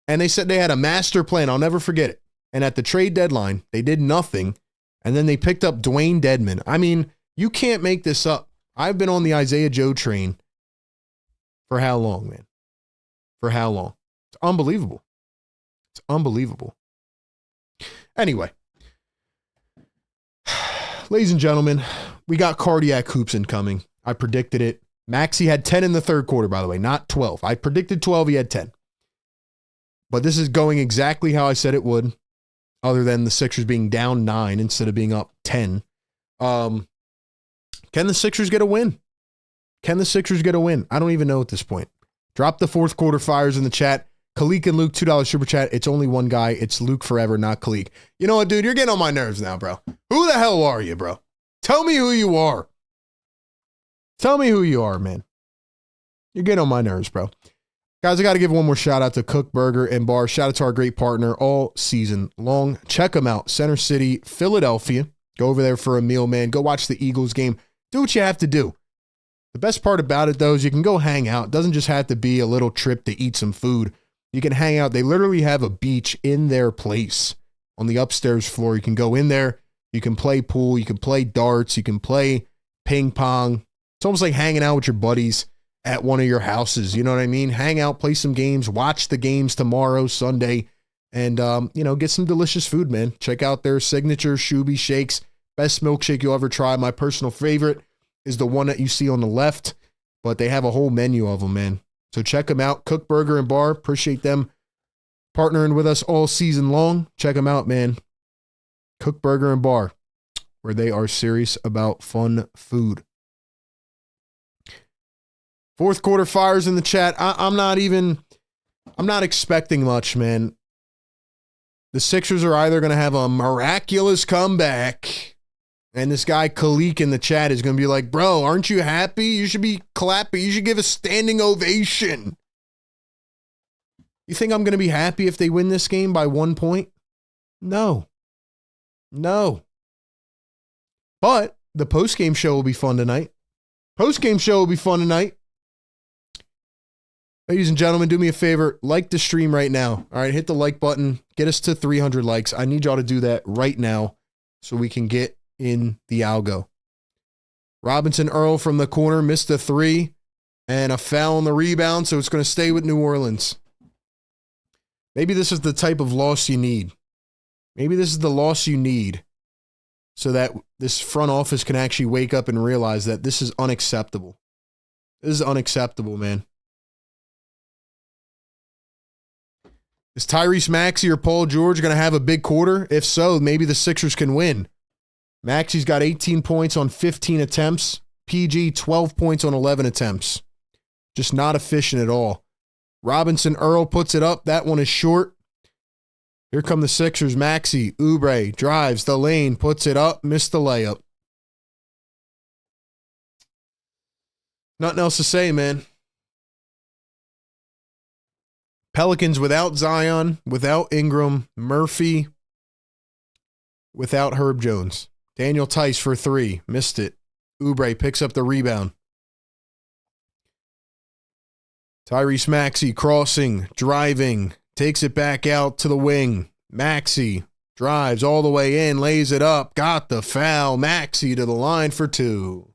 And they said they had a master plan. I'll never forget it. And at the trade deadline, they did nothing. And then they picked up Dwayne Dedman. I mean, you can't make this up. I've been on the Isaiah Joe train for how long, man? For how long? It's unbelievable. It's unbelievable. Anyway, ladies and gentlemen, we got cardiac hoops incoming. I predicted it. Maxey had 10 in the third quarter, by the way, not 12. I predicted 12. He had 10. But this is going exactly how I said it would, other than the Sixers being down 9 instead of being up 10. Can the Sixers get a win? Can the Sixers get a win? I don't even know at this point. Drop the fourth quarter fires in the chat. Kalik and Luke, $2 super chat. It's only one guy. It's Luke forever, not Kalik. You know what, dude? You're getting on my nerves now, bro. Who the hell are you, bro? Tell me who you are. Tell me who you are, man. You're getting on my nerves, bro. Guys, I got to give one more shout out to Kook Burger and Bar. Shout out to our great partner all season long. Check them out. Center City, Philadelphia. Go over there for a meal, man. Go watch the Eagles game. Do what you have to do. The best part about it, though, is you can go hang out. It doesn't just have to be a little trip to eat some food. You can hang out. They literally have a beach in their place on the upstairs floor. You can go in there. You can play pool. You can play darts. You can play ping pong. It's almost like hanging out with your buddies at one of your houses. You know what I mean? Hang out, play some games, watch the games tomorrow, Sunday, and, get some delicious food, man. Check out their signature Shoobie Shakes. Best milkshake you'll ever try. My personal favorite is the one that you see on the left, but they have a whole menu of them, man. So check them out. Kook Burger and Bar. Appreciate them partnering with us all season long. Check them out, man. Kook Burger and Bar, where they are serious about fun food. Fourth quarter fires in the chat. I'm not expecting much, man. The Sixers are either going to have a miraculous comeback, and this guy Kalik in the chat is going to be like, bro, aren't you happy? You should be clapping. You should give a standing ovation. You think I'm going to be happy if they win this game by 1 point? No. But the postgame show will be fun tonight. Ladies and gentlemen, do me a favor. Like the stream right now. All right, hit the like button. Get us to 300 likes. I need y'all to do that right now so we can get in the algo. Robinson Earl from the corner missed a 3 and a foul on the rebound, so it's going to stay with New Orleans. Maybe this is the type of loss you need. Maybe this is the loss you need so that this front office can actually wake up and realize that this is unacceptable. This is unacceptable, man. Is Tyrese Maxey or Paul George going to have a big quarter? If so, maybe the Sixers can win. Maxey's got 18 points on 15 attempts. PG, 12 points on 11 attempts. Just not efficient at all. Robinson Earl puts it up. That one is short. Here come the Sixers. Maxey, Oubre, drives the lane, puts it up, missed the layup. Nothing else to say, man. Pelicans without Zion, without Ingram, Murphy, without Herb Jones. Daniel Tice for 3, missed it. Oubre picks up the rebound. Tyrese Maxey crossing, driving, takes it back out to the wing. Maxey drives all the way in, lays it up, got the foul. Maxey to the line for 2.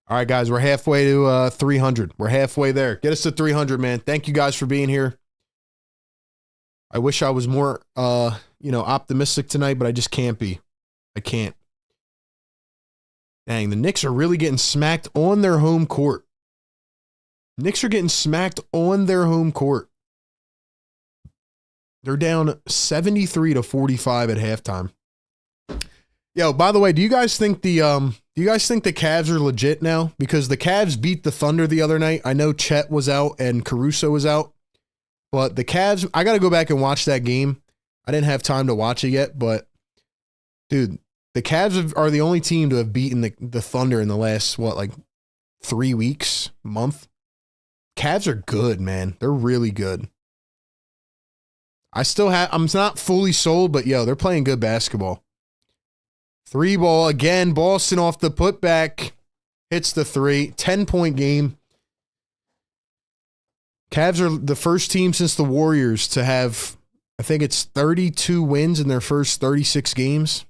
All right, guys, we're halfway to 300. We're halfway there. Get us to 300, man. Thank you guys for being here. I wish I was more, optimistic tonight, but I just can't be. I can't. Dang, the Knicks are really getting smacked on their home court. Knicks are getting smacked on their home court. They're down 73-45 at halftime. Yo, by the way, do you guys think the Do you guys think the Cavs are legit now? Because the Cavs beat the Thunder the other night. I know Chet was out and Caruso was out. But the Cavs, I got to go back and watch that game. I didn't have time to watch it yet. But, dude, the Cavs are the only team to have beaten the Thunder in the last, 3 weeks, month? Cavs are good, man. They're really good. I'm not fully sold, but, yo, they're playing good basketball. 3 ball again. Boston off the putback. Hits the 3. 10-point game. Cavs are the first team since the Warriors to have, I think it's 32 wins in their first 36 games.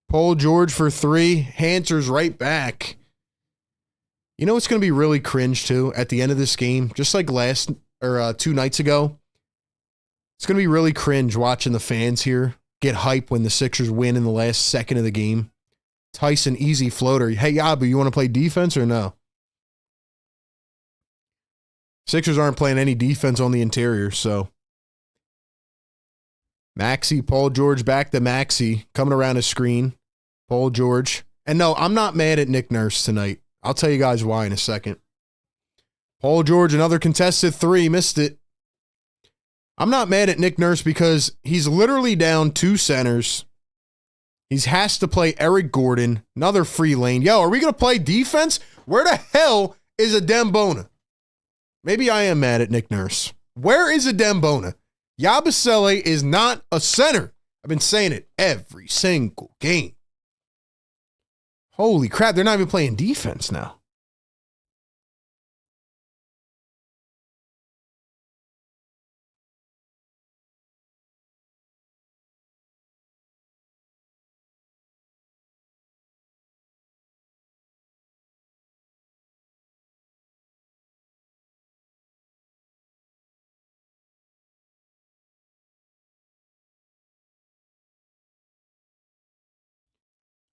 Paul George for 3. Hanser's right back. You know what's going to be really cringe, too, at the end of this game? Just like 2 nights ago. It's going to be really cringe watching the fans here get hype when the Sixers win in the last second of the game. Tyson, easy floater. Hey, Yabu, you want to play defense or no? Sixers aren't playing any defense on the interior, so. Maxey, Paul George back to Maxey, coming around his screen. Paul George. And no, I'm not mad at Nick Nurse tonight. I'll tell you guys why in a second. Paul George, another contested 3, missed it. I'm not mad at Nick Nurse because he's literally down 2 centers. He has to play Eric Gordon, another free lane. Yo, are we going to play defense? Where the hell is a Dembona? Maybe I am mad at Nick Nurse. Where is a Dembona? Yabusele is not a center. I've been saying it every single game. Holy crap, they're not even playing defense now.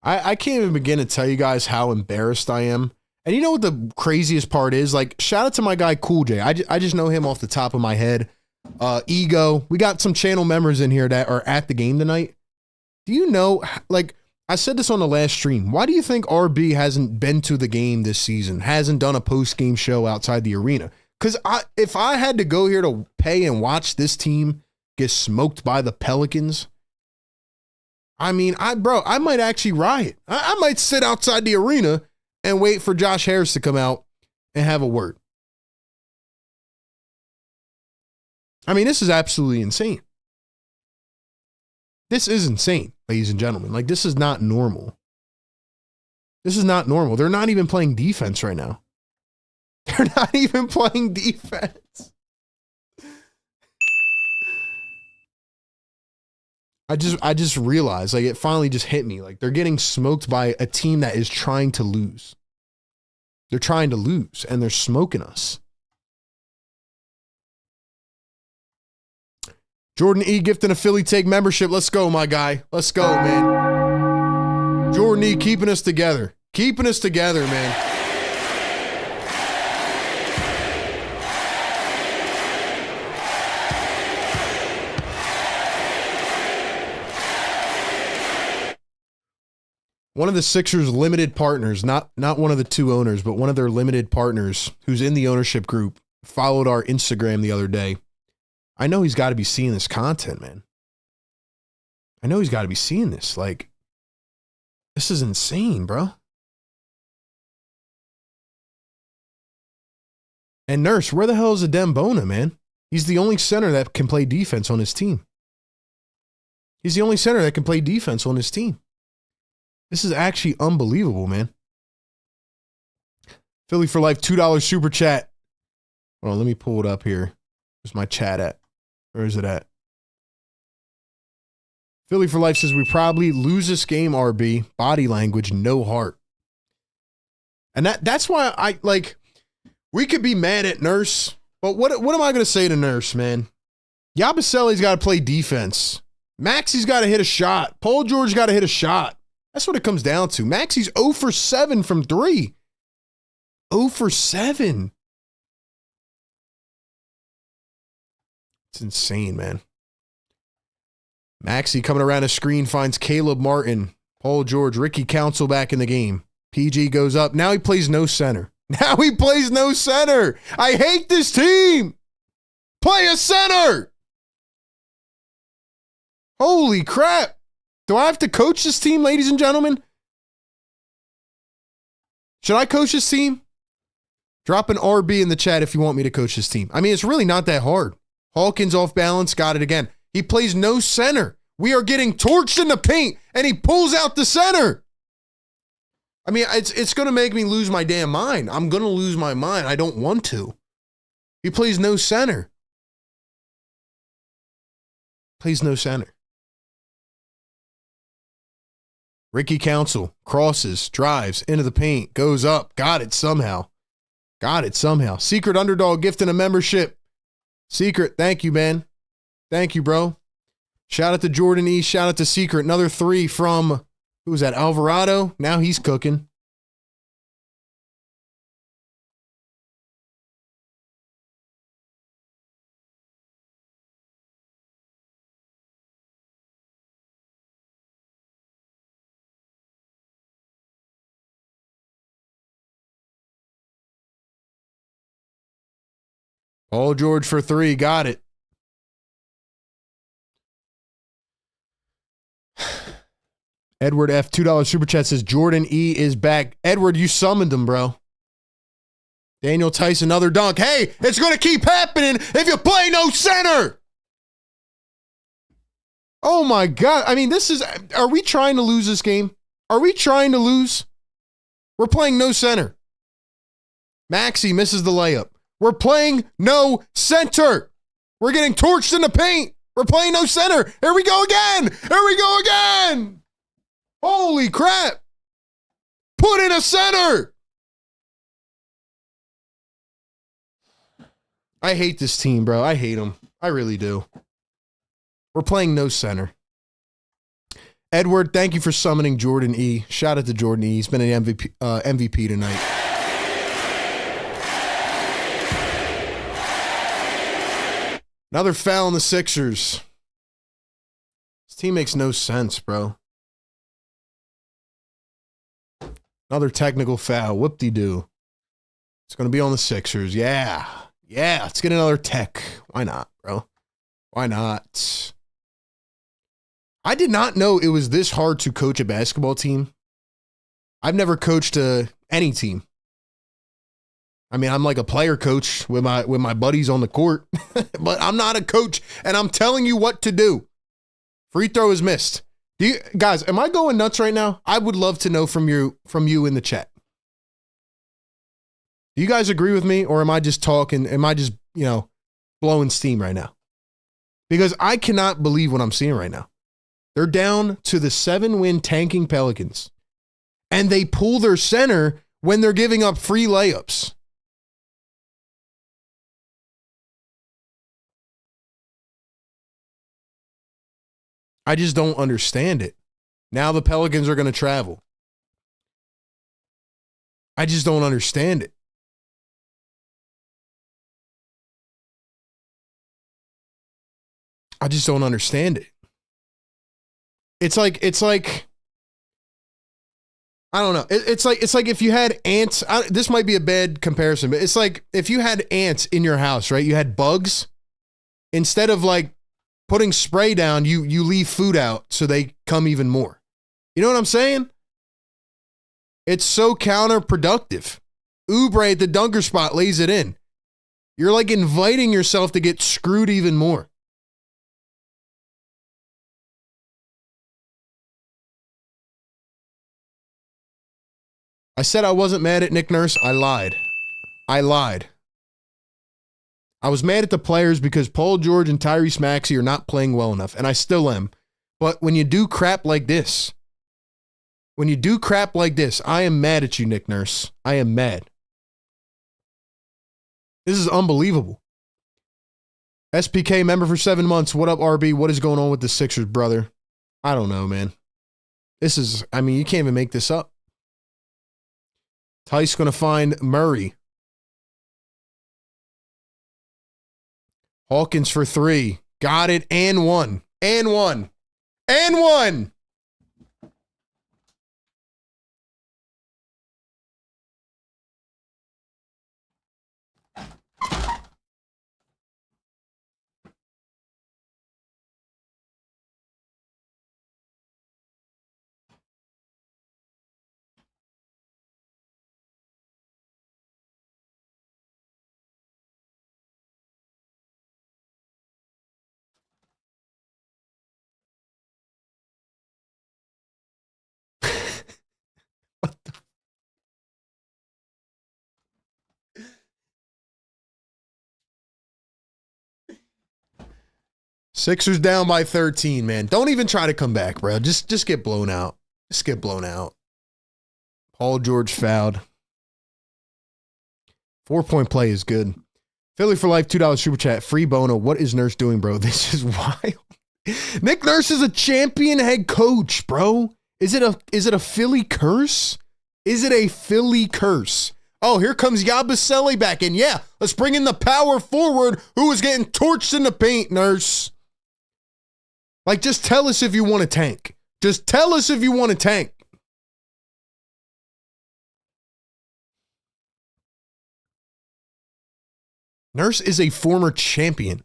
I can't even begin to tell you guys how embarrassed I am. And you know what the craziest part is? Like, shout out to my guy Cool J. I just know him off the top of my head. Ego. We got some channel members in here that are at the game tonight. Do you know, like, I said this on the last stream. Why do you think RB hasn't been to the game this season? Hasn't done a post-game show outside the arena? Because if I had to go here to pay and watch this team get smoked by the Pelicans, I mean, I might actually riot. I might sit outside the arena and wait for Josh Harris to come out and have a word. I mean, this is absolutely insane. This is insane, ladies and gentlemen. Like, this is not normal. This is not normal. They're not even playing defense right now. They're not even playing defense. I just realized, like, it finally just hit me. Like, they're getting smoked by a team that is trying to lose. They're trying to lose, and they're smoking us. Jordan E. gifting a Philly Take membership. Let's go, my guy. Let's go, man. Jordan E. keeping us together. Keeping us together, man. One of the Sixers' limited partners, not one of the 2 owners, but one of their limited partners who's in the ownership group, followed our Instagram the other day. I know he's got to be seeing this content, man. I know he's got to be seeing this. Like, this is insane, bro. And Nurse, where the hell is a Dembona, man? He's the only center that can play defense on his team. He's the only center that can play defense on his team. This is actually unbelievable, man. Philly for Life, $2 super chat. Hold on, let me pull it up here. Where's my chat at? Where is it at? Philly for Life says we probably lose this game, RB. Body language, no heart. And that's why I, like, we could be mad at Nurse, but what am I going to say to Nurse, man? Yabusele's got to play defense. Maxey's got to hit a shot. Paul George got to hit a shot. That's what it comes down to. Maxey's 0 for 7 from 3. 0 for 7. It's insane, man. Maxey coming around the screen finds Caleb Martin, Paul George, Ricky Council back in the game. PG goes up. Now he plays no center. Now he plays no center. I hate this team. Play a center. Holy crap. Do I have to coach this team, ladies and gentlemen? Should I coach this team? Drop an RB in the chat if you want me to coach this team. I mean, it's really not that hard. Hawkins off balance, got it again. He plays no center. We are getting torched in the paint, and he pulls out the center. I mean, it's going to make me lose my damn mind. I'm going to lose my mind. I don't want to. He plays no center. Plays no center. Ricky Council crosses, drives into the paint, goes up, got it somehow. Got it somehow. Secret Underdog gifting a membership. Secret, thank you, man. Thank you, bro. Shout out to Jordan E. Shout out to Secret. Another 3 from, who was that, Alvarado? Now he's cooking. Paul George for 3. Got it. Edward F. $2 super chat says Jordan E. is back. Edward, you summoned him, bro. Daniel Tice, another dunk. Hey, it's going to keep happening if you play no center. Oh, my God. I mean, are we trying to lose this game? Are we trying to lose? We're playing no center. Maxey misses the layup. We're playing no center. We're getting torched in the paint. We're playing no center. Here we go again. Here we go again. Holy crap. Put in a center. I hate this team, bro. I hate them. I really do. We're playing no center. Edward, thank you for summoning Jordan E. Shout out to Jordan E. He's been an MVP tonight. Another foul on the Sixers. This team makes no sense, bro. Another technical foul. Whoop-de-doo. It's going to be on the Sixers. Yeah. Yeah. Let's get another tech. Why not, bro? Why not? I did not know it was this hard to coach a basketball team. I've never coached any team. I mean, I'm like a player coach with my buddies on the court, but I'm not a coach, and I'm telling you what to do. Free throw is missed. Guys, am I going nuts right now? I would love to know from you in the chat. Do you guys agree with me, or am I just talking? Am I just, blowing steam right now? Because I cannot believe what I'm seeing right now. They're down to the 7-win tanking Pelicans, and they pull their center when they're giving up free layups. I just don't understand it. Now the Pelicans are going to travel. I just don't understand it. I just don't understand it. It's like I don't know. It's like if you had ants. This might be a bad comparison, but it's like if you had ants in your house, right? You had bugs. Instead of like putting spray down, you leave food out so they come even more. You know what I'm saying? It's so counterproductive. Oubre at the dunker spot lays it in. You're like inviting yourself to get screwed even more. I said I wasn't mad at Nick Nurse. I lied. I was mad at the players because Paul George and Tyrese Maxey are not playing well enough, and I still am. But when you do crap like this, I am mad at you, Nick Nurse. I am mad. This is unbelievable. SPK member for 7 months. What up, RB? What is going on with the Sixers, brother? I don't know, man. You can't even make this up. Tice going to find Murray. Hawkins for 3. Got it. And one. Sixers down by 13, man. Don't even try to come back, bro. Just get blown out. Just get blown out. Paul George fouled. 4-point play is good. Philly for life, $2 super chat. Free Bono. What is Nurse doing, bro? This is wild. Nick Nurse is a champion head coach, bro. Is it a Philly curse? Is it a Philly curse? Oh, here comes Yabusele back in. Yeah, let's bring in the power forward who was getting torched in the paint, Nurse. Like, just tell us if you want to tank. Just tell us if you want to tank. Nurse is a former champion.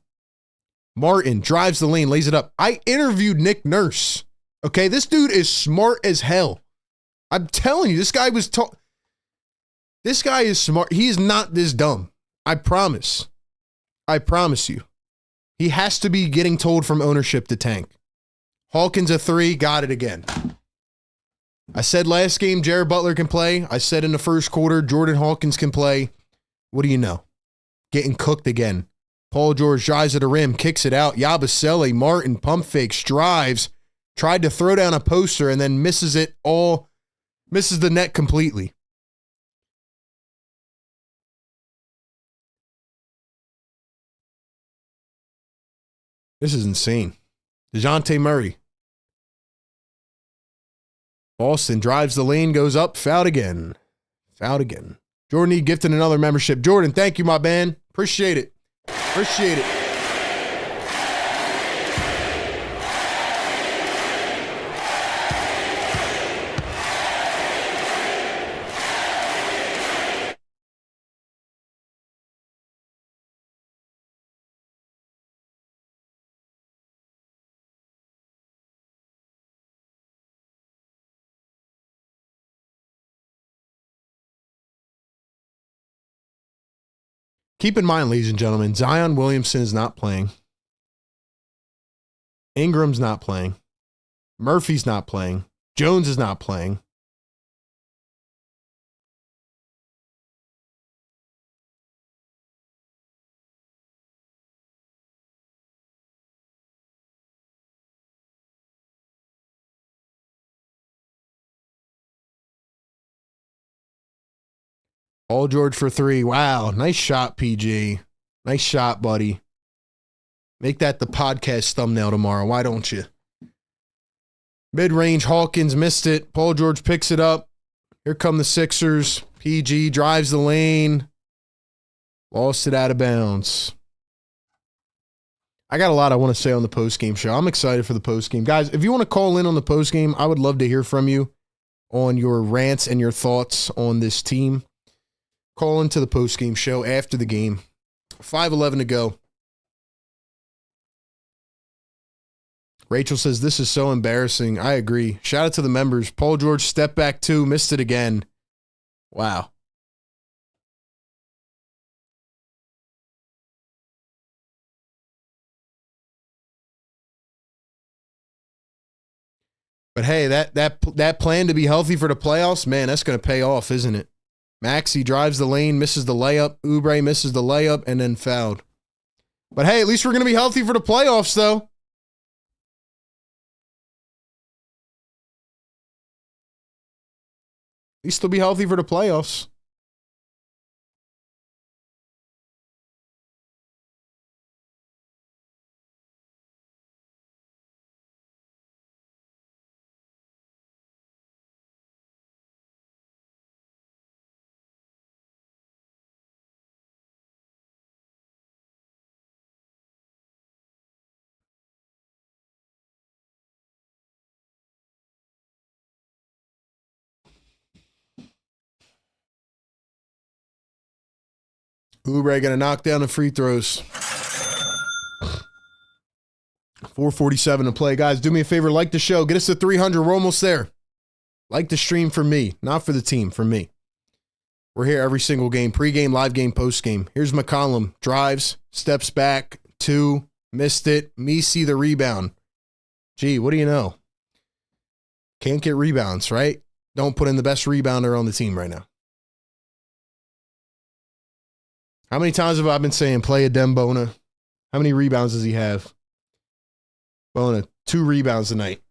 Martin drives the lane, lays it up. I interviewed Nick Nurse. Okay, this dude is smart as hell. I'm telling you, this guy is smart. He is not this dumb. I promise. I promise you. He has to be getting told from ownership to tank. Hawkins a 3, got it again. I said last game Jared Butler can play. I said in the first quarter Jordan Hawkins can play. What do you know? Getting cooked again. Paul George drives to the rim, kicks it out. Yabusele, Martin, pump fakes, drives, tried to throw down a poster and then misses the net completely. This is insane. DeJounte Murray. Boston drives the lane, goes up, fouled again. Fouled again. Jordan E. gifted another membership. Jordan, thank you, my man. Appreciate it. Appreciate it. Keep in mind, ladies and gentlemen, Zion Williamson is not playing. Ingram's not playing. Murphy's not playing. Jones is not playing. Paul George for 3. Wow. Nice shot, PG. Nice shot, buddy. Make that the podcast thumbnail tomorrow. Why don't you? Mid-range, Hawkins missed it. Paul George picks it up. Here come the Sixers. PG drives the lane. Lost it out of bounds. I got a lot I want to say on the postgame show. I'm excited for the postgame. Guys, if you want to call in on the postgame, I would love to hear from you on your rants and your thoughts on this team. Call into the postgame show after the game. 5:11 to go. Rachel says, this is so embarrassing. I agree. Shout out to the members. Paul George, step back 2, missed it again. Wow. But hey, that plan to be healthy for the playoffs, man, that's going to pay off, isn't it? Maxey drives the lane, misses the layup. Oubre misses the layup and then fouled. But hey, at least we're going to be healthy for the playoffs, though. At least they'll be healthy for the playoffs. Oubre going to knock down the free throws. 4:47 to play. Guys, do me a favor. Like the show. Get us to 300. We're almost there. Like the stream for me. Not for the team. For me. We're here every single game. Pre-game, live game, post-game. Here's McCollum. Drives. Steps back. 2. Missed it. Messi the rebound. Gee, what do you know? Can't get rebounds, right? Don't put in the best rebounder on the team right now. How many times have I been saying play a Dembona? How many rebounds does he have? Bona, 2 rebounds tonight.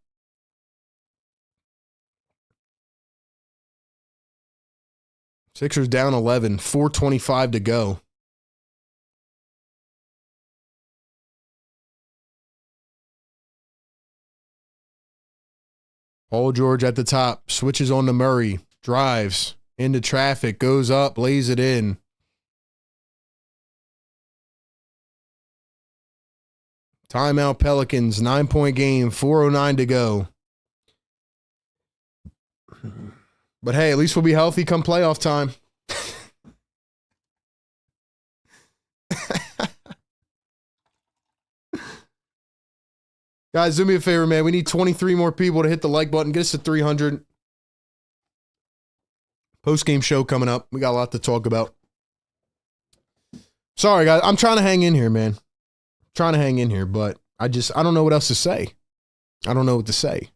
Sixers down 11, 4:25 to go. Paul George at the top, switches on to Murray, drives into traffic, goes up, lays it in. Timeout Pelicans, 9-point game, 4:09 to go. But hey, at least we'll be healthy come playoff time. Guys, do me a favor, man. We need 23 more people to hit the like button. Get us to 300. Post-game show coming up. We got a lot to talk about. Sorry, guys. I'm trying to hang in here, man. Trying to hang in here, but I don't know what else to say. I don't know what to say.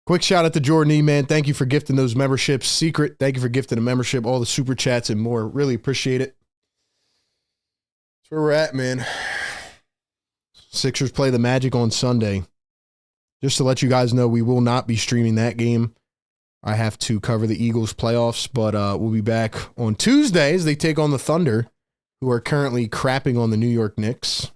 Quick shout out to Jordan E, man. Thank you for gifting those memberships. Secret, thank you for gifting a membership, all the super chats and more. Really appreciate it. That's where we're at, man. Sixers play the Magic on Sunday. Just to let you guys know, we will not be streaming that game. I have to cover the Eagles playoffs, but we'll be back on Tuesday as they take on the Thunder, who are currently crapping on the New York Knicks.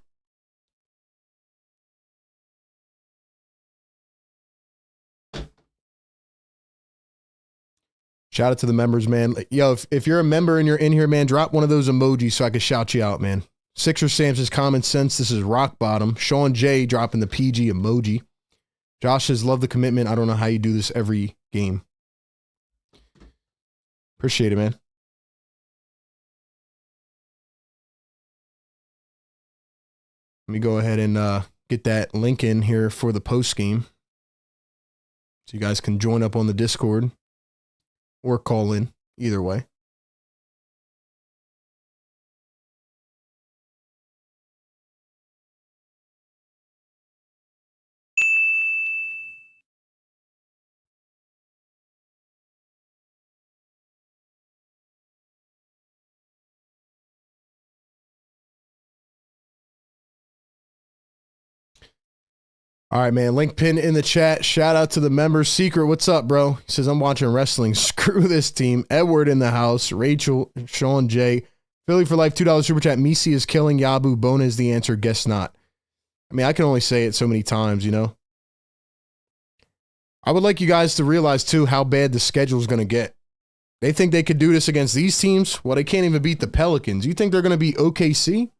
Shout out to the members, man. Yo, if you're a member and you're in here, man, drop one of those emojis so I can shout you out, man. Sixer Sam says common sense. This is rock bottom. Sean J dropping the PG emoji. Josh says love the commitment. I don't know how you do this every game. Appreciate it, man. Let me go ahead and get that link in here for the post game, so you guys can join up on the Discord or call in, either way. All right, man. Link pin in the chat. Shout out to the members. Secret, what's up, bro? He says, I'm watching wrestling. Screw this team. Edward in the house. Rachel, Sean J. Philly for life, $2 super chat. Misi is killing Yabu. Bona is the answer. Guess not. I mean, I can only say it so many times, you know? I would like you guys to realize, too, how bad the schedule is going to get. They think they could do this against these teams? Well, they can't even beat the Pelicans. You think they're going to be OKC?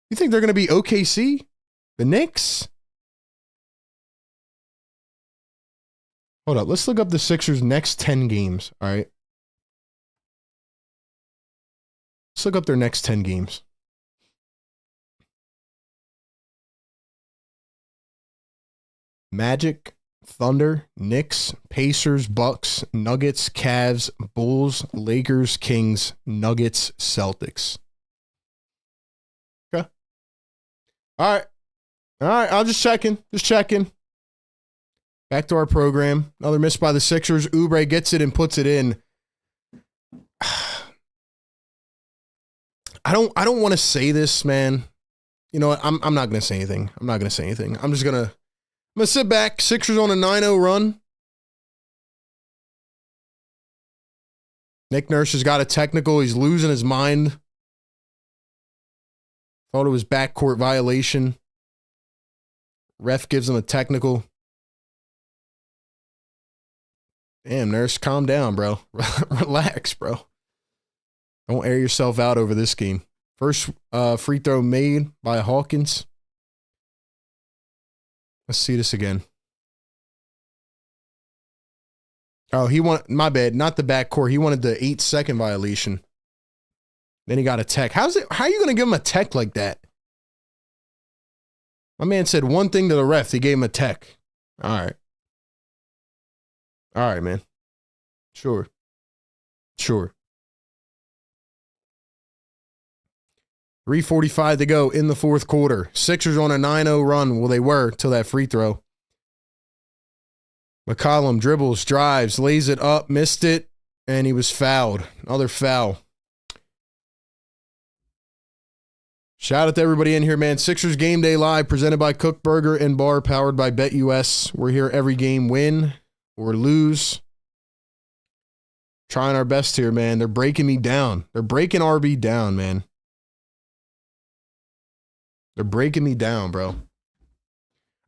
You think they're going to be OKC? The Knicks? Hold up. Let's look up the Sixers' next 10 games, all right? Let's look up their next 10 games. Magic, Thunder, Knicks, Pacers, Bucks, Nuggets, Cavs, Bulls, Lakers, Kings, Nuggets, Celtics. Okay. All right. All right. I'm just checking. Just checking. Back to our program. Another miss by the Sixers. Oubre gets it and puts it in. I don't want to say this, man. You know what? I'm not going to say anything. I'm not going to say anything. I'm going to sit back. Sixers on a 9-0 run. Nick Nurse has got a technical. He's losing his mind. Thought it was backcourt violation. Ref gives him a technical. Damn, Nurse, calm down, bro. Relax, bro. Don't air yourself out over this game. First free throw made by Hawkins. Let's see this again. Oh, my bad, not the backcourt. He wanted the 8-second violation. Then he got a tech. How are you going to give him a tech like that? My man said one thing to the ref. He gave him a tech. All right. All right, man. Sure. 3:45 to go in the fourth quarter. Sixers on a 9-0 run. Well, they were till that free throw. McCollum dribbles, drives, lays it up, missed it, and he was fouled. Another foul. Shout out to everybody in here, man. Sixers Game Day Live, presented by Kook Burger and Bar, powered by BetUS. We're here every game, win or lose. Trying our best here, man. They're breaking me down. They're breaking RB down, man. They're breaking me down, bro.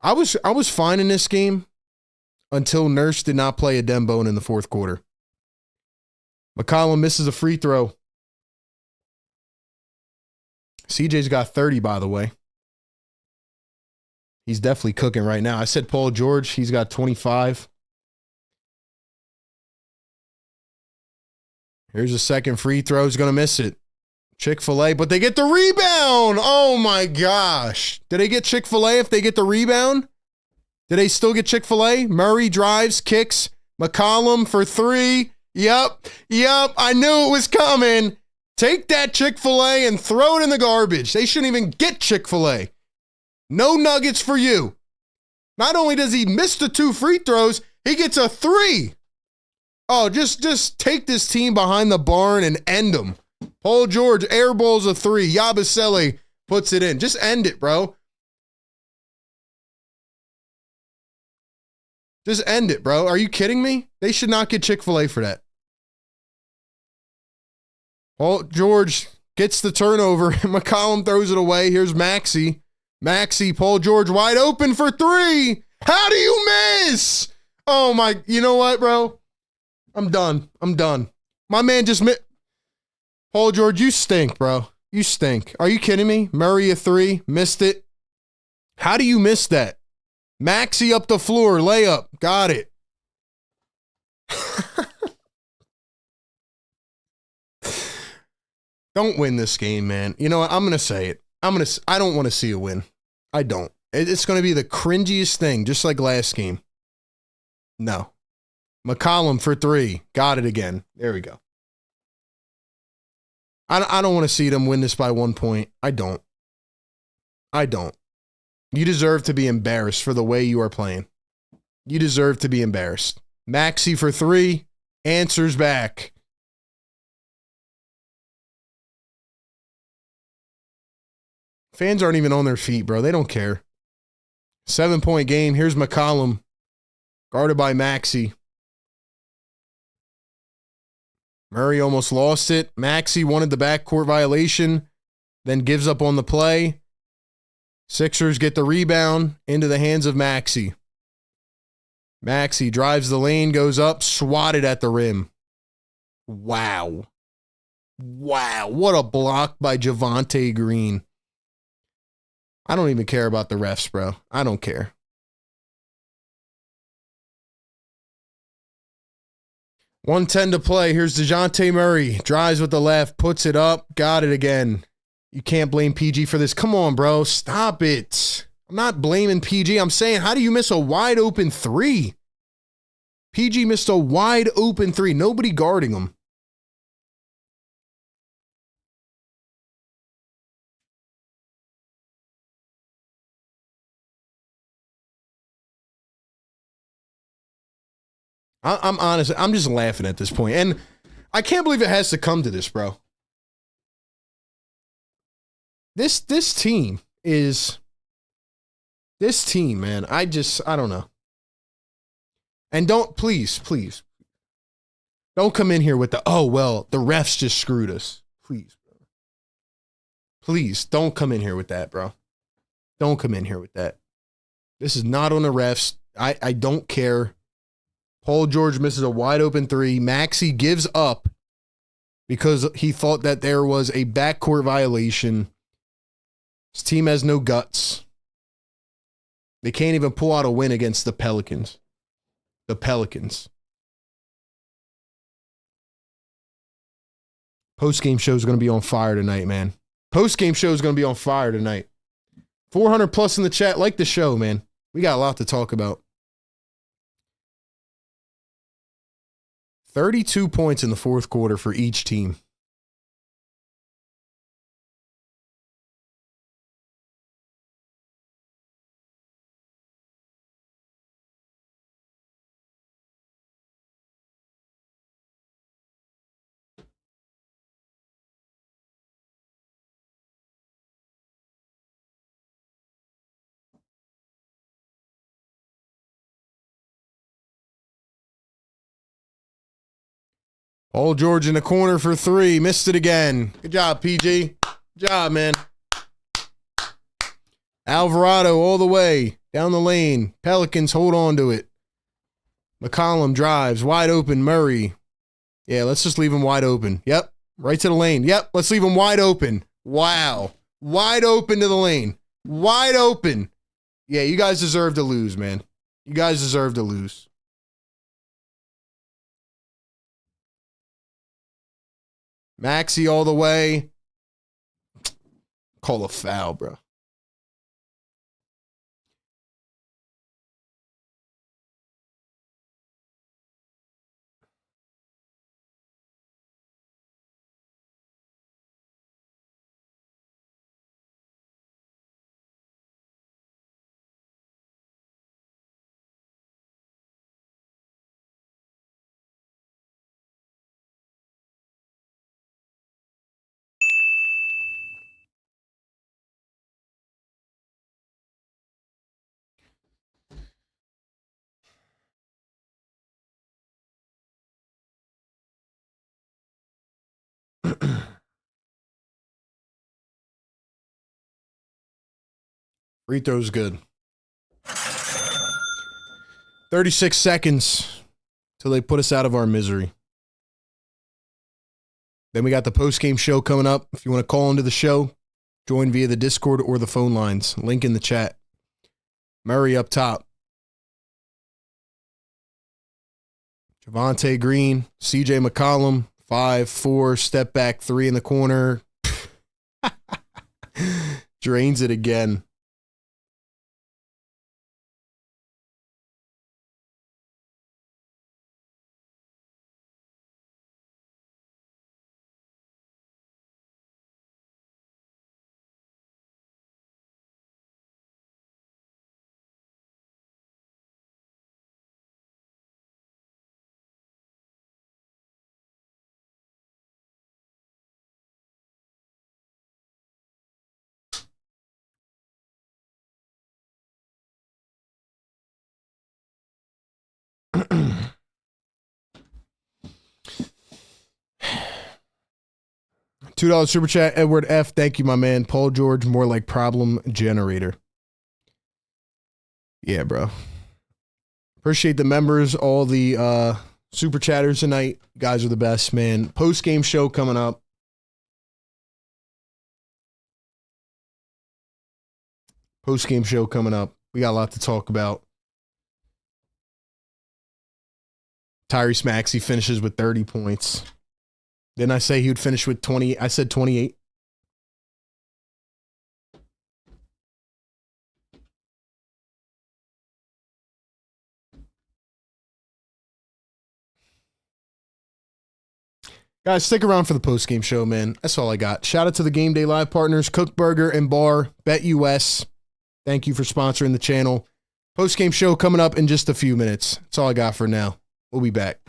I was fine in this game until Nurse did not play a Dembone in the fourth quarter. McCollum misses a free throw. CJ's got 30, by the way. He's definitely cooking right now. I said Paul George. He's got 25. Here's a second free throw. He's going to miss it. Chick-fil-A, but they get the rebound. Oh, my gosh. Did they get Chick-fil-A if they get the rebound? Did they still get Chick-fil-A? Murray drives, kicks. McCollum for three. Yep. I knew it was coming. Take that Chick-fil-A and throw it in the garbage. They shouldn't even get Chick-fil-A. No nuggets for you. Not only does he miss the two free throws, he gets a three. Oh, just take this team behind the barn and end them. Paul George airballs a three. Yabusele puts it in. Just end it, bro. Just end it, bro. Are you kidding me? They should not get Chick-fil-A for that. Paul George gets the turnover. McCollum throws it away. Here's Maxey. Paul George wide open for three. How do you miss? Oh, my. You know what, bro? I'm done. My man just missed. Paul George, you stink, bro. You stink. Are you kidding me? Murray a three. Missed it. How do you miss that? Maxey up the floor. Layup. Got it. Don't win this game, man. You know what? I'm going to say it. I don't want to see a win. I don't. It's going to be the cringiest thing, just like last game. No. McCollum for three. Got it again. There we go. I don't want to see them win this by 1 point. I don't. You deserve to be embarrassed for the way you are playing. You deserve to be embarrassed. Maxey for three. Answers back. Fans aren't even on their feet, bro. They don't care. 7-point game. Here's McCollum. Guarded by Maxey. Murray almost lost it. Maxey wanted the backcourt violation, then gives up on the play. Sixers get the rebound into the hands of Maxey. Maxey drives the lane, goes up, swatted at the rim. Wow. What a block by Javonte Green. I don't even care about the refs, bro. I don't care. .110 to play. Here's DeJounte Murray. Drives with the left. Puts it up. Got it again. You can't blame PG for this. Come on, bro. Stop it. I'm not blaming PG. I'm saying, how do you miss a wide open three? PG missed a wide open three. Nobody guarding him. I'm honest. I'm just laughing at this point. And I can't believe it has to come to this, bro. This team, man. I don't know. And please, don't come in here with the refs just screwed us. Please, bro. Please, don't come in here with that, bro. Don't come in here with that. This is not on the refs. I don't care. Paul George misses a wide open three. Maxey gives up because he thought that there was a backcourt violation. His team has no guts. They can't even pull out a win against the Pelicans. Postgame show is going to be on fire tonight, man. 400 plus in the chat. Like the show, man. We got a lot to talk about. 32 points in the fourth quarter for each team. Paul George in the corner for 3. Missed it again. Good job, PG. Good job, man. Alvarado all the way down the lane. Pelicans hold on to it. McCollum drives. Wide open. Murray. Yeah, let's just leave him wide open. Yep. Right to the lane. Yep. Let's leave him wide open. Wow. Wide open to the lane. Wide open. Yeah, you guys deserve to lose, man. You guys deserve to lose. Maxey all the way. Call a foul, bro. Free throw's good. 36 seconds till they put us out of our misery. Then we got the post-game show coming up. If you want to call into the show, join via the Discord or the phone lines. Link in the chat. Murray up top. Javonte Green, CJ McCollum, 5-4, step back 3 in the corner. Drains it again. $2 super chat, Edward F. Thank you, my man. Paul George, more like problem generator. Yeah, bro. Appreciate the members, all the super chatters tonight. You guys are the best, man. Post-game show coming up. Post-game show coming up. We got a lot to talk about. Tyrese Maxey finishes with 30 points. Didn't I say he would finish with 20? I said 28. Guys, stick around for the post-game show, man. That's all I got. Shout out to the Game Day Live partners, Kook Burger and Bar, BetUS. Thank you for sponsoring the channel. Post-game show coming up in just a few minutes. That's all I got for now. We'll be back.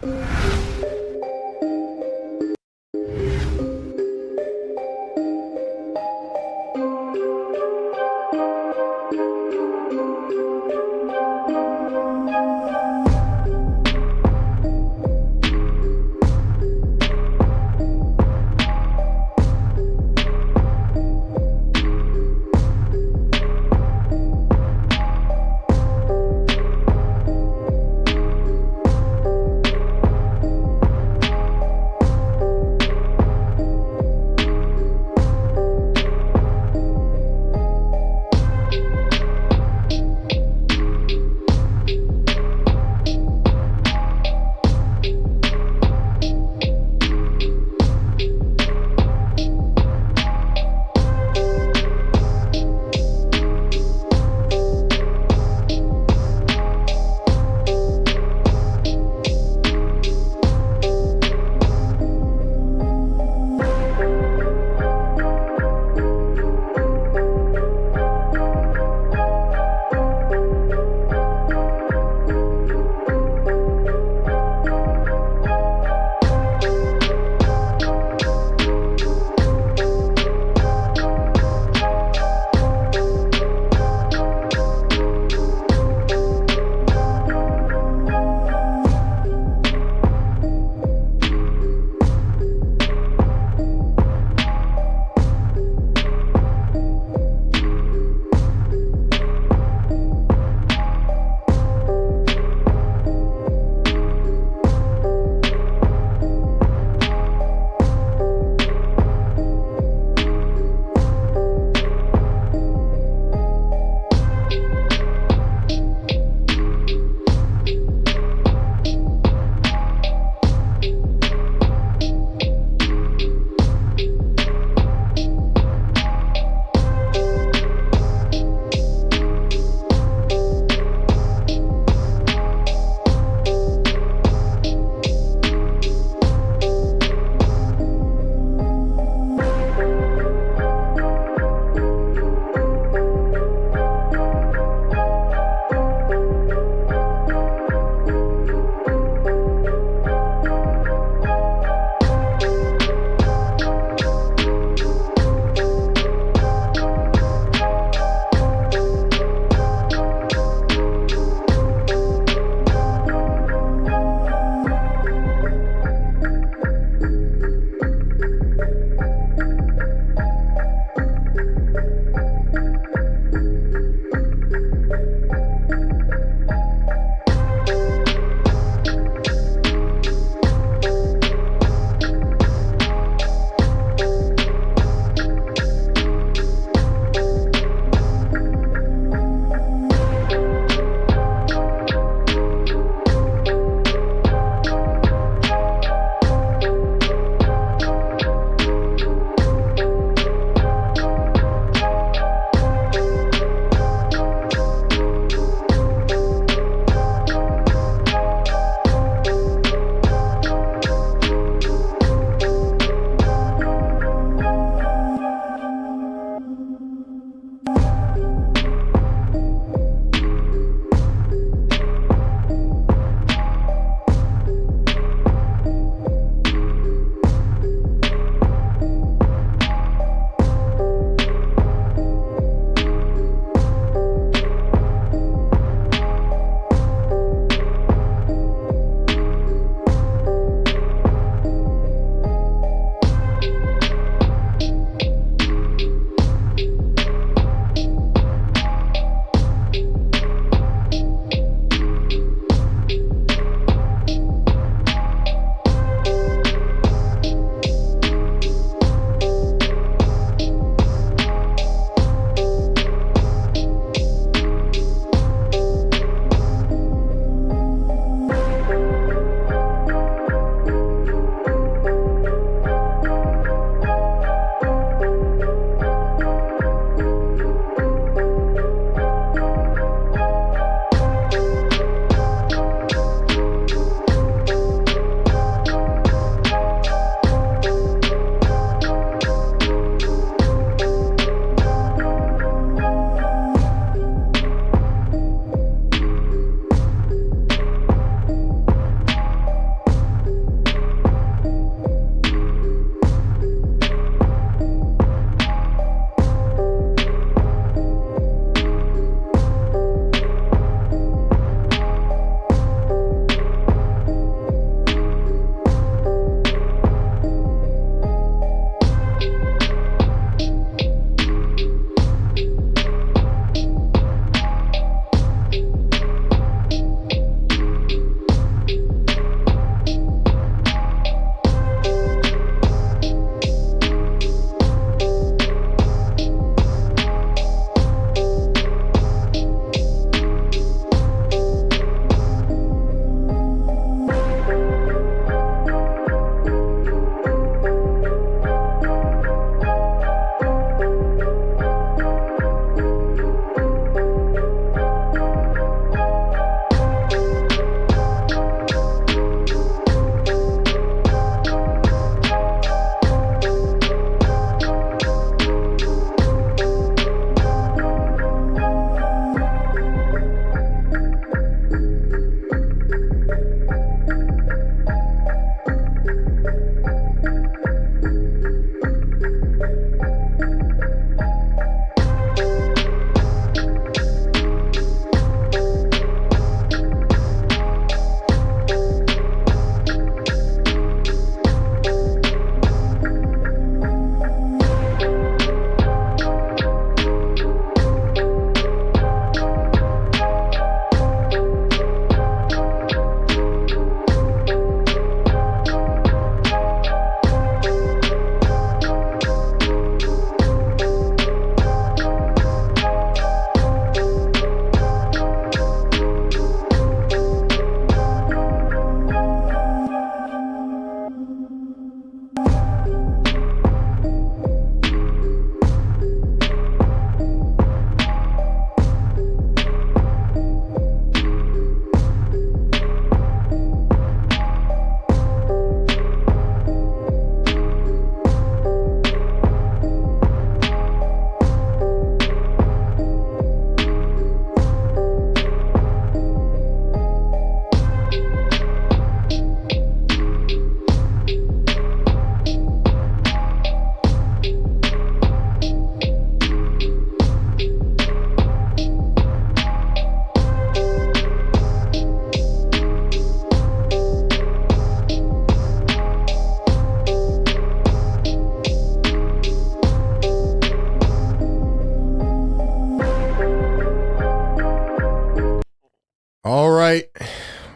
All right.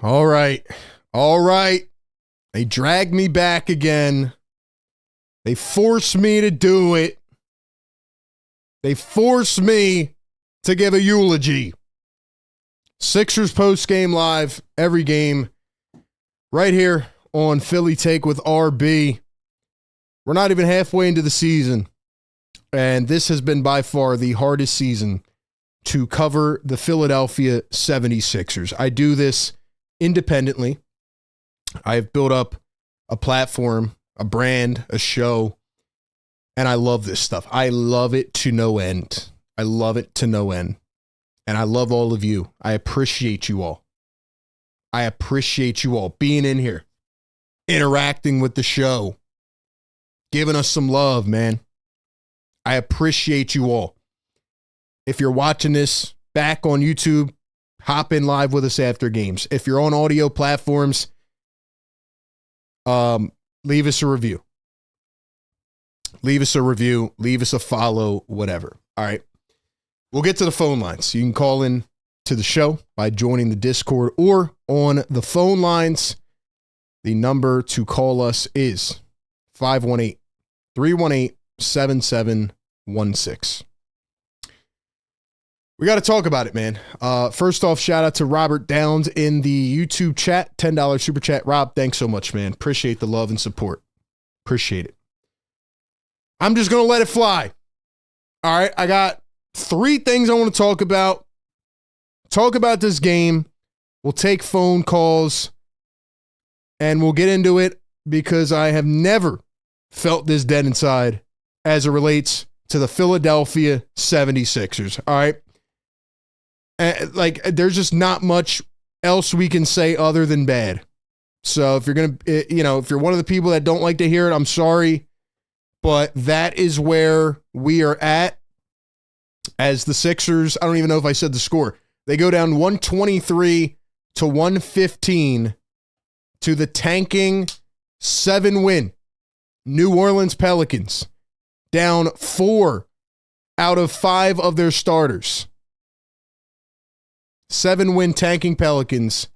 All right. All right. They dragged me back again. They forced me to do it. They forced me to give a eulogy. Sixers post-game live, every game, right here on Philly Take with RB. We're not even halfway into the season, and this has been by far the hardest season to cover the Philadelphia 76ers. I do this independently. I've built up a platform, a brand, a show, and I love this stuff. I love it to no end. I love it to no end. And I love all of you. I appreciate you all. I appreciate you all being in here, interacting with the show, giving us some love, man. I appreciate you all. If you're watching this back on YouTube, hop in live with us after games. If you're on audio platforms, leave us a review. Leave us a review. Leave us a follow, whatever. All right. We'll get to the phone lines. You can call in to the show by joining the Discord or on the phone lines. The number to call us is 518-318-7716. We got to talk about it, man. First off, shout out to Robert Downs in the YouTube chat. $10 super chat. Rob, thanks so much, man. Appreciate the love and support. Appreciate it. I'm just going to let it fly. All right. I got 3 things I want to talk about. Talk about this game. We'll take phone calls and we'll get into it because I have never felt this dead inside as it relates to the Philadelphia 76ers. All right. Like, there's just not much else we can say other than bad. So if you're going to, if you're one of the people that don't like to hear it, I'm sorry. But that is where we are at as the Sixers. I don't even know if I said the score. They go down 123-115 to the tanking 7-win New Orleans Pelicans. Down 4 out of 5 of their starters. 7-win tanking Pelicans.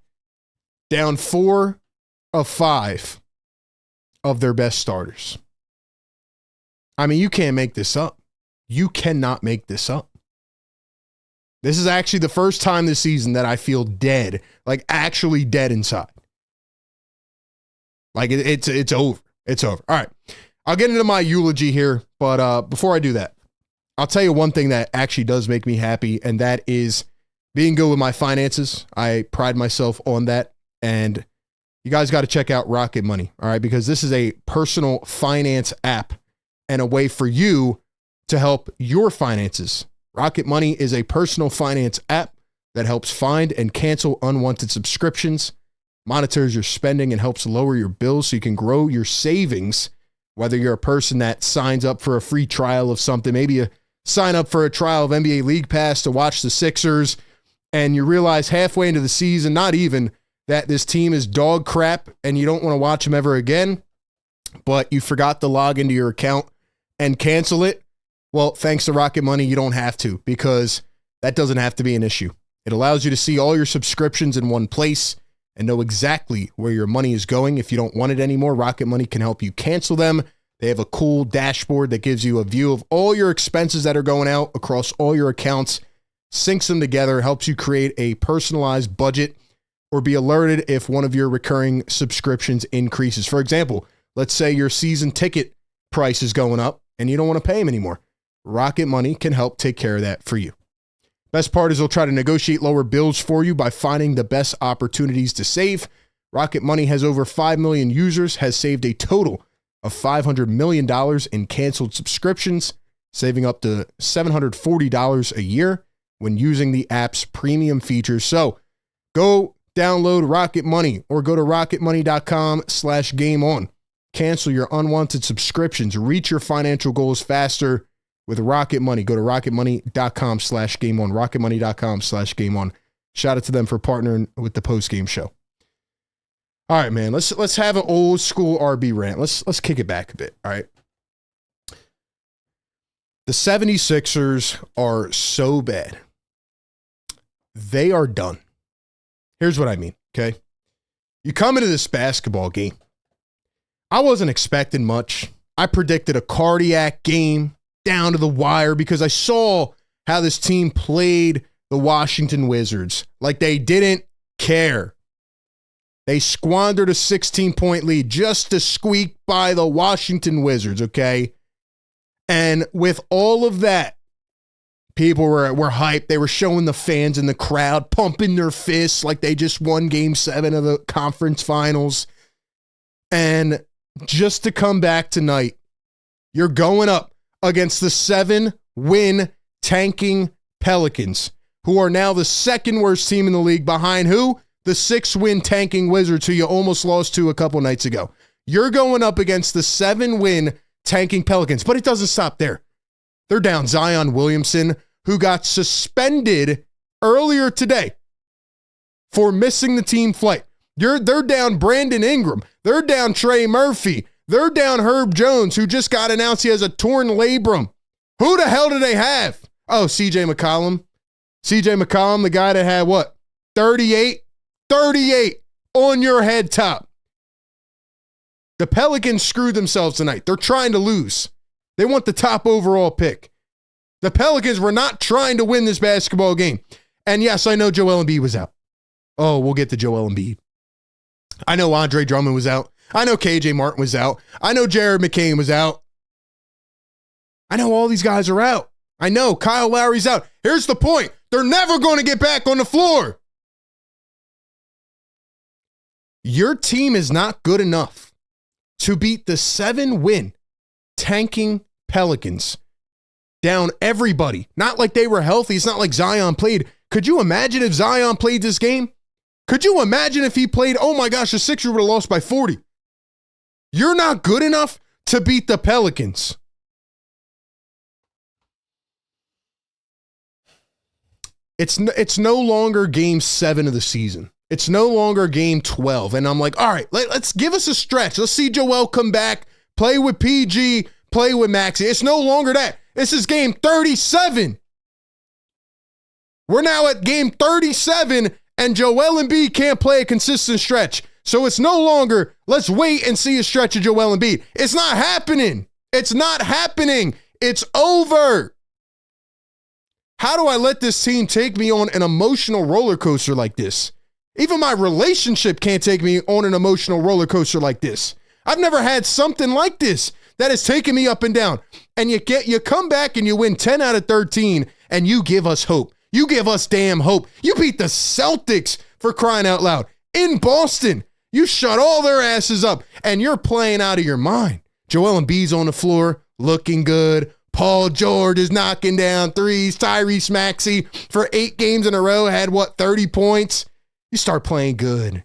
Down 4 of 5 of their best starters. I mean, you can't make this up. You cannot make this up. This is actually the first time this season that I feel dead, like actually dead inside. Like it's over. It's over. All right. I'll get into my eulogy here, but before I do that, I'll tell you one thing that actually does make me happy, and that is being good with my finances. I pride myself on that, and you guys got to check out RocketMoney, all right, because this is a personal finance app and a way for you to help your finances. RocketMoney is a personal finance app that helps find and cancel unwanted subscriptions, monitors your spending, and helps lower your bills so you can grow your savings. Whether you're a person that signs up for a free trial of something, maybe you sign up for a trial of NBA League Pass to watch the Sixers, and you realize halfway into the season, not even, that this team is dog crap and you don't want to watch them ever again, but you forgot to log into your account and cancel it. Well, thanks to RocketMoney, you don't have to, because that doesn't have to be an issue. It allows you to see all your subscriptions in one place and know exactly where your money is going. If you don't want it anymore, RocketMoney can help you cancel them. They have a cool dashboard that gives you a view of all your expenses that are going out across all your accounts, syncs them together, helps you create a personalized budget or be alerted if one of your recurring subscriptions increases. For example, let's say your season ticket price is going up and you don't want to pay them anymore. RocketMoney can help take care of that for you. Best part is they'll try to negotiate lower bills for you by finding the best opportunities to save. RocketMoney has over 5 million users, has saved a total of $500 million in canceled subscriptions, saving up to $740 a year when using the app's premium features. So go download RocketMoney or go to rocketmoney.com/gameon. Cancel your unwanted subscriptions. Reach your financial goals faster with RocketMoney. Go to rocketmoney.com/gameon. rocketmoney.com/gameon. Shout out to them for partnering with the Postgame show. All right, man. Let's have an old school RB rant. Let's kick it back a bit. All right. The 76ers are so bad. They are done. Here's what I mean, okay? You come into this basketball game. I wasn't expecting much. I predicted a cardiac game down to the wire because I saw how this team played the Washington Wizards. Like they didn't care. They squandered a 16-point lead just to squeak by the Washington Wizards, okay? And with all of that, people were hyped. They were showing the fans in the crowd, pumping their fists like they just won Game 7 of the conference finals. And just to come back tonight, you're going up against the 7-win tanking Pelicans, who are now the second worst team in the league behind who? The 6-win tanking Wizards, who you almost lost to a couple nights ago. You're going up against the 7-win tanking Pelicans, but it doesn't stop there. They're down Zion Williamson, who got suspended earlier today for missing the team flight. They're down Brandon Ingram. They're down Trey Murphy. They're down Herb Jones, who just got announced he has a torn labrum. Who the hell do they have? Oh, CJ McCollum. CJ McCollum, the guy that had what? 38 on your head top. The Pelicans screwed themselves tonight. They're trying to lose. They want the top overall pick. The Pelicans were not trying to win this basketball game. And yes, I know Joel Embiid was out. Oh, we'll get to Joel Embiid. I know Andre Drummond was out. I know KJ Martin was out. I know Jared McCain was out. I know all these guys are out. I know Kyle Lowry's out. Here's the point. They're never going to get back on the floor. Your team is not good enough to beat the 7-win tanking Pelicans. Down everybody. Not like they were healthy. It's not like Zion played. Could you imagine if Zion played this game? Could you imagine if he played? Oh my gosh, the Sixers would have lost by 40. You're not good enough to beat the Pelicans. It's no longer game 7 of the season. It's no longer game 12. And I'm like, all right, let's give us a stretch. Let's see Joel come back, play with PG, play with Maxey. It's no longer that. This is game 37. We're now at game 37, and Joel Embiid can't play a consistent stretch. So it's no longer, let's wait and see a stretch of Joel Embiid. It's not happening. It's not happening. It's over. How do I let this team take me on an emotional roller coaster like this? Even my relationship can't take me on an emotional roller coaster like this. I've never had something like this that has taken me up and down. And you come back and you win 10 out of 13 and you give us hope. You give us damn hope. You beat the Celtics, for crying out loud, in Boston. You shut all their asses up and you're playing out of your mind. Joel Embiid's on the floor looking good. Paul George is knocking down threes. Tyrese Maxey for 8 games in a row had 30 points. You start playing good.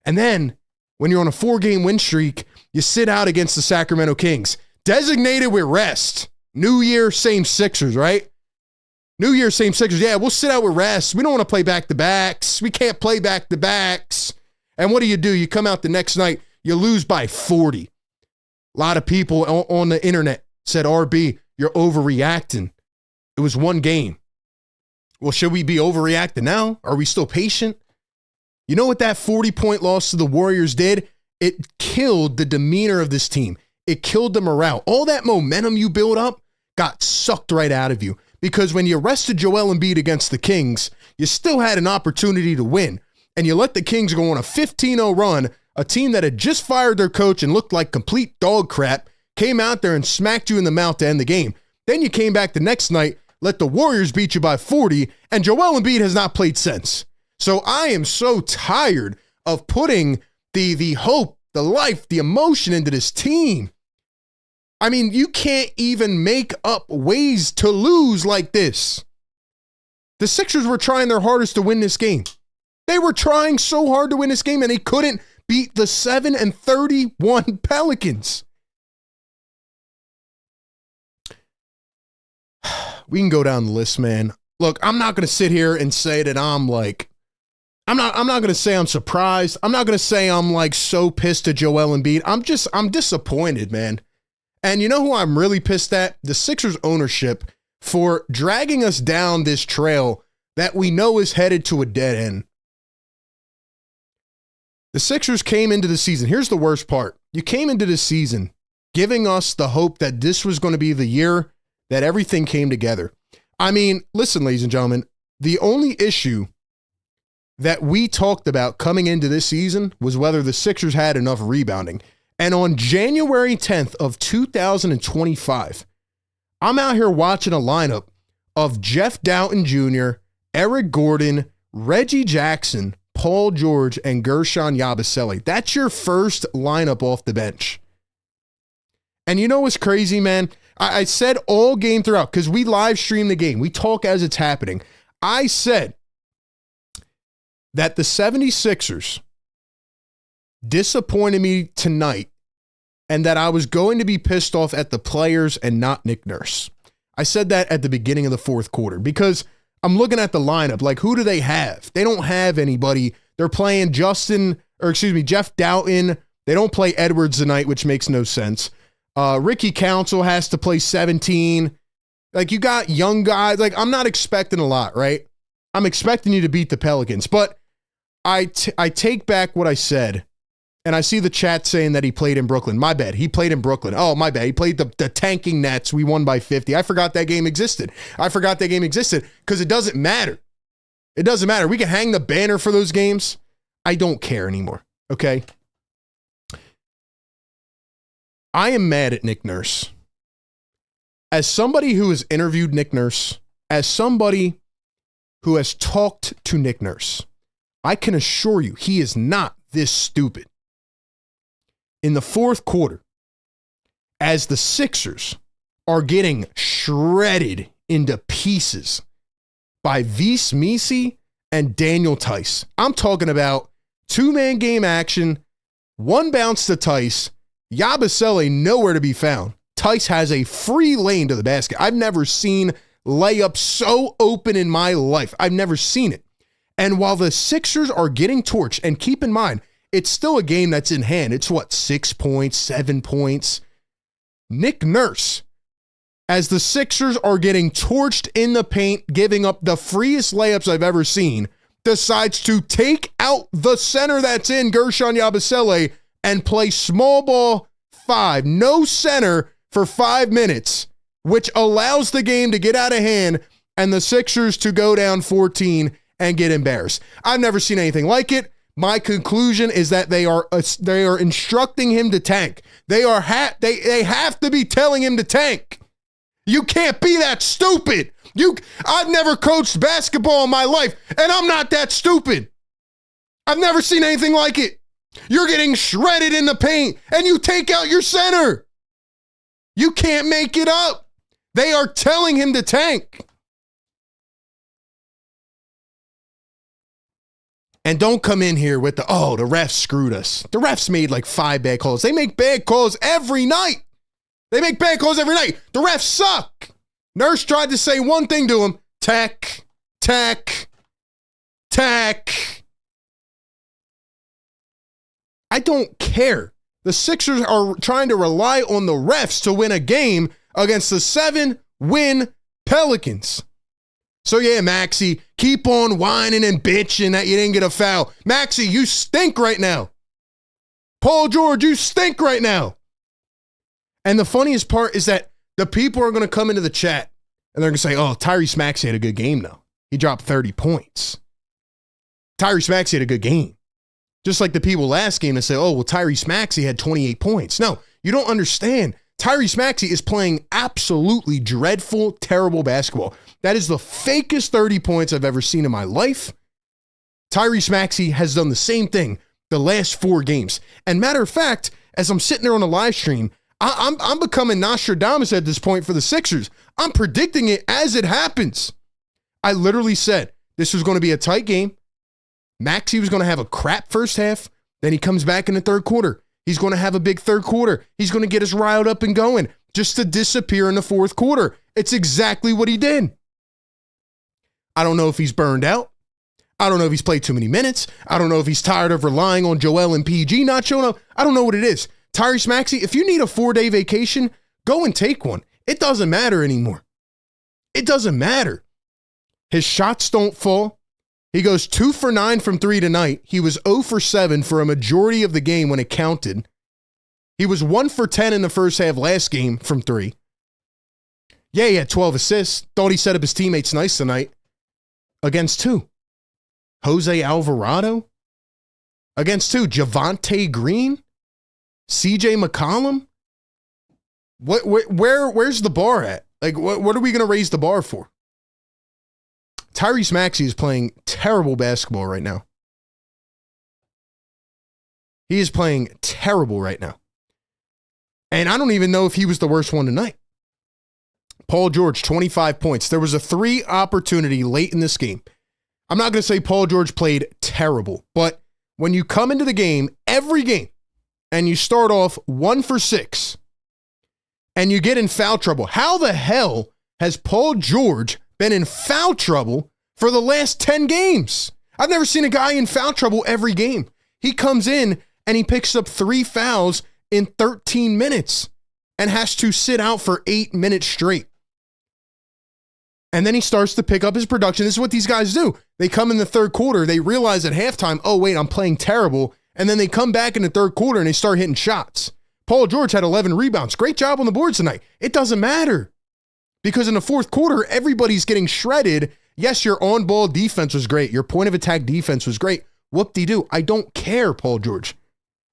And then when you're on a 4-game win streak, you sit out against the Sacramento Kings. Designated with rest. New Year, same Sixers, right? New Year, same Sixers. Yeah, we'll sit out with rest. We don't want to play back-to-backs. We can't play back-to-backs. And what do? You come out the next night, you lose by 40. A lot of people on the internet said, RB, you're overreacting. It was one game. Well, should we be overreacting now? Are we still patient? You know what that 40-point loss to the Warriors did? It killed the demeanor of this team. It killed the morale. All that momentum you built up got sucked right out of you. Because when you rested Joel Embiid against the Kings, you still had an opportunity to win. And you let the Kings go on a 15-0 run, a team that had just fired their coach and looked like complete dog crap, came out there and smacked you in the mouth to end the game. Then you came back the next night, let the Warriors beat you by 40, and Joel Embiid has not played since. So I am so tired of putting the hope, the life, the emotion into this team. I mean, you can't even make up ways to lose like this. The Sixers were trying their hardest to win this game. They were trying so hard to win this game, and they couldn't beat the 7-31 Pelicans. We can go down the list, man. Look, I'm not going to sit here and say that I'm not going to say I'm surprised. I'm not going to say I'm so pissed at Joel Embiid. I'm disappointed, man. And you know who I'm really pissed at? The Sixers ownership for dragging us down this trail that we know is headed to a dead end. The Sixers came into the season. Here's the worst part. You came into the season giving us the hope that this was going to be the year that everything came together. I mean, listen, ladies and gentlemen, the only issue that we talked about coming into this season was whether the Sixers had enough rebounding. And on January 10th of 2025, I'm out here watching a lineup of Jeff Doughton Jr., Eric Gordon, Reggie Jackson, Paul George, and Gershon Yabusele. That's your first lineup off the bench. And you know what's crazy, man? I said all game throughout, because we live stream the game. We talk as it's happening. I said that the 76ers disappointed me tonight and that I was going to be pissed off at the players and not Nick Nurse. I said that at the beginning of the fourth quarter because I'm looking at the lineup. Like, who do they have? They don't have anybody. They're playing Jeff Doughton. They don't play Edwards tonight, which makes no sense. Ricky Council has to play 17. Like, you got young guys. Like, I'm not expecting a lot, right? I'm expecting you to beat the Pelicans. But I take back what I said, and I see the chat saying that he played in Brooklyn. My bad. He played in Brooklyn. Oh, my bad. He played the tanking Nets. We won by 50. I forgot that game existed. Because it doesn't matter. It doesn't matter. We can hang the banner for those games. I don't care anymore, okay? I am mad at Nick Nurse. As somebody who has interviewed Nick Nurse, as somebody who has talked to Nick Nurse, I can assure you he is not this stupid. In the fourth quarter, as the Sixers are getting shredded into pieces by Vis Misi and Daniel Tice. I'm talking about two-man game action, one bounce to Tice, Yabusele nowhere to be found. Tice has a free lane to the basket. I've never seen layups so open in my life. I've never seen it. And while the Sixers are getting torched, and keep in mind, it's still a game that's in hand. It's 6 points, 7 points. Nick Nurse, as the Sixers are getting torched in the paint, giving up the freest layups I've ever seen, decides to take out the center that's in Gershon Yabusele and play small ball 5, no center for 5 minutes, which allows the game to get out of hand and the Sixers to go down 14 and get embarrassed. I've never seen anything like it. My conclusion is that they are instructing him to tank. They have to be telling him to tank. You can't be that stupid. I've never coached basketball in my life, and I'm not that stupid. I've never seen anything like it. You're getting shredded in the paint, and you take out your center. You can't make it up. They are telling him to tank. And don't come in here with the refs screwed us. The refs made 5 bad calls. They make bad calls every night. The refs suck. Nurse tried to say one thing to him. Tech. I don't care. The Sixers are trying to rely on the refs to win a game against the 7-win Pelicans. So yeah, Maxey, keep on whining and bitching that you didn't get a foul. Maxey, you stink right now. Paul George, you stink right now. And the funniest part is that the people are going to come into the chat and they're going to say, Tyrese Maxey had a good game though. He dropped 30 points. Tyrese Maxey had a good game. Just like the people last game that say, Tyrese Maxey had 28 points. No, you don't understand. Tyrese Maxey is playing absolutely dreadful, terrible basketball. That is the fakest 30 points I've ever seen in my life. Tyrese Maxey has done the same thing the last 4 games. And matter of fact, as I'm sitting there on a live stream, I'm becoming Nostradamus at this point for the Sixers. I'm predicting it as it happens. I literally said this was going to be a tight game. Maxey was going to have a crap first half. Then he comes back in the third quarter. He's going to have a big third quarter. He's going to get us riled up and going just to disappear in the fourth quarter. It's exactly what he did. I don't know if he's burned out. I don't know if he's played too many minutes. I don't know if he's tired of relying on Joel and PG not showing up. I don't know what it is. Tyrese Maxey, if you need a 4-day vacation, go and take one. It doesn't matter anymore. It doesn't matter. His shots don't fall. He goes 2 for 9 from 3 tonight. He was 0 for 7 for a majority of the game when it counted. He was 1 for 10 in the first half last game from 3. Yeah, he had 12 assists. Thought he set up his teammates nice tonight. Against who? Jose Alvarado? Against who? Javonte Green? CJ McCollum? Where's the bar at? Like, what are we going to raise the bar for? Tyrese Maxey is playing terrible basketball right now. He is playing terrible right now. And I don't even know if he was the worst one tonight. Paul George, 25 points. There was a 3 opportunity late in this game. I'm not going to say Paul George played terrible, but when you come into the game, every game, and you start off 1 for 6, and you get in foul trouble, how the hell has Paul George been in foul trouble for the last 10 games? I've never seen a guy in foul trouble every game. He comes in and he picks up 3 fouls in 13 minutes and has to sit out for 8 minutes straight. And then he starts to pick up his production. This is what these guys do. They come in the third quarter. They realize at halftime, oh, wait, I'm playing terrible. And then they come back in the third quarter and they start hitting shots. Paul George had 11 rebounds. Great job on the board tonight. It doesn't matter because in the fourth quarter, everybody's getting shredded. Yes, your on-ball defense was great. Your point of attack defense was great. Whoop-de-doo. I don't care, Paul George.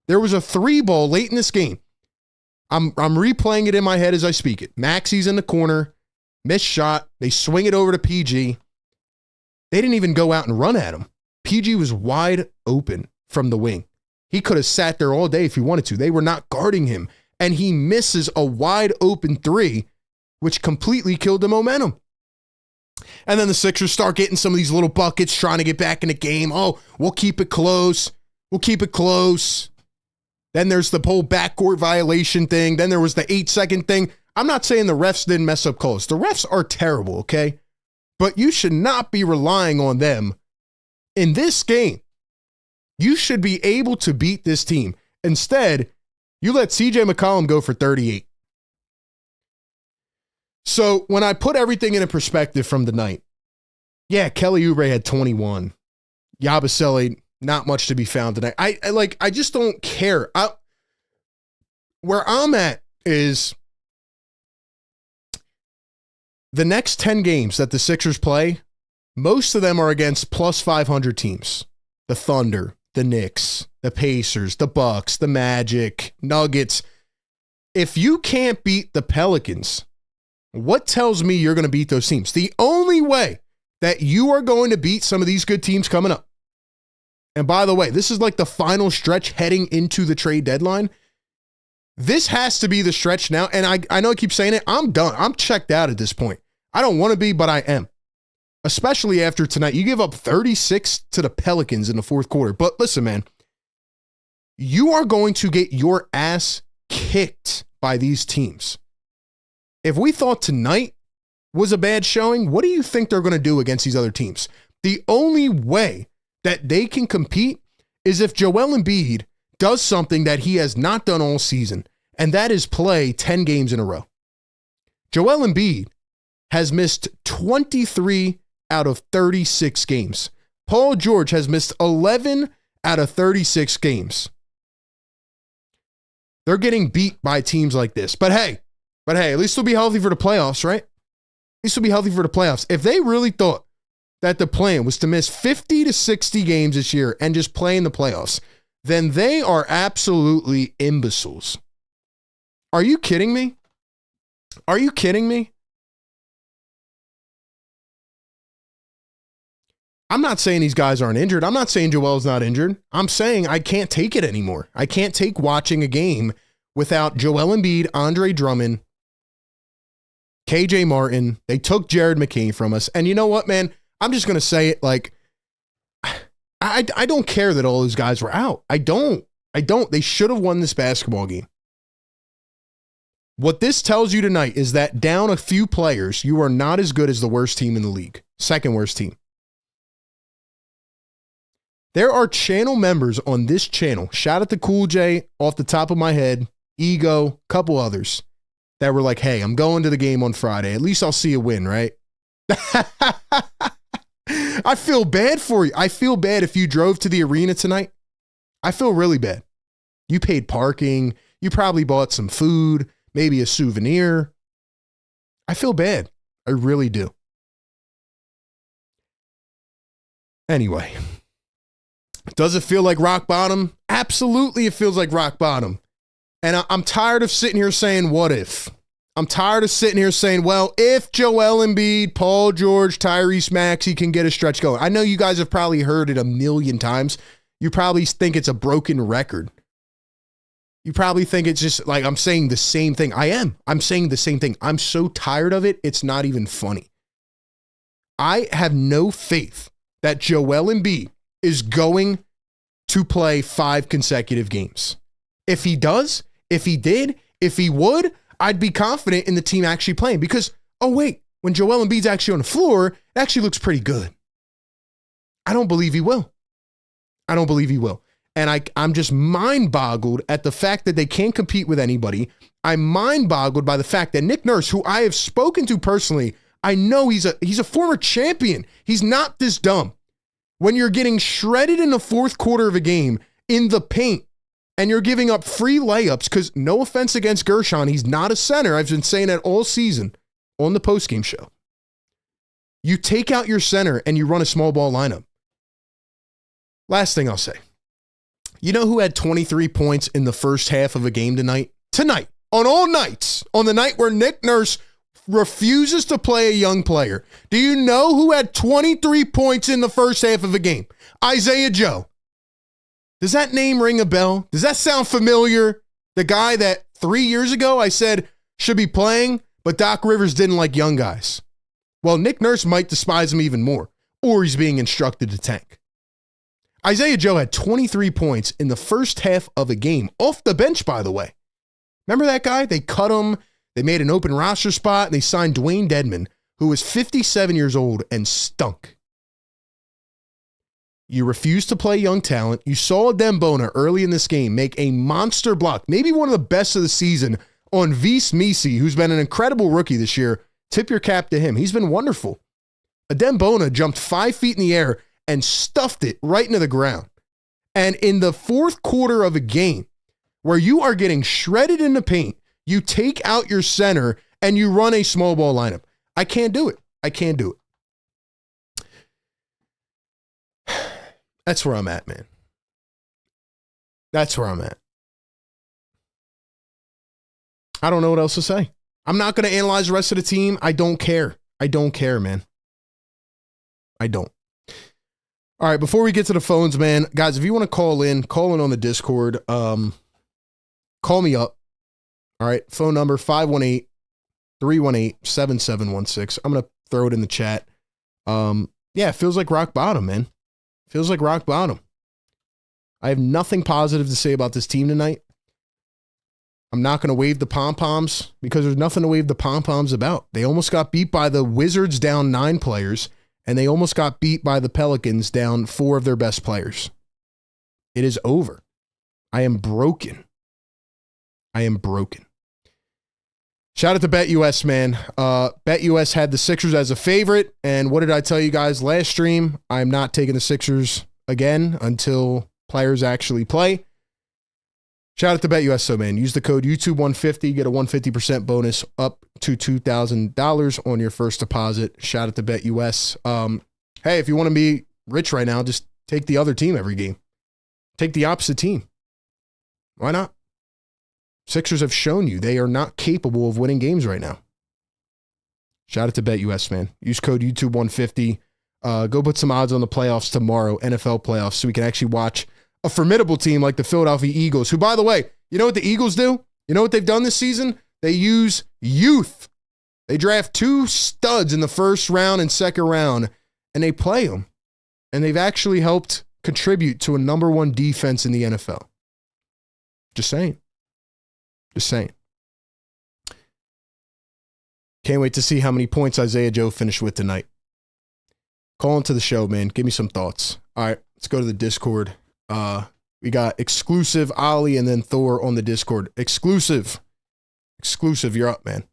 There was a 3-ball late in this game. I'm replaying it in my head as I speak it. Maxey's in the corner. Missed shot. They swing it over to PG. They didn't even go out and run at him. PG was wide open from the wing. He could have sat there all day if he wanted to. They were not guarding him. And he misses a wide open 3, which completely killed the momentum. And then the Sixers start getting some of these little buckets, trying to get back in the game. Oh, we'll keep it close. We'll keep it close. Then there's the whole backcourt violation thing. Then there was the 8-second thing. I'm not saying the refs didn't mess up calls. The refs are terrible, okay? But you should not be relying on them in this game. You should be able to beat this team. Instead, you let CJ McCollum go for 38. So when I put everything in a perspective from the night, yeah, Kelly Oubre had 21. Yabusele, not much to be found tonight. I just don't care. Where I'm at is the next 10 games that the Sixers play, most of them are against plus 500 teams. The Thunder, the Knicks, the Pacers, the Bucks, the Magic, Nuggets. If you can't beat the Pelicans, what tells me you're going to beat those teams? The only way that you are going to beat some of these good teams coming up. And by the way, this is like the final stretch heading into the trade deadline. This has to be the stretch now. And I know I keep saying it. I'm done. I'm checked out at this point. I don't want to be, but I am. Especially after tonight. You give up 36 to the Pelicans in the fourth quarter. But listen, man, you are going to get your ass kicked by these teams. If we thought tonight was a bad showing, what do you think they're going to do against these other teams? The only way that they can compete is if Joel Embiid does something that he has not done all season, and that is play 10 games in a row. Joel Embiid has missed 23 out of 36 games. Paul George has missed 11 out of 36 games. They're getting beat by teams like this. But hey, at least they'll be healthy for the playoffs, right? At least they'll be healthy for the playoffs. If they really thought that the plan was to miss 50 to 60 games this year and just play in the playoffs, then they are absolutely imbeciles. Are you kidding me? Are you kidding me? I'm not saying these guys aren't injured. I'm not saying Joel's not injured. I'm saying I can't take it anymore. I can't take watching a game without Joel Embiid, Andre Drummond, KJ Martin. They took Jared McCain from us. And you know what, man? I'm just going to say it like, I don't care that all those guys were out. I don't. They should have won this basketball game. What this tells you tonight is that down a few players, you are not as good as the worst team in the league. Second worst team. There are channel members on this channel. Shout out to Cool J off the top of my head, Ego, couple others that were like, hey, I'm going to the game on Friday. At least I'll see a win, right? I feel bad for you. I feel bad if you drove to the arena tonight. I feel really bad. You paid parking. You probably bought some food, maybe a souvenir. I feel bad. I really do. Anyway, does it feel like rock bottom? Absolutely, it feels like rock bottom. And I'm tired of sitting here saying, what if? I'm tired of sitting here saying, well, if Joel Embiid, Paul George, Tyrese Maxey can get a stretch going. I know you guys have probably heard it a million times. You probably think it's a broken record. You probably think it's just like I'm saying the same thing. I am. I'm saying the same thing. I'm so tired of it, it's not even funny. I have no faith that Joel Embiid is going to play 5 consecutive games. If he does, if he did, if he would, I'd be confident in the team actually playing because, oh wait, when Joel Embiid's actually on the floor, it actually looks pretty good. I don't believe he will. I don't believe he will. And I'm just mind-boggled at the fact that they can't compete with anybody. I'm mind-boggled by the fact that Nick Nurse, who I have spoken to personally, I know he's a former champion. He's not this dumb. When you're getting shredded in the fourth quarter of a game in the paint and you're giving up free layups, because no offense against Gershon, he's not a center. I've been saying that all season on the postgame show. You take out your center and you run a small ball lineup. Last thing I'll say. You know who had 23 points in the first half of a game tonight? Tonight, on all nights, on the night where Nick Nurse refuses to play a young player. Do you know who had 23 points in the first half of a game? Isaiah Joe. Does that name ring a bell? Does that sound familiar? The guy that 3 years ago I said should be playing, but Doc Rivers didn't like young guys. Well, Nick Nurse might despise him even more, or he's being instructed to tank. Isaiah Joe had 23 points in the first half of a game, off the bench, by the way. Remember that guy? They cut him, they made an open roster spot, and they signed Dwayne Dedmon, who was 57 years old and stunk. You refused to play young talent. You saw Dembona early in this game make a monster block, maybe one of the best of the season, on Vis Misi, who's been an incredible rookie this year. Tip your cap to him. He's been wonderful. Dembona jumped 5 feet in the air and stuffed it right into the ground. And in the fourth quarter of a game where you are getting shredded in the paint, you take out your center and you run a small ball lineup. I can't do it. I can't do it. That's where I'm at, man. That's where I'm at. I don't know what else to say. I'm not going to analyze the rest of the team. I don't care. I don't care, man. I don't. All right, before we get to the phones, man, guys, if you want to call in on the Discord. Call me up. All right, phone number 518-318-7716. I'm going to throw it in the chat. Yeah, it feels like rock bottom, man. Feels like rock bottom. I have nothing positive to say about this team tonight. I'm not going to wave the pom-poms because there's nothing to wave the pom-poms about. They almost got beat by the Wizards down 9 players. And they almost got beat by the Pelicans down 4 of their best players. It is over. I am broken. I am broken. Shout out to BetUS, man. BetUS had the Sixers as a favorite. And what did I tell you guys last stream? I'm not taking the Sixers again until players actually play. Shout out to BetUS, so man. Use the code YouTube150. Get a 150% bonus up to $2,000 on your first deposit. Shout out to BetUS. Hey, if you want to be rich right now, just take the other team every game. Take the opposite team. Why not? Sixers have shown you they are not capable of winning games right now. Shout out to BetUS, man. Use code YouTube150. Go put some odds on the playoffs tomorrow, NFL playoffs, so we can actually watch a formidable team like the Philadelphia Eagles, who, by the way, you know what the Eagles do? You know what they've done this season? They use youth. They draft 2 studs in the first round and second round, and they play them. And they've actually helped contribute to a number 1 defense in the NFL. Just saying. Just saying. Can't wait to see how many points Isaiah Joe finished with tonight. Call into the show, man. Give me some thoughts. All right, let's go to the Discord. We got exclusive Ollie and then Thor on the Discord. Exclusive, you're up, man.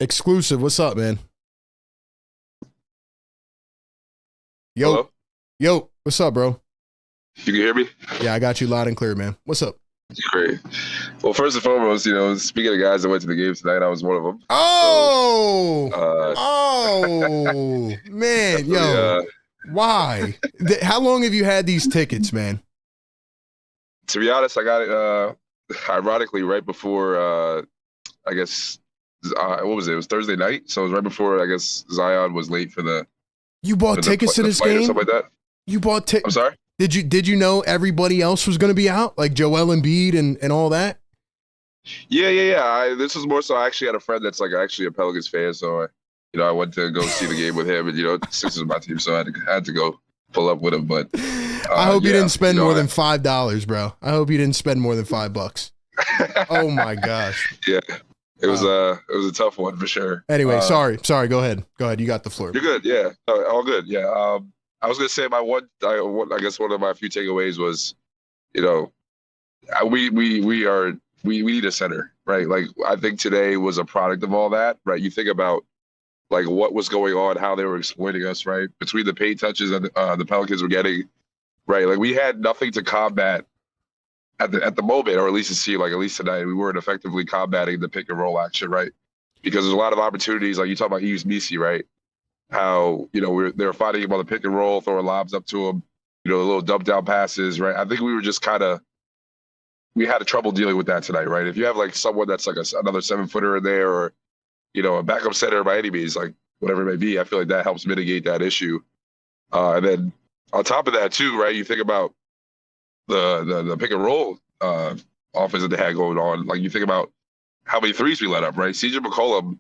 Exclusive. What's up, man? Yo. Hello? Yo. What's up, bro? You can hear me? Yeah, I got you loud and clear, man. What's up? Great. Well, first and foremost, speaking of guys that went to the game tonight, I was one of them. Oh! So, Man. Yo. Why? How long have you had these tickets, man? to be honest, I got it, ironically, right before, I guess, what was it? It was Thursday night. So it was right before, I guess, Zion was late for the You bought tickets to this fight or game? something like that. You bought tickets? I'm sorry? Did you know everybody else was going to be out? Like Joel Embiid and all that? Yeah. This was more so I actually had a friend that's actually a Pelicans fan. So, I went to go see the game with him. And, Sixers is my team. So I had to go pull up with him. But I hope you didn't spend more than $5, bro. I hope you didn't spend more than $5. Oh, my gosh. Yeah. It was a tough one for sure. Anyway, sorry. Go ahead. You got the floor. You're good. Yeah. All good. Yeah. I was gonna say I guess one of my few takeaways was, we need a center, right? Like I think today was a product of all that, right? You think about what was going on, how they were exploiting us, right? Between the paint touches and the Pelicans were getting, right? Like we had nothing to combat at the moment, or at least to see, at least tonight, we weren't effectively combating the pick and roll action, right? Because there's a lot of opportunities, like you talk about Misi, right? How, they're fighting him on the pick and roll, throwing lobs up to him, the little dump down passes, right? I think we were just we had trouble dealing with that tonight, right? If you have someone that's another 7-footer in there, or, a backup center by any means, whatever it may be, I feel like that helps mitigate that issue. And then on top of that too, right? You think about the pick and roll offense that they had going on. You think about how many threes we let up, right? CJ McCollum,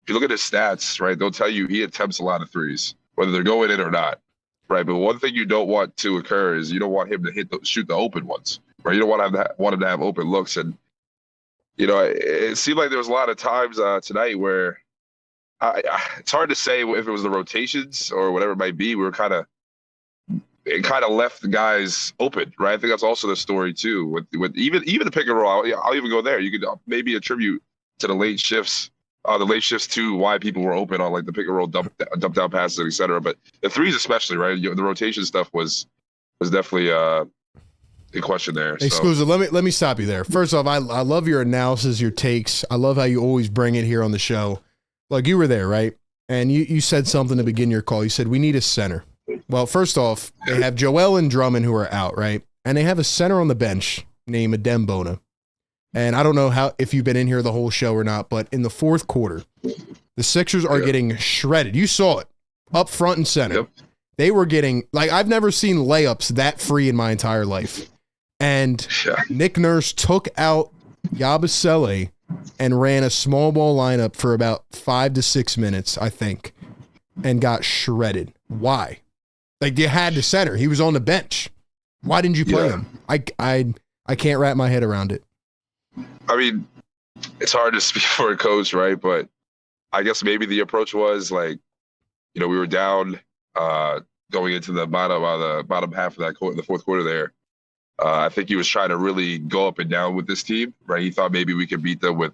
if you look at his stats, right, they'll tell you he attempts a lot of threes, whether they're going in or not, right? But one thing you don't want to occur is you don't want him to shoot the open ones, right? You don't want him to have open looks. And, it seemed like there was a lot of times tonight where it's hard to say if it was the rotations or whatever it might be. It kind of left the guys open, right? I think that's also the story too. With even the pick and roll, I'll even go there. You could maybe attribute to the late shifts to why people were open on the pick and roll dump down passes, et cetera. But the threes especially, right? The rotation stuff was definitely in question there. Exclusive. Let me stop you there. First off, I love your analysis, your takes. I love how you always bring it here on the show. You were there, right? And you said something to begin your call. You said we need a center. Well, first off, they have Joel and Drummond who are out, right? And they have a center on the bench named Adembona. And I don't know if you've been in here the whole show or not, but in the fourth quarter, the Sixers are getting shredded. You saw it up front and center. Yep. They were getting, I've never seen layups that free in my entire life. And Nick Nurse took out Yabusele and ran a small ball lineup for about 5 to 6 minutes, I think, and got shredded. Why? You had the center. He was on the bench. Why didn't you play him? I can't wrap my head around it. I mean, it's hard to speak for a coach, right? But I guess maybe the approach was we were down going into the bottom half of the fourth quarter there. I think he was trying to really go up and down with this team, right? He thought maybe we could beat them with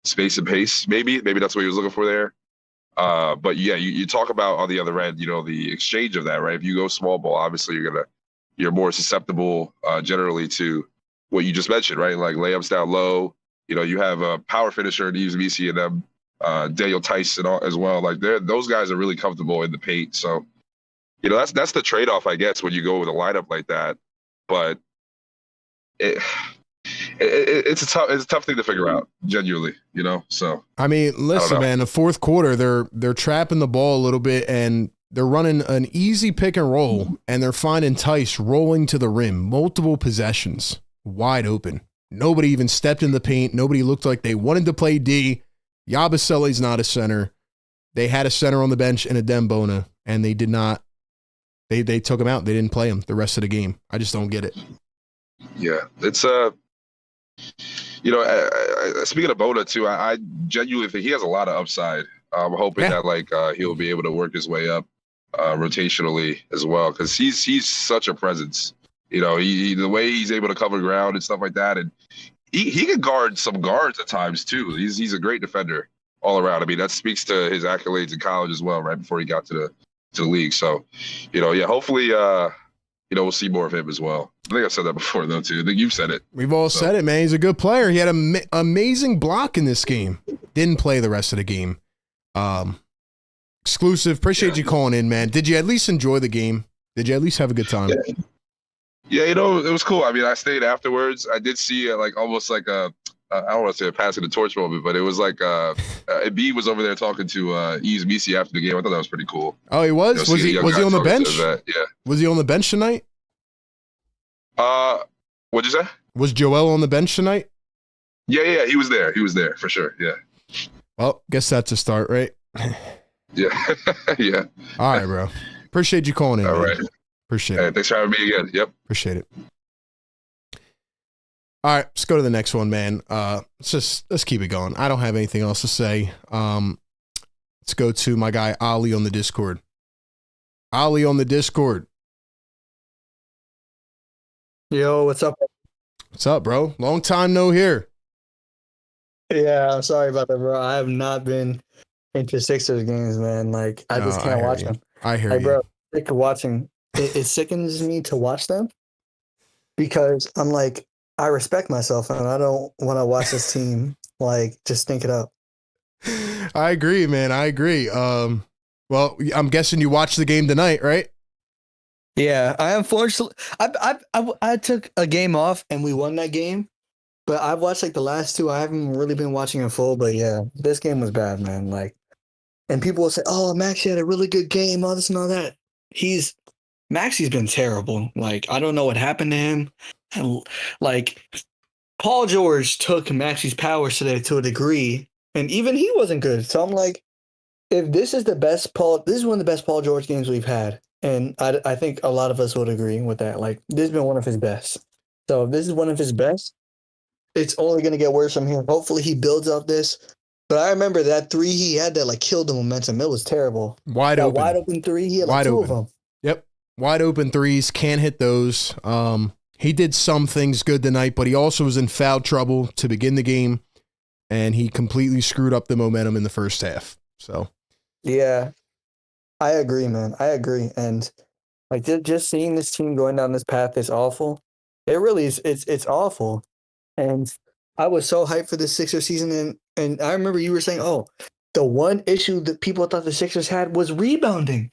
space and pace. Maybe that's what he was looking for there. But yeah, you talk about on the other end, the exchange of that, right? If you go small ball, obviously you're more susceptible generally to what you just mentioned, right? Layups down low. You have a power finisher in Misi and them, Daniel Tyson as well. Those guys are really comfortable in the paint. So, that's the trade-off, I guess, when you go with a lineup like that. But it's a tough thing to figure out, genuinely, So I mean, listen, man, the fourth quarter, they're trapping the ball a little bit and they're running an easy pick and roll, and they're finding Tice rolling to the rim, multiple possessions, wide open. Nobody even stepped in the paint. Nobody looked like they wanted to play D. Yabusele's not a center. They had a center on the bench in Adembona, and they did not. They took him out. They didn't play him the rest of the game. I just don't get it. Yeah, it's speaking of Bona too, I genuinely think he has a lot of upside. I'm hoping that he'll be able to work his way up rotationally as well, because he's such a presence. The way he's able to cover ground and stuff like that, and he can guard some guards at times too. He's a great defender. all around. I mean, that speaks to his accolades in college as well, right before he got to the league. So, hopefully, we'll see more of him as well. I think I said that before, though, too. I think you've said it. We've all said it, man. He's a good player. He had an amazing block in this game. Didn't play the rest of the game. Exclusive. Appreciate you calling in, man. Did you at least enjoy the game? Did you at least have a good time? Yeah, it was cool. I mean, I stayed afterwards. I did see almost like a I don't want to say a passing the torch moment, but it was like B was over there talking to Ease Misi after the game. I thought that was pretty cool. Oh, he was? Was he on the bench? Yeah. Was he on the bench tonight? What'd you say? Was Joel on the bench tonight? Yeah, he was there. He was there for sure. Yeah. Well, guess that's a start, right? Yeah. Yeah. All right, bro. Appreciate you calling in. All man. right. Appreciate it. it. Thanks for having me again. Yep. Appreciate it. All right, let's go to the next one, man. Let's keep it going. I don't have anything else to say. Let's go to my guy Ali on the Discord. Ali on the Discord. Yo, what's up? What's up, bro? Long time no hear. Yeah, I'm sorry about that, bro. I have not been into Sixers games, man. Like, I just can't watch them. I hear like, you. bro, sick of watching. It sickens me to watch them because I'm like, I respect myself and I don't want to watch this team like just stink it up. I agree, man. I agree. Well, I'm guessing you watched the game tonight, right? Yeah, I unfortunately I took a game off and we won that game, but I've watched like the last two. I haven't really been watching in full, but yeah, this game was bad, man. Like, and people will say, "Oh, Maxey had a really good game, all this and all that." Maxey's been terrible. Like, I don't know what happened to him. And like, Paul George took Maxey's powers today to a degree, and even he wasn't good. So I'm like, if this is this is one of the best Paul George games we've had. And I think a lot of us would agree with that. Like, this has been one of his best. So if this is one of his best, it's only going to get worse from here. Hopefully he builds off this. But I remember that three he had that, like, killed the momentum. It was terrible. Wide open three. He had like two of them. Yep. Wide open threes. Can't hit those. He did some things good tonight, but he also was in foul trouble to begin the game. And he completely screwed up the momentum in the first half. So. Yeah. I agree, man. I agree. And like just seeing this team going down this path is awful. It really is. It's awful. And I was so hyped for this Sixers season. And I remember you were saying, oh, the one issue that people thought the Sixers had was rebounding.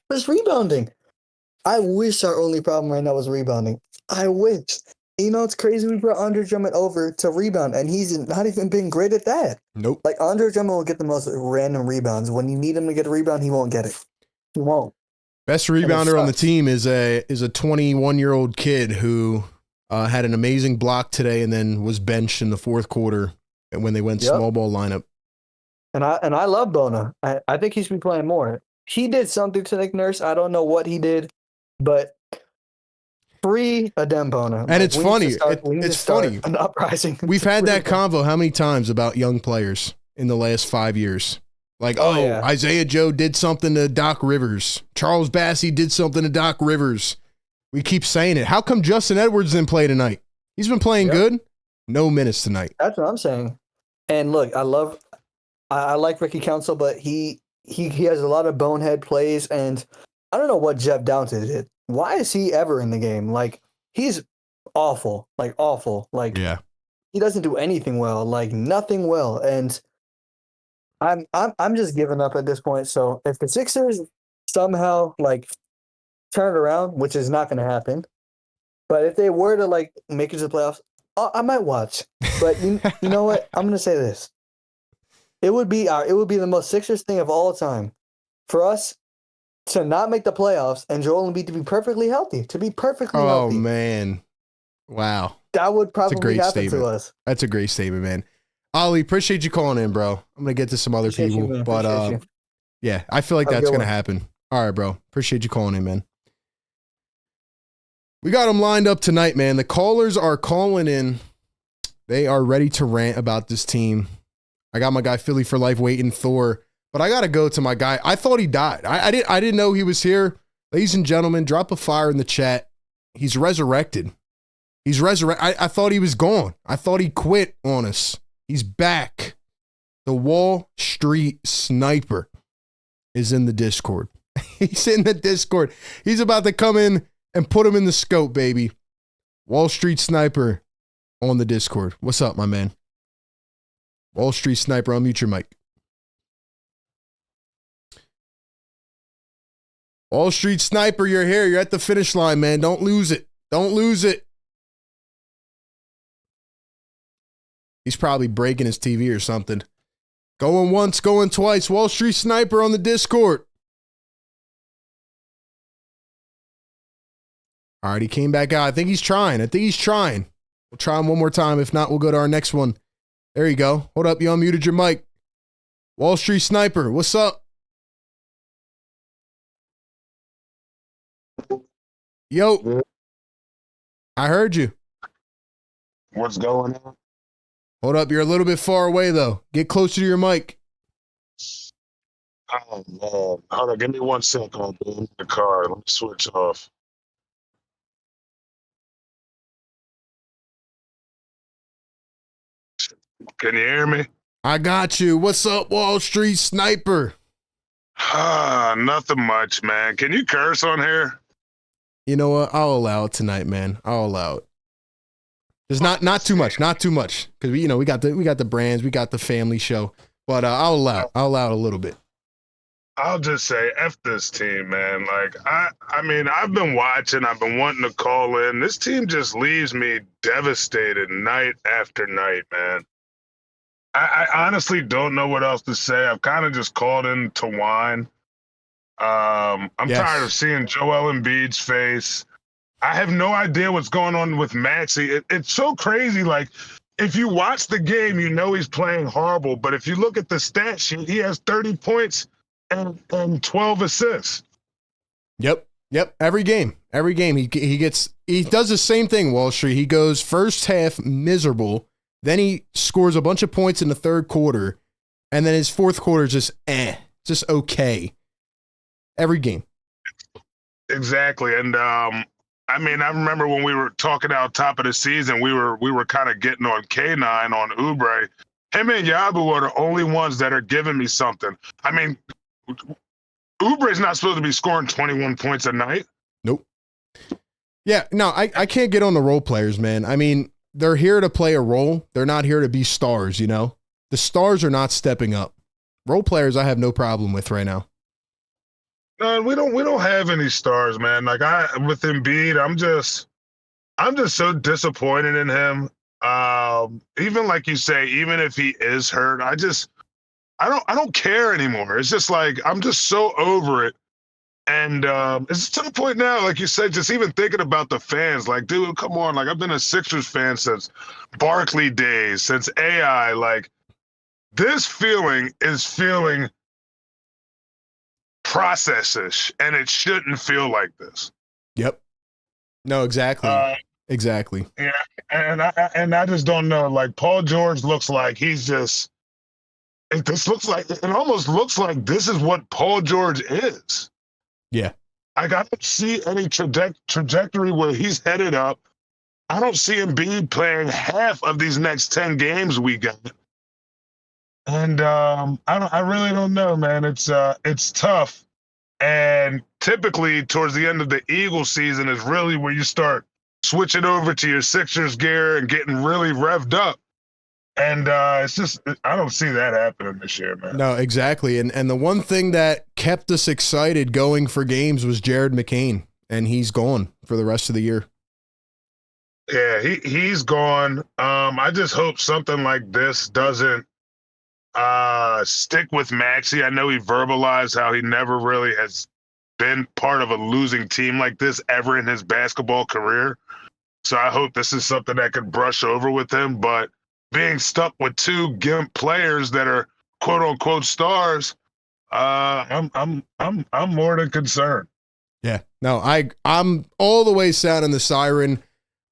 I wish our only problem right now was rebounding. I wish. You know, it's crazy. We brought Andre Drummond over to rebound, and he's not even been great at that. Nope. Like, Andre Drummond will get the most random rebounds. When you need him to get a rebound, he won't get it. He won't. Best rebounder on the team is a 21-year-old kid who had an amazing block today and then was benched in the fourth quarter when they went small ball lineup. And I love Bona. I think he should be playing more. He did something to Nick Nurse. I don't know what he did, but free Adem Bona. And it's funny. It's funny. An uprising. We've had that convo how many times about young players in the last 5 years? Like, yeah. Isaiah Joe did something to Doc Rivers. Charles Bassey did something to Doc Rivers. We keep saying it. How come Justin Edwards didn't play tonight? He's been playing good. No minutes tonight. That's what I'm saying. And look, I like Ricky Council, but he has a lot of bonehead plays, and I don't know what Jeff Downton did. Why is he ever in the game? Like, he's awful. Like, awful. Like, he doesn't do anything well. Like, nothing well. And I'm just giving up at this point. So if the Sixers somehow like turn it around, which is not going to happen, but if they were to like make it to the playoffs, I might watch. But you know what? I'm going to say this: it would be the most Sixers thing of all time for us to not make the playoffs and Joel Embiid to be perfectly healthy. Healthy. Oh man, wow! That would probably happen to us. That's a great statement, man. Ollie, appreciate you calling in, bro. I'm going to get to some other people, but yeah, I feel like that's going to happen. All right, bro. Appreciate you calling in, man. We got them lined up tonight, man. The callers are calling in. They are ready to rant about this team. I got my guy Philly for life waiting, Thor, but I got to go to my guy. I thought he died. I didn't know he was here. Ladies and gentlemen, drop a fire in the chat. He's resurrected. I thought he was gone. I thought he quit on us. He's back. The Wall Street Sniper is in the Discord. He's in the Discord. He's about to come in and put him in the scope, baby. Wall Street Sniper on the Discord. What's up, my man? Wall Street Sniper, unmute your mic. Wall Street Sniper, you're here. You're at the finish line, man. Don't lose it. Don't lose it. He's probably breaking his TV or something. Going once, going twice. Wall Street Sniper on the Discord. All right, he came back out. I think he's trying. We'll try him one more time. If not, we'll go to our next one. There you go. Hold up. You unmuted your mic. Wall Street Sniper, what's up? Yo. I heard you. What's going on? Hold up. You're a little bit far away, though. Get closer to your mic. Oh, man. Hold on. Give me 1 second. I'm in the car. Let me switch off. Can you hear me? I got you. What's up, Wall Street Sniper? Nothing much, man. Can you curse on here? You know what? I'll allow it tonight, man. I'll allow it. Just not too much, because we got the brands, we got the family show, but I'll allow it a little bit. I'll just say F this team, man. Like I mean, I've been watching, I've been wanting to call in. This team just leaves me devastated night after night, man. I honestly don't know what else to say. I've kind of just called in to whine. I'm tired of seeing Joel Embiid's face. I have no idea what's going on with Maxey. It's so crazy. Like, if you watch the game, you know he's playing horrible. But if you look at the stat sheet, he has 30 points and 12 assists. Yep. Every game he does the same thing. Wall Street. He goes first half miserable, then he scores a bunch of points in the third quarter, and then his fourth quarter is just okay. Every game. Exactly. And I mean, I remember when we were talking out top of the season, we were kind of getting on K9 on Oubre. Him and Yabu are the only ones that are giving me something. I mean, Oubre's not supposed to be scoring 21 points a night. Nope. Yeah, no, I can't get on the role players, man. I mean, they're here to play a role. They're not here to be stars, you know? The stars are not stepping up. Role players I have no problem with right now. No, we don't have any stars, man. Like with Embiid, I'm just so disappointed in him. Even like you say, even if he is hurt, I don't care anymore. It's just like I'm just so over it. And it's to the point now, like you said, just even thinking about the fans, like, dude, come on. Like, I've been a Sixers fan since Barkley days, since AI. Like, this feeling is feeling process-ish, and it shouldn't feel like this. Yep. No, exactly. Exactly. Yeah, and I just don't know. Like, Paul George looks like he's just. It almost looks like this is what Paul George is. Yeah. I don't see any trajectory where he's headed up. I don't see him playing half of these next 10 games we got. And I really don't know, man. It's tough. And typically towards the end of the Eagles season is really where you start switching over to your Sixers gear and getting really revved up. And it's just, I don't see that happening this year, man. No, exactly. And the one thing that kept us excited going for games was Jared McCain, and he's gone for the rest of the year. Yeah, he's gone. I just hope something like this doesn't stick with Maxey. I know he verbalized how he never really has been part of a losing team like this ever in his basketball career. So I hope this is something that could brush over with him. But being stuck with two GIMP players that are quote unquote stars, I'm more than concerned. Yeah, no, I'm all the way sounding the siren.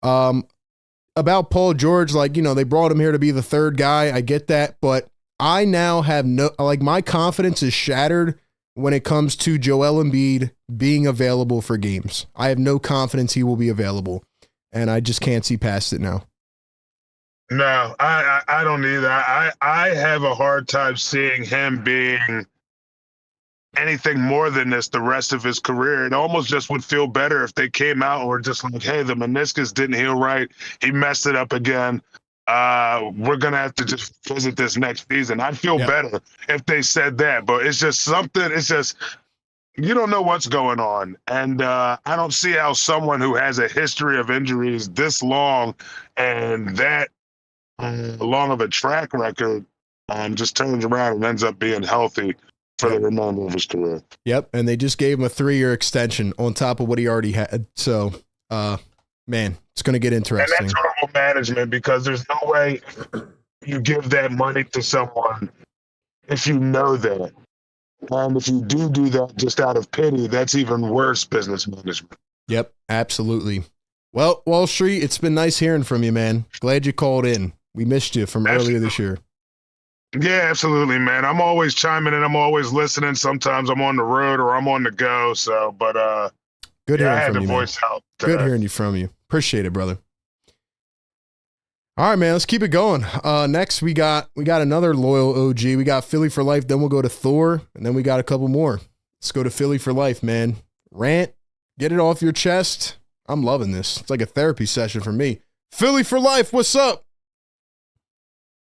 About Paul George, like, you know, they brought him here to be the third guy. I get that, but I now have my confidence is shattered when it comes to Joel Embiid being available for games. I have no confidence he will be available, and I just can't see past it now. No, I don't either. I have a hard time seeing him being anything more than this the rest of his career. It almost just would feel better if they came out and were just like, hey, the meniscus didn't heal right. He messed it up again. We're going to have to just visit this next season. I'd feel better if they said that, but it's just something. It's just, you don't know what's going on. And I don't see how someone who has a history of injuries this long and that long of a track record just turns around and ends up being healthy for the remainder of his career. Yep, and they just gave him a 3-year extension on top of what he already had. So, man, it's going to get interesting. And that's horrible management because there's no way you give that money to someone if you know that. And if you do that just out of pity, that's even worse business management. Yep, absolutely. Well, Wall Street, it's been nice hearing from you, man. Glad you called in. We missed you from earlier this year. Yeah, absolutely, man. I'm always chiming in. I'm always listening. Sometimes I'm on the road or I'm on the go. So, but good hearing I had from to you, voice man. out. Good hearing you from you. Appreciate it, brother. All right, man. Let's keep it going. Next, we got another loyal OG. We got Philly for life. Then we'll go to Thor, and then we got a couple more. Let's go to Philly for life, man. Rant, get it off your chest. I'm loving this. It's like a therapy session for me. Philly for life. What's up?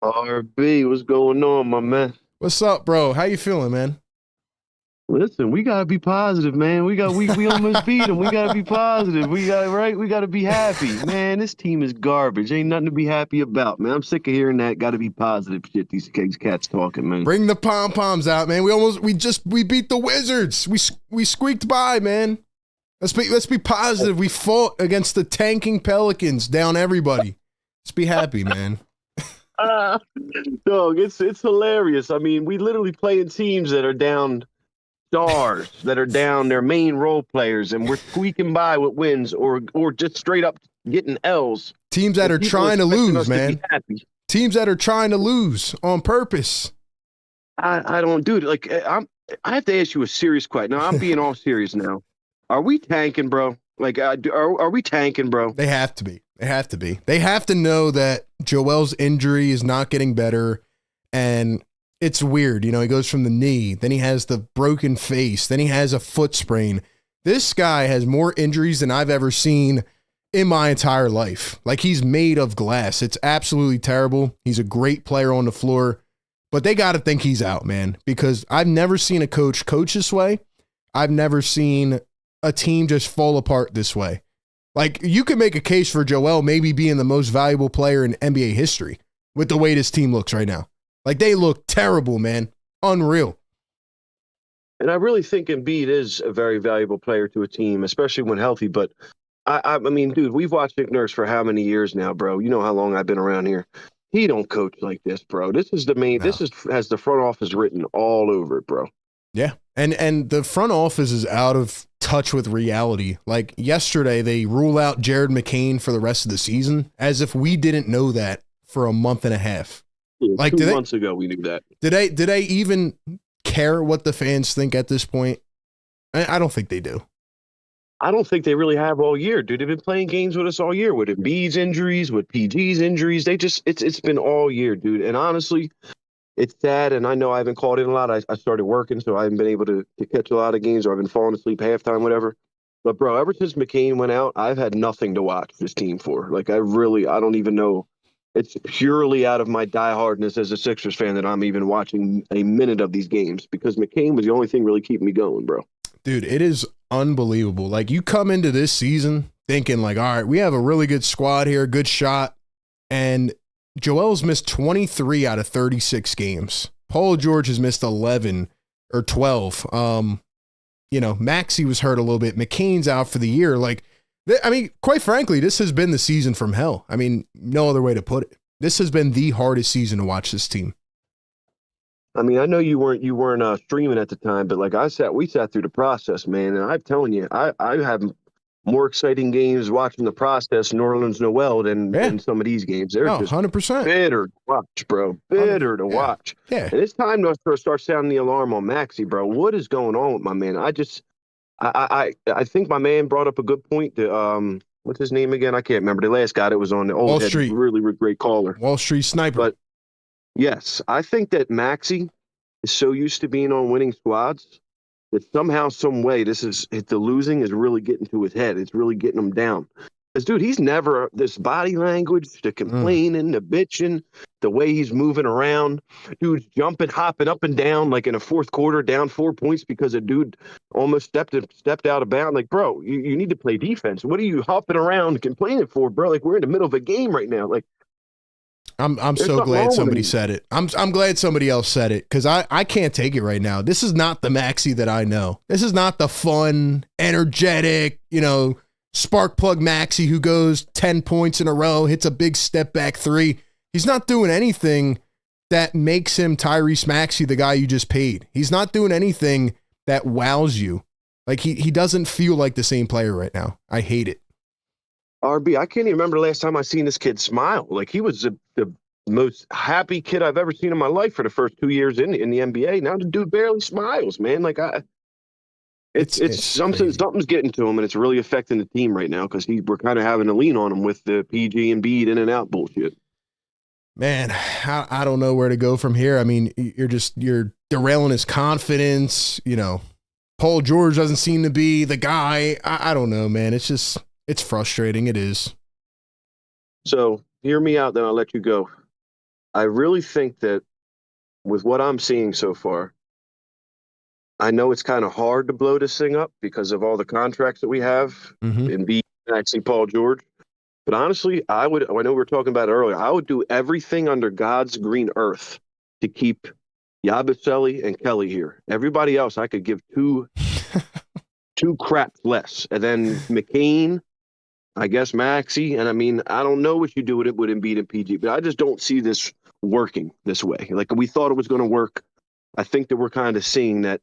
RB, what's going on, my man? What's up, bro? How you feeling, man? Listen, we gotta be positive, man. We almost beat them. We gotta be positive. We gotta be happy, man. This team is garbage. Ain't nothing to be happy about, man. I'm sick of hearing that. Gotta be positive shit. These cats talking, man. Bring the pom poms out, man. We beat the Wizards. We squeaked by, man. Let's be positive. We fought against the tanking Pelicans, down everybody. Let's be happy, man. Dog, it's hilarious. I mean, we literally playing teams that are down stars, that are down their main role players, and we're squeaking by with wins or just straight up getting L's. Teams that are trying to lose, man. Teams that are trying to lose on purpose. I don't do it. Like I have to ask you a serious question. Now I'm being all serious now. Are we tanking, bro? Like, are we tanking, bro? They have to be. They have to be. They have to know that Joel's injury is not getting better, and it's weird. You know, he goes from the knee, then he has the broken face, then he has a foot sprain. This guy has more injuries than I've ever seen in my entire life. Like, he's made of glass. It's absolutely terrible. He's a great player on the floor, but they got to think he's out, man, because I've never seen a coach this way. I've never seen a team just fall apart this way. Like, you could make a case for Joel maybe being the most valuable player in NBA history with the way this team looks right now. Like, they look terrible, man. Unreal. And I really think Embiid is a very valuable player to a team, especially when healthy. But I mean, dude, we've watched Nick Nurse for how many years now, bro? You know how long I've been around here. He don't coach like this, bro. This is the main. No. This has the front office written all over it, bro. Yeah, and the front office is out of touch with reality. Like, yesterday, they rule out Jared McCain for the rest of the season, as if we didn't know that for a month and a half. Yeah, like 2 months ago, we knew that. Did they even care what the fans think at this point? I don't think they do. I don't think they really have all year, dude. They've been playing games with us all year, with Embiid's injuries, with PG's injuries. It's been all year, dude. And honestly, it's sad, and I know I haven't called in a lot. I started working, so I haven't been able to catch a lot of games, or I've been falling asleep halftime, whatever. But, bro, ever since McCain went out, I've had nothing to watch this team for. Like, I don't even know. It's purely out of my diehardness as a Sixers fan that I'm even watching a minute of these games, because McCain was the only thing really keeping me going, bro. Dude, it is unbelievable. Like, you come into this season thinking, like, all right, we have a really good squad here, good shot, and Joel's missed 23 out of 36 games. Paul George has missed 11 or 12. Maxey was hurt a little bit. McCain's out for the year. Like, I mean, quite frankly, this has been the season from hell. I mean, no other way to put it. This has been the hardest season to watch this team. I mean, I know you weren't streaming at the time, but like we sat through the process, man. And I'm telling you, I have more exciting games watching the process, New Orleans Noel, than some of these games. They're just 100% bitter to watch, bro. Bitter to watch. Yeah. And it's time to start sounding the alarm on Maxey, bro. What is going on with my man? I think my man brought up a good point. what's his name again? I can't remember. The last guy that was on the Wall old head, Street. really great caller. Wall Street Sniper. But yes, I think that Maxey is so used to being on winning squads that somehow, some way, the losing is really getting to his head. It's really getting him down. Because, dude, he's never this body language, the complaining, the bitching, the way he's moving around. Dude's jumping, hopping up and down like in a fourth quarter, down 4 points because a dude almost stepped out of bounds. Like, bro, you need to play defense. What are you hopping around complaining for, bro? Like, we're in the middle of a game right now. Like, I'm so glad somebody said it. I'm glad somebody else said it because I can't take it right now. This is not the Maxey that I know. This is not the fun, energetic, spark plug Maxey who goes 10 points in a row, hits a big step back three. He's not doing anything that makes him Tyrese Maxey, the guy you just paid. He's not doing anything that wows you. Like he doesn't feel like the same player right now. I hate it. RB, I can't even remember the last time I seen this kid smile. Like he was the most happy kid I've ever seen in my life for the first 2 years in the NBA. Now the dude barely smiles, man. Like it's something's getting to him, and it's really affecting the team right now because we're kind of having to lean on him with the PG and Bede in and out bullshit. Man, I don't know where to go from here. I mean, you're derailing his confidence. Paul George doesn't seem to be the guy. I don't know, man. It's frustrating. It is. So hear me out, then I'll let you go. I really think that with what I'm seeing so far, I know it's kind of hard to blow this thing up because of all the contracts that we have in B, actually Paul George. But honestly, I know we were talking about it earlier, I would do everything under God's green earth to keep Yabusele and Kelly here. Everybody else, I could give two craps less. And then McCain, I guess Maxey, and I mean, I don't know what you do with Embiid and PG, but I just don't see this working this way. Like we thought it was going to work. I think that we're kind of seeing that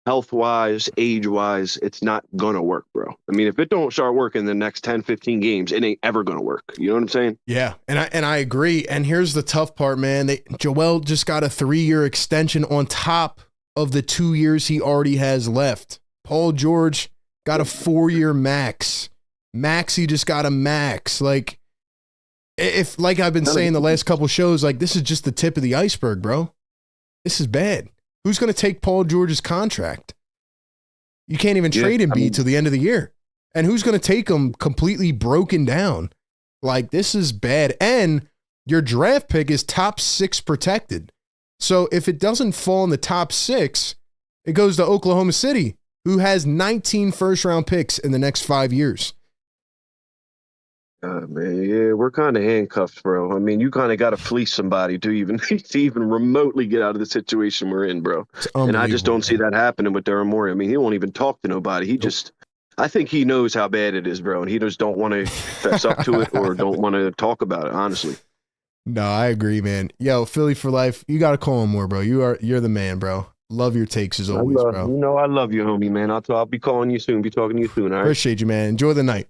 health-wise, age-wise, it's not going to work, bro. I mean, if it don't start working in the next 10, 15 games, it ain't ever going to work. You know what I'm saying? Yeah, and I agree. And here's the tough part, man. Joel just got a 3-year extension on top of the 2 years he already has left. Paul George got a 4-year max. Maxey just got a max. Like I've been saying the last couple shows, like this is just the tip of the iceberg, bro. This is bad. Who's going to take Paul George's contract? You can't even trade him till the end of the year. And who's going to take him completely broken down? Like this is bad. And your draft pick is top 6 protected. So if it doesn't fall in the top 6, it goes to Oklahoma City, who has 19 first-round picks in the next 5 years. Man, yeah, we're kind of handcuffed, bro. I mean, you kind of got to fleece somebody to even remotely get out of the situation we're in, bro. And I just don't see that happening with Daryl Morey. I mean, he won't even talk to nobody. I think he knows how bad it is, bro, and he just don't want to fess up to it or don't want to talk about it, honestly. No, I agree, man. Yo, Philly for life. You got to call him more, bro. You're the man, bro. Love your takes as always, bro. I love you, homie, man. I'll be calling you soon. Be talking to you soon, all right? Appreciate you, man. Enjoy the night.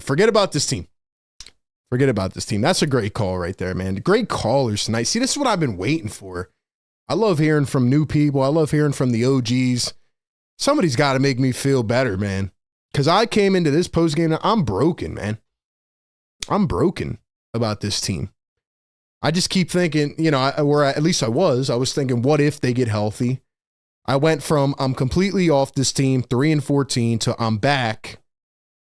Forget about this team. That's a great call right there, man. Great callers tonight. See, this is what I've been waiting for. I love hearing from new people. I love hearing from the OGs. Somebody's got to make me feel better, man. Because I came into this postgame, I'm broken, man. I'm broken about this team. I just keep thinking, at least I was thinking, what if they get healthy? I went from I'm completely off this team, 3-14, to I'm back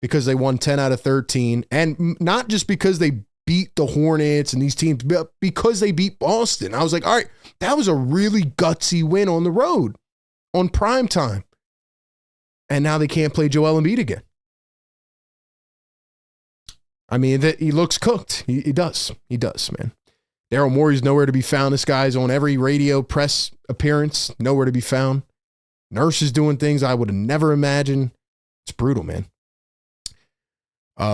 because they won 10 out of 13. And not just because they beat the Hornets and these teams, but because they beat Boston. I was like, all right, that was a really gutsy win on the road, on prime time. And now they can't play Joel Embiid again. I mean, he looks cooked. He does, man. Daryl Morey's nowhere to be found. This guy's on every radio press appearance, nowhere to be found. Nurse is doing things I would have never imagined. It's brutal, man.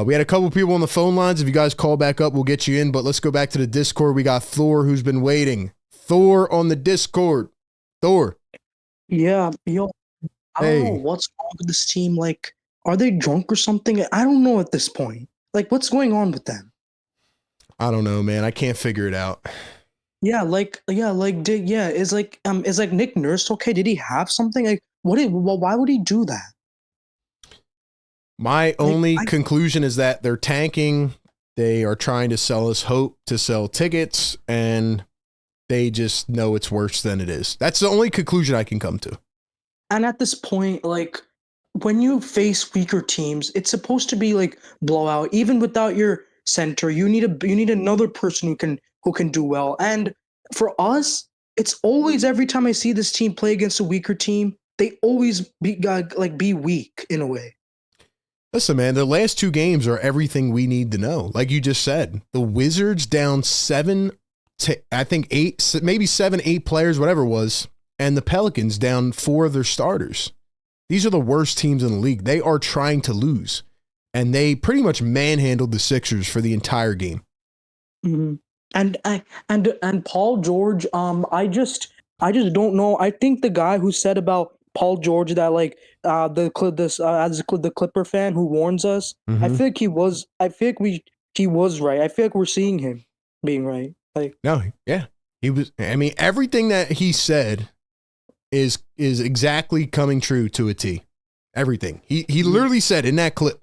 We had a couple people on the phone lines. If you guys call back up, we'll get you in. But let's go back to the Discord. We got Thor, who's been waiting. Thor on the Discord. Thor. Yeah, yo, I don't know what's wrong with this team. Like, are they drunk or something? I don't know at this point. Like, what's going on with them? I don't know, man. I can't figure it out. Is Nick Nurse okay? Did he have something? Like, why would he do that? My only conclusion is that they're tanking. They are trying to sell us hope to sell tickets, and they just know it's worse than it is. That's the only conclusion I can come to. And at this point, like, when you face weaker teams, it's supposed to be like blowout. Even without your center, you need another person who can do well. And for us, it's always, every time I see this team play against a weaker team, they always be weak in a way. Listen, man, the last two games are everything we need to know. Like you just said, the Wizards down 7 to, I think 8, maybe 7, 8 players, whatever it was, and the Pelicans down 4 of their starters. These are the worst teams in the league. They are trying to lose, and they pretty much manhandled the Sixers for the entire game. Mm-hmm. And Paul George, I just don't know. I think the guy who said about Paul George that like as the Clipper fan who warns us, I feel like he was right. I feel like we're seeing him being right. Like, no, yeah, he was. I mean, everything that he said is exactly coming true to a T. Everything he literally said in that clip.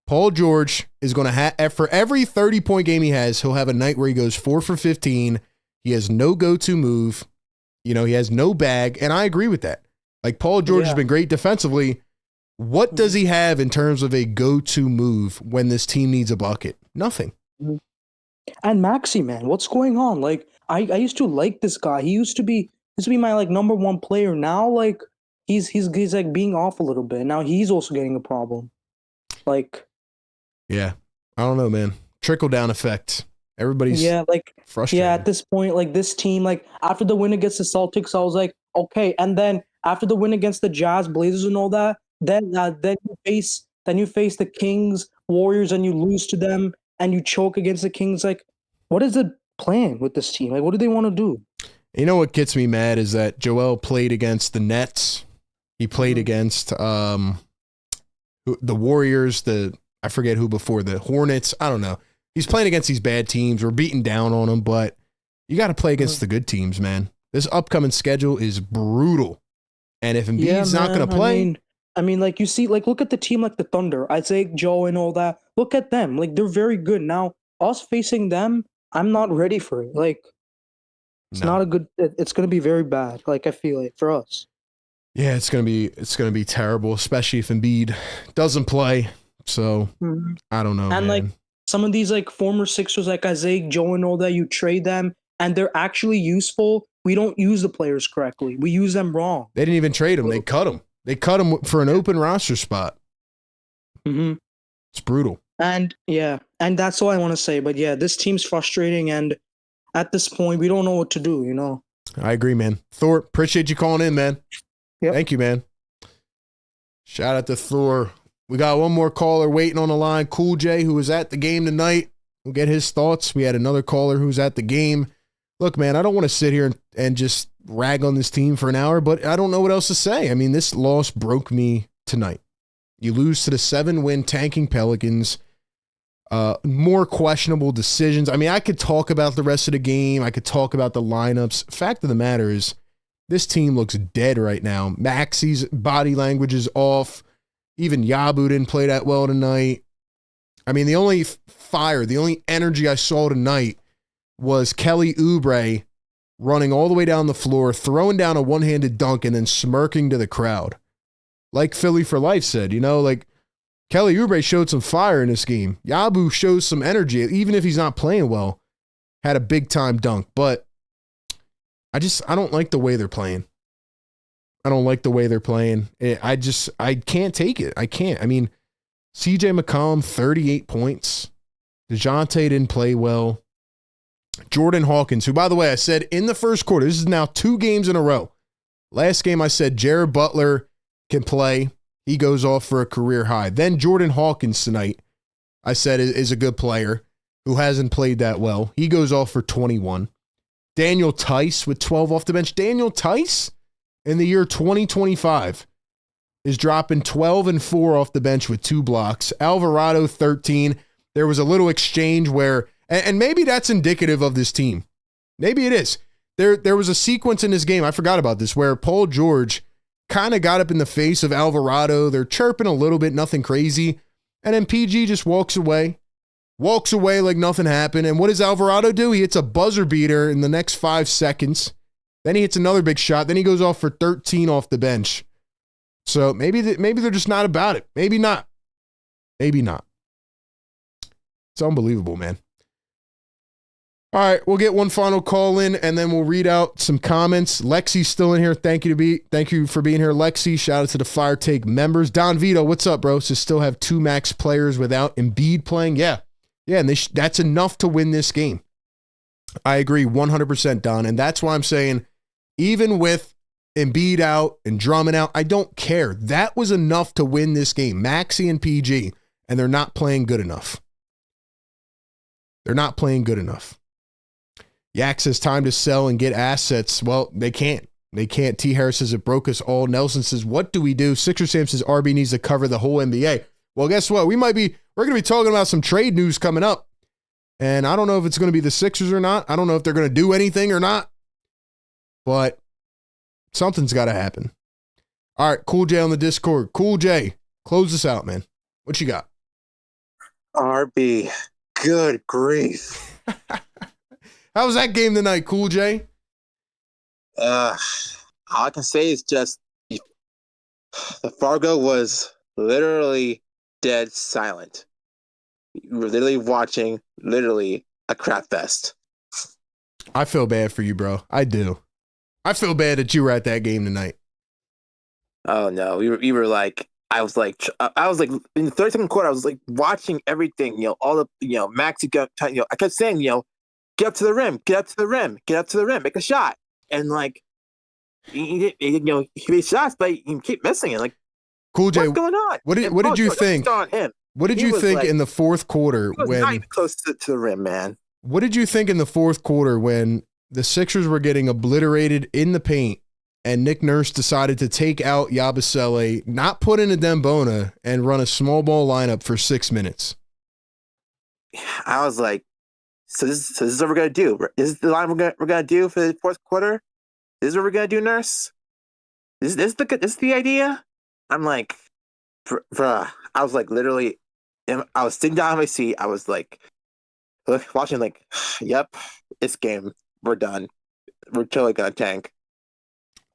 Paul George is going to have, for every 30-point game he has, he'll have a night where he goes 4 for 15. He has no go-to move. You know, he has no bag. And I agree with that. Like, Paul George has been great defensively. What does he have in terms of a go-to move when this team needs a bucket? Nothing. And Maxey, man, what's going on? Like, I used to like this guy. He used to be my like number one player. Now, like, he's like being off a little bit. Now he's also getting a problem. Like, yeah, I don't know, man. Trickle down effect. Everybody's frustrated. Yeah, at this point, like, this team, like, after the win against the Celtics, I was like, okay. And then after the win against the Jazz, Blazers, and all that, then you face the Kings, Warriors, and you lose to them, and you choke against the Kings. Like, what is the plan with this team? Like, what do they want to do? You know what gets me mad is that Joel played against the Nets. He played against the Warriors, I forget who before, the Hornets. I don't know. He's playing against these bad teams. We're beating down on them, but you got to play against the good teams, man. This upcoming schedule is brutal. And if Embiid's not going to play... I mean, like, you see, like, look at the team like the Thunder, Isaiah Joe and all that. Look at them. Like, they're very good. Now, us facing them, I'm not ready for it. Like, it's not a good... It's going to be very bad, like, I feel like, for us. Yeah, it's gonna be terrible, especially if Embiid doesn't play. So I don't know. And man. like some of these like former Sixers, like Isaiah Joe and all that, you trade them and they're actually useful. We don't use the players correctly. We use them wrong. They didn't even trade them. They cut them. They cut them for an open roster spot. Mm-hmm. It's brutal. And that's all I want to say. But yeah, this team's frustrating, and at this point, we don't know what to do. You know. I agree, man. Thor, appreciate you calling in, man. Yep. Thank you, man. Shout out to Thor. We got one more caller waiting on the line. Cool J, who was at the game tonight. We'll get his thoughts. We had another caller who was at the game. Look, man, I don't want to sit here and just rag on this team for an hour, but I don't know what else to say. I mean, this loss broke me tonight. You lose to the 7-win tanking Pelicans. More questionable decisions. I mean, I could talk about the rest of the game. I could talk about the lineups. Fact of the matter is, this team looks dead right now. Maxey's body language is off. Even Yabu didn't play that well tonight. I mean, the only fire, the only energy I saw tonight was Kelly Oubre running all the way down the floor, throwing down a one-handed dunk, and then smirking to the crowd. Like Philly for Life said, you know, like Kelly Oubre showed some fire in this game. Yabu shows some energy, even if he's not playing well. Had a big-time dunk, but I don't like the way they're playing. I don't like the way they're playing. I can't take it. I can't. I mean, CJ McCollum, 38 points. DeJounte didn't play well. Jordan Hawkins, who, by the way, I said in the first quarter, this is now 2 games in a row. Last game I said Jared Butler can play. He goes off for a career high. Then Jordan Hawkins tonight, I said is a good player who hasn't played that well. He goes off for 21. Daniel Tice with 12 off the bench. Daniel Tice in the year 2025 is dropping 12 and 4 off the bench with 2 blocks. Alvarado, 13. There was a little exchange where, and maybe that's indicative of this team. Maybe it is. There was a sequence in this game, I forgot about this, where Paul George kind of got up in the face of Alvarado. They're chirping a little bit, nothing crazy. And then PG just walks away like nothing happened. And what does Alvarado do? He hits a buzzer beater in the next 5 seconds. Then he hits another big shot. Then he goes off for 13 off the bench. So maybe they're just not about it. Maybe not. Maybe not. It's unbelievable, man. All right, we'll get one final call in, and then we'll read out some comments. Lexi's still in here. Thank you for being here, Lexi. Shout out to the Fire Take members. Don Vito, what's up, bro? So still have 2 max players without Embiid playing? Yeah, and that's enough to win this game. I agree 100%, Don, and that's why I'm saying even with Embiid out and Drummond out, I don't care. That was enough to win this game. Maxey and PG, and they're not playing good enough. They're not playing good enough. Yak says time to sell and get assets. Well, they can't. They can't. T. Harris says it broke us all. Nelson says, what do we do? Sixer Sam says RB needs to cover the whole NBA. Well, guess what? We're going to be talking about some trade news coming up. And I don't know if it's going to be the Sixers or not. I don't know if they're going to do anything or not. But something's got to happen. All right, Cool J on the Discord. Cool J, close this out, man. What you got? RB, good grief. How was that game tonight, Cool J? All I can say is just the Fargo was literally dead silent. You were literally watching a crap fest. I feel bad for you, bro. I do. I feel bad that you were at that game tonight. Oh no, we were like, I was like in the 32nd quarter, I was like watching everything. All the Maxey got. I kept saying, get up to the rim, get up to the rim, get up to the rim, make a shot, and like he made shots, but he kept missing it. Like, Cool J, what's going on? What did you think? On him. What did you think in the fourth quarter when not even close to the rim, man? What did you think in the fourth quarter when the Sixers were getting obliterated in the paint and Nick Nurse decided to take out Yabusele, not put in a Dembona, and run a small ball lineup for 6 minutes? I was like, so this is what we're gonna do. This is the line we're gonna do for the fourth quarter. This is what we're gonna do, Nurse. This is the idea. I'm like, bruh. I was like, literally, I was sitting down on my seat. I was like, watching, like, yep, this game, we're done. We're totally gonna tank.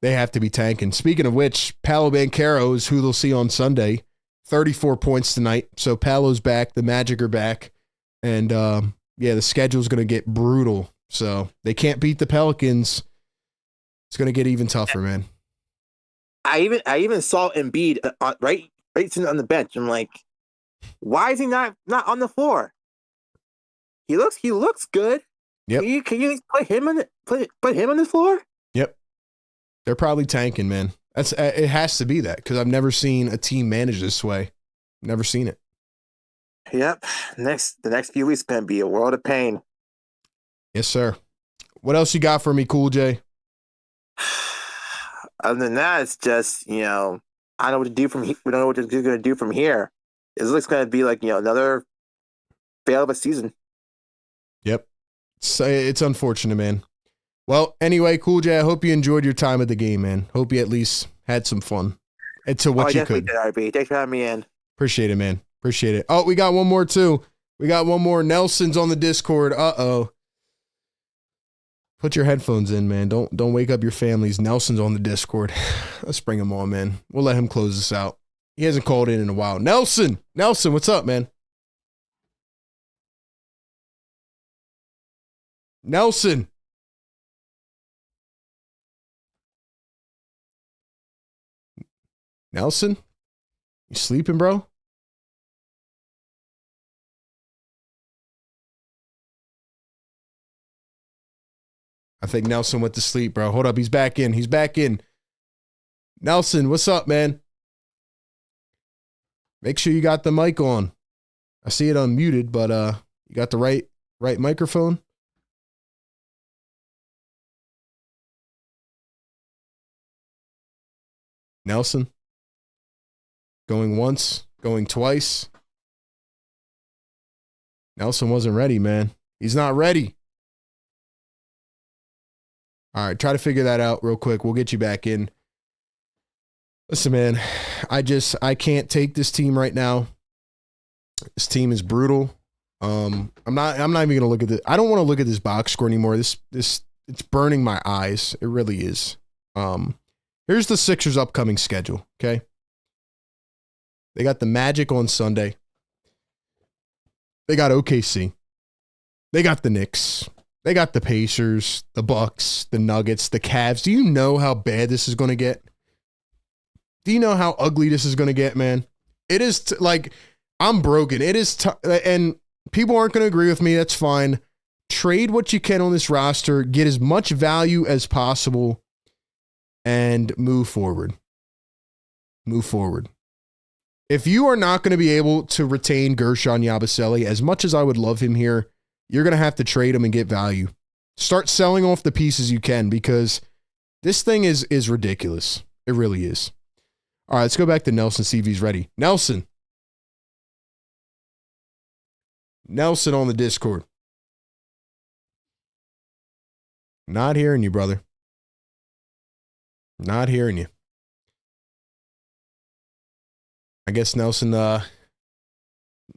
They have to be tanking. Speaking of which, Paolo Banchero is who they'll see on Sunday. 34 points tonight. So Paolo's back. The Magic are back. And, the schedule's going to get brutal. So they can't beat the Pelicans. It's going to get even tougher, man. I even saw Embiid right sitting on the bench. I'm like, why is he not on the floor? He looks good. Yep. Can you put him on the floor? Yep. They're probably tanking, man. It has to be that because I've never seen a team manage this way. Never seen it. Yep. The next few weeks going to be a world of pain. Yes, sir. What else you got for me, Cool J? Other than that, it's just, I don't know what to do from here. We don't know what they're going to do from here. It looks going to be like, another fail of a season. Yep. It's unfortunate, man. Well, anyway, Cool J, I hope you enjoyed your time at the game, man. Hope you at least had some fun. And to what you could. Did, RB. Thanks for having me in. Appreciate it, man. Appreciate it. Oh, we got one more, too. We got one more. Nelson's on the Discord. Uh-oh. Put your headphones in, man. Don't wake up your families. Nelson's on the Discord. Let's bring him on, man. We'll let him close this out. He hasn't called in a while. Nelson, what's up, man? Nelson. Nelson? You sleeping, bro? I think Nelson went to sleep, bro. Hold up. He's back in. Nelson, what's up, man? Make sure you got the mic on. I see it unmuted, but you got the right microphone? Nelson? Going once, going twice. Nelson wasn't ready, man. He's not ready. All right, try to figure that out real quick. We'll get you back in. Listen, man, I can't take this team right now. This team is brutal. I'm not even gonna look at it. I don't want to look at this box score anymore. This it's burning my eyes. It really is. Here's the Sixers' upcoming schedule. Okay, they got the Magic on Sunday. They got OKC. They got the Knicks. They got the Pacers, the Bucks, the Nuggets, the Cavs. Do you know how bad this is going to get? Do you know how ugly this is going to get, man? It is like, I'm broken. It is, and people aren't going to agree with me. That's fine. Trade what you can on this roster, get as much value as possible, and move forward. Move forward. If you are not going to be able to retain Gershon Yabusele, as much as I would love him here, you're going to have to trade him and get value. Start selling off the pieces you can, because this thing is ridiculous. It really is. All right, let's go back to Nelson, see if he's ready. Nelson. Nelson on the Discord. Not hearing you, brother. Not hearing you. I guess Nelson,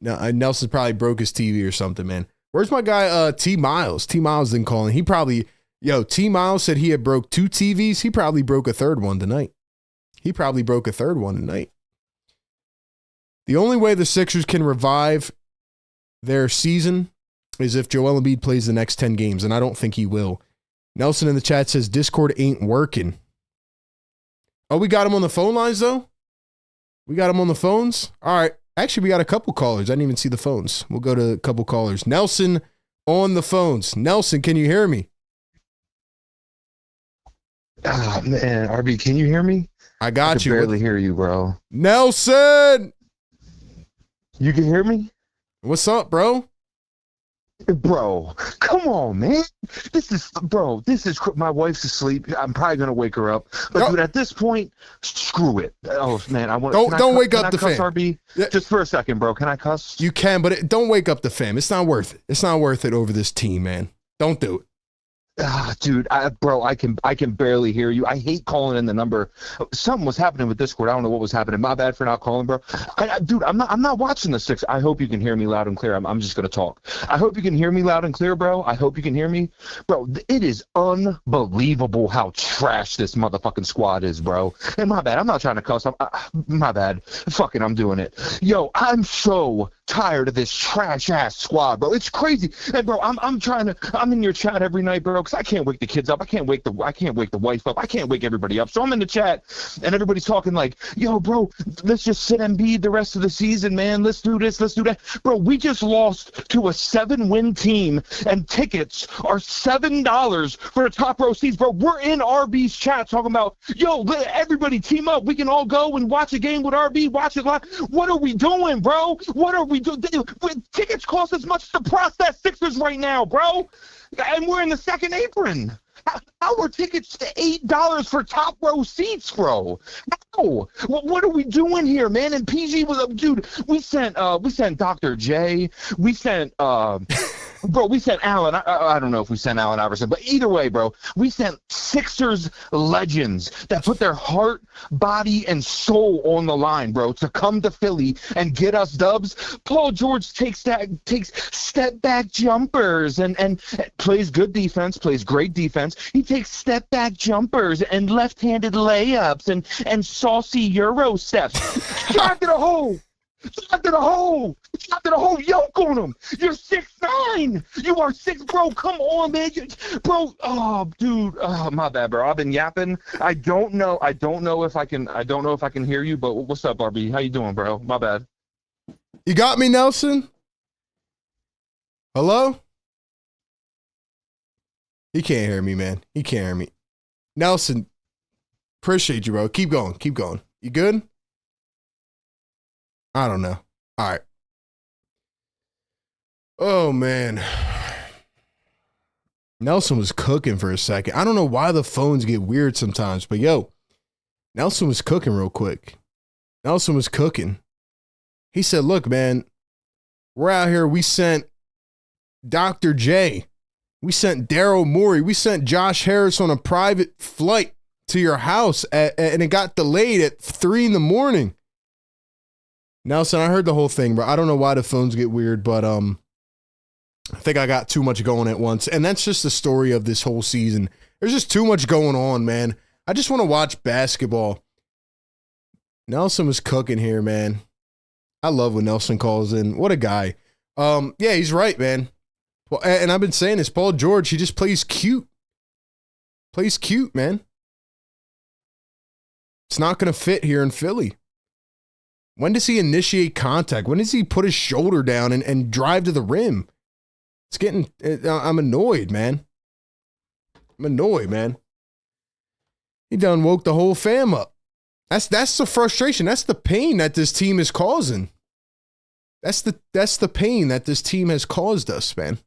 Nelson probably broke his TV or something, man. Where's my guy, T Miles? T Miles didn't call in. He probably, T Miles said he had broke 2 TVs. He probably broke a third one tonight. The only way the Sixers can revive their season is if Joel Embiid plays the next 10 games, and I don't think he will. Nelson in the chat says Discord ain't working. Oh, we got him on the phone lines, though? We got him on the phones? All right. Actually, we got a couple callers. I didn't even see the phones. We'll go to a couple callers. Nelson on the phones. Nelson, can you hear me? Ah, man, RB, can you hear me? I got I can barely hear you, bro. Nelson! You can hear me? What's up, bro? Bro, come on, man. This is my wife's asleep. I'm probably going to wake her up. But, dude, at this point, screw it. Oh, man. Don't wake up the fam. RB? Yeah. Just for a second, bro. Can I cuss? You can, but don't wake up the fam. It's not worth it. It's not worth it over this team, man. Don't do it. Dude, I can barely hear you. I hate calling in the number. Something was happening with Discord. I don't know what was happening. My bad for not calling, bro. Dude, I'm not watching the Six. I hope you can hear me loud and clear. I'm just gonna talk. I hope you can hear me loud and clear, bro. I hope you can hear me, bro. It is unbelievable how trash this motherfucking squad is, bro. And my bad. I'm not trying to cuss. My bad. Fucking, I'm doing it. Yo, I'm so tired of this trash ass squad, bro. It's crazy. And bro, I'm in your chat every night, bro, because I can't wake the kids up. I can't wake the wife up. I can't wake everybody up. So I'm in the chat and everybody's talking like, yo, bro, let's just sit Embiid the rest of the season, man. Let's do this, let's do that. Bro, we just lost to a 7-win team and tickets are $7 for the top row seats, bro. We're in RB's chat talking about, yo, everybody team up. We can all go and watch a game with RB, watch it live. What are we doing, bro? What are we doing? Tickets cost as much as the process Sixers right now, bro. And we're in the second apron. How are tickets to $8 for top row seats, bro? How? What are we doing here, man? And PG was up, dude. We sent Dr. J. We sent we sent Allen. I don't know if we sent Allen Iverson, but either way, bro, we sent Sixers legends that put their heart, body, and soul on the line, bro, to come to Philly and get us dubs. Paul George takes step back jumpers and plays good defense, plays great defense. He takes step back jumpers and left-handed layups and saucy Euro steps. Shot to the hole. Shot to the hole. Shot to the hole. Yoke on him. You're 6'9". You are 6, bro. Come on, man. Bro. Oh, dude. Oh, my bad, bro. I've been yapping. I don't know if I can hear you, but what's up, RB? How you doing, bro? My bad. You got me, Nelson? Hello? He can't hear me, man. He can't hear me. Nelson, appreciate you, bro. Keep going. Keep going. You good? I don't know. All right. Oh, man. Nelson was cooking for a second. I don't know why the phones get weird sometimes, but yo, Nelson was cooking real quick. Nelson was cooking. He said, look, man, we're out here. We sent Dr. J. We sent Daryl Morey. We sent Josh Harris on a private flight to your house and it got delayed at 3 a.m. Nelson, I heard the whole thing, bro. I don't know why the phones get weird, but I think I got too much going at once. And that's just the story of this whole season. There's just too much going on, man. I just want to watch basketball. Nelson was cooking here, man. I love when Nelson calls in. What a guy. Yeah, he's right, man. Well, and I've been saying this, Paul George, he just plays cute. Plays cute, man. It's not going to fit here in Philly. When does he initiate contact? When does he put his shoulder down and drive to the rim? It's getting, I'm annoyed, man. I'm annoyed, man. He done woke the whole fam up. That's the frustration. That's the pain that this team is causing. That's the pain that this team has caused us, man.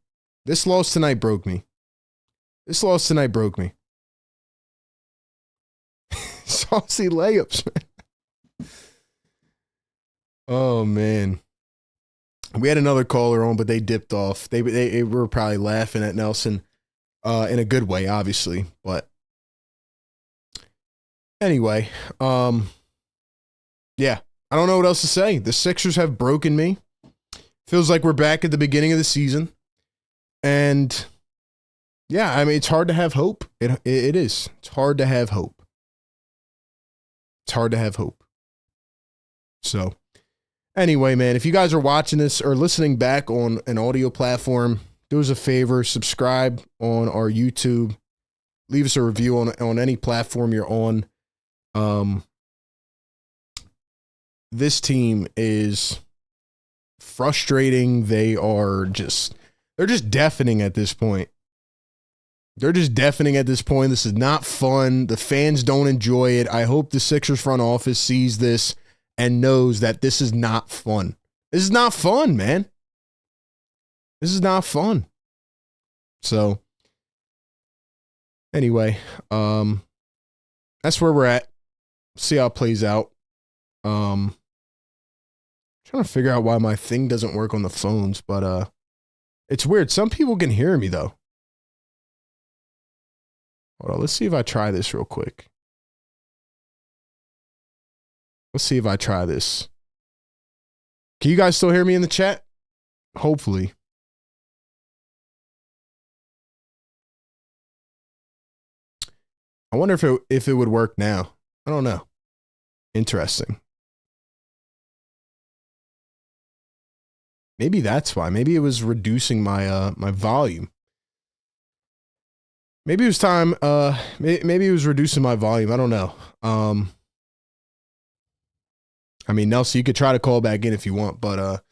This loss tonight broke me. This loss tonight broke me. Saucy layups, man. Oh, man. We had another caller on, but they dipped off. They were probably laughing at Nelson in a good way, obviously. But anyway, yeah, I don't know what else to say. The Sixers have broken me. Feels like we're back at the beginning of the season. And yeah, I mean, it's hard to have hope. It is. It's hard to have hope. It's hard to have hope. So anyway, man, if you guys are watching this or listening back on an audio platform, do us a favor, subscribe on our YouTube. Leave us a review on any platform you're on. This team is frustrating. They're just deafening at this point. They're just deafening at this point. This is not fun. The fans don't enjoy it. I hope the Sixers front office sees this and knows that this is not fun. This is not fun, man. This is not fun. So, anyway, that's where we're at. See how it plays out. Trying to figure out why my thing doesn't work on the phones, but it's weird. Some people can hear me though. Hold on, let's see if I try this real quick. Let's see if I try this. Can you guys still hear me in the chat? Hopefully. I wonder if it would work now. I don't know. Interesting. Maybe that's why. Maybe it was reducing my my volume. Maybe it was time. Maybe it was reducing my volume. I don't know. I mean, Nelson, you could try to call back in if you want, but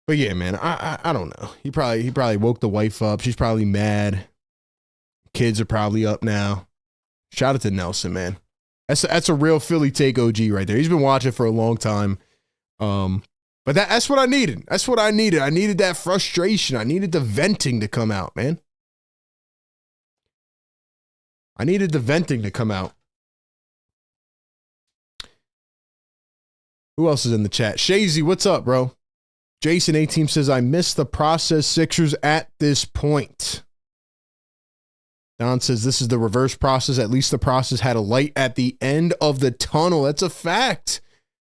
yeah, man, I don't know. He probably woke the wife up. She's probably mad. Kids are probably up now. Shout out to Nelson, man. That's a real Philly take OG right there. He's been watching for a long time. But that's what I needed. That's what I needed. I needed that frustration. I needed the venting to come out, man. I needed the venting to come out. Who else is in the chat? Shazy, what's up, bro? Jason A-Team says, I miss the process Sixers at this point. Don says, this is the reverse process. At least the process had a light at the end of the tunnel. That's a fact.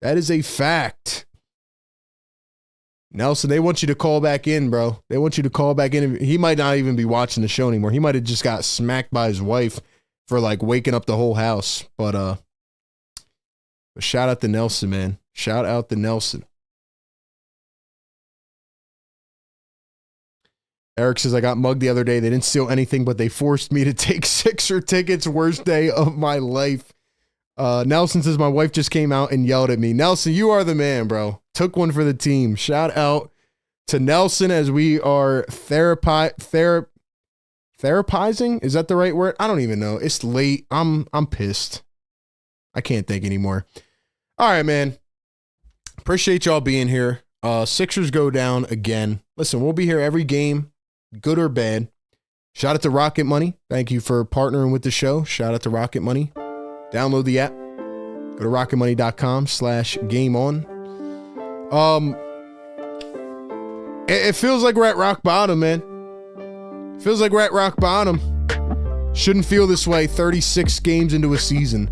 That is a fact. Nelson, they want you to call back in, bro. They want you to call back in. He might not even be watching the show anymore. He might have just got smacked by his wife for like waking up the whole house. But shout out to Nelson, man. Shout out to Nelson. Eric says, I got mugged the other day. They didn't steal anything, but they forced me to take Sixer tickets. Worst day of my life. Nelson says, my wife just came out and yelled at me. Nelson, you are the man, bro. Took one for the team. Shout out to Nelson as we are therapizing. Is that the right word? I don't even know. It's late. I'm pissed. I can't think anymore. All right, man. Appreciate y'all being here. Sixers go down again. Listen, we'll be here every game, good or bad. Shout out to RocketMoney. Thank you for partnering with the show. Shout out to RocketMoney. Download the app. Go to rocketmoney.com/gameon. It feels like we're at rock bottom, man. Feels like we're at rock bottom. Shouldn't feel this way 36 games into a season,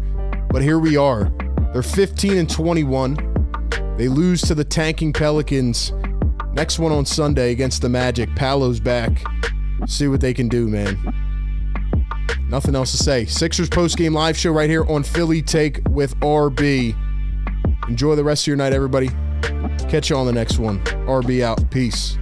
but here we are. They're 15-21. They lose to the tanking Pelicans. Next one on Sunday against the Magic. Paolo's back. See what they can do, man. Nothing else to say. Sixers postgame live show right here on Philly Take with RB. Enjoy the rest of your night, everybody. Catch you on the next one. RB out. Peace.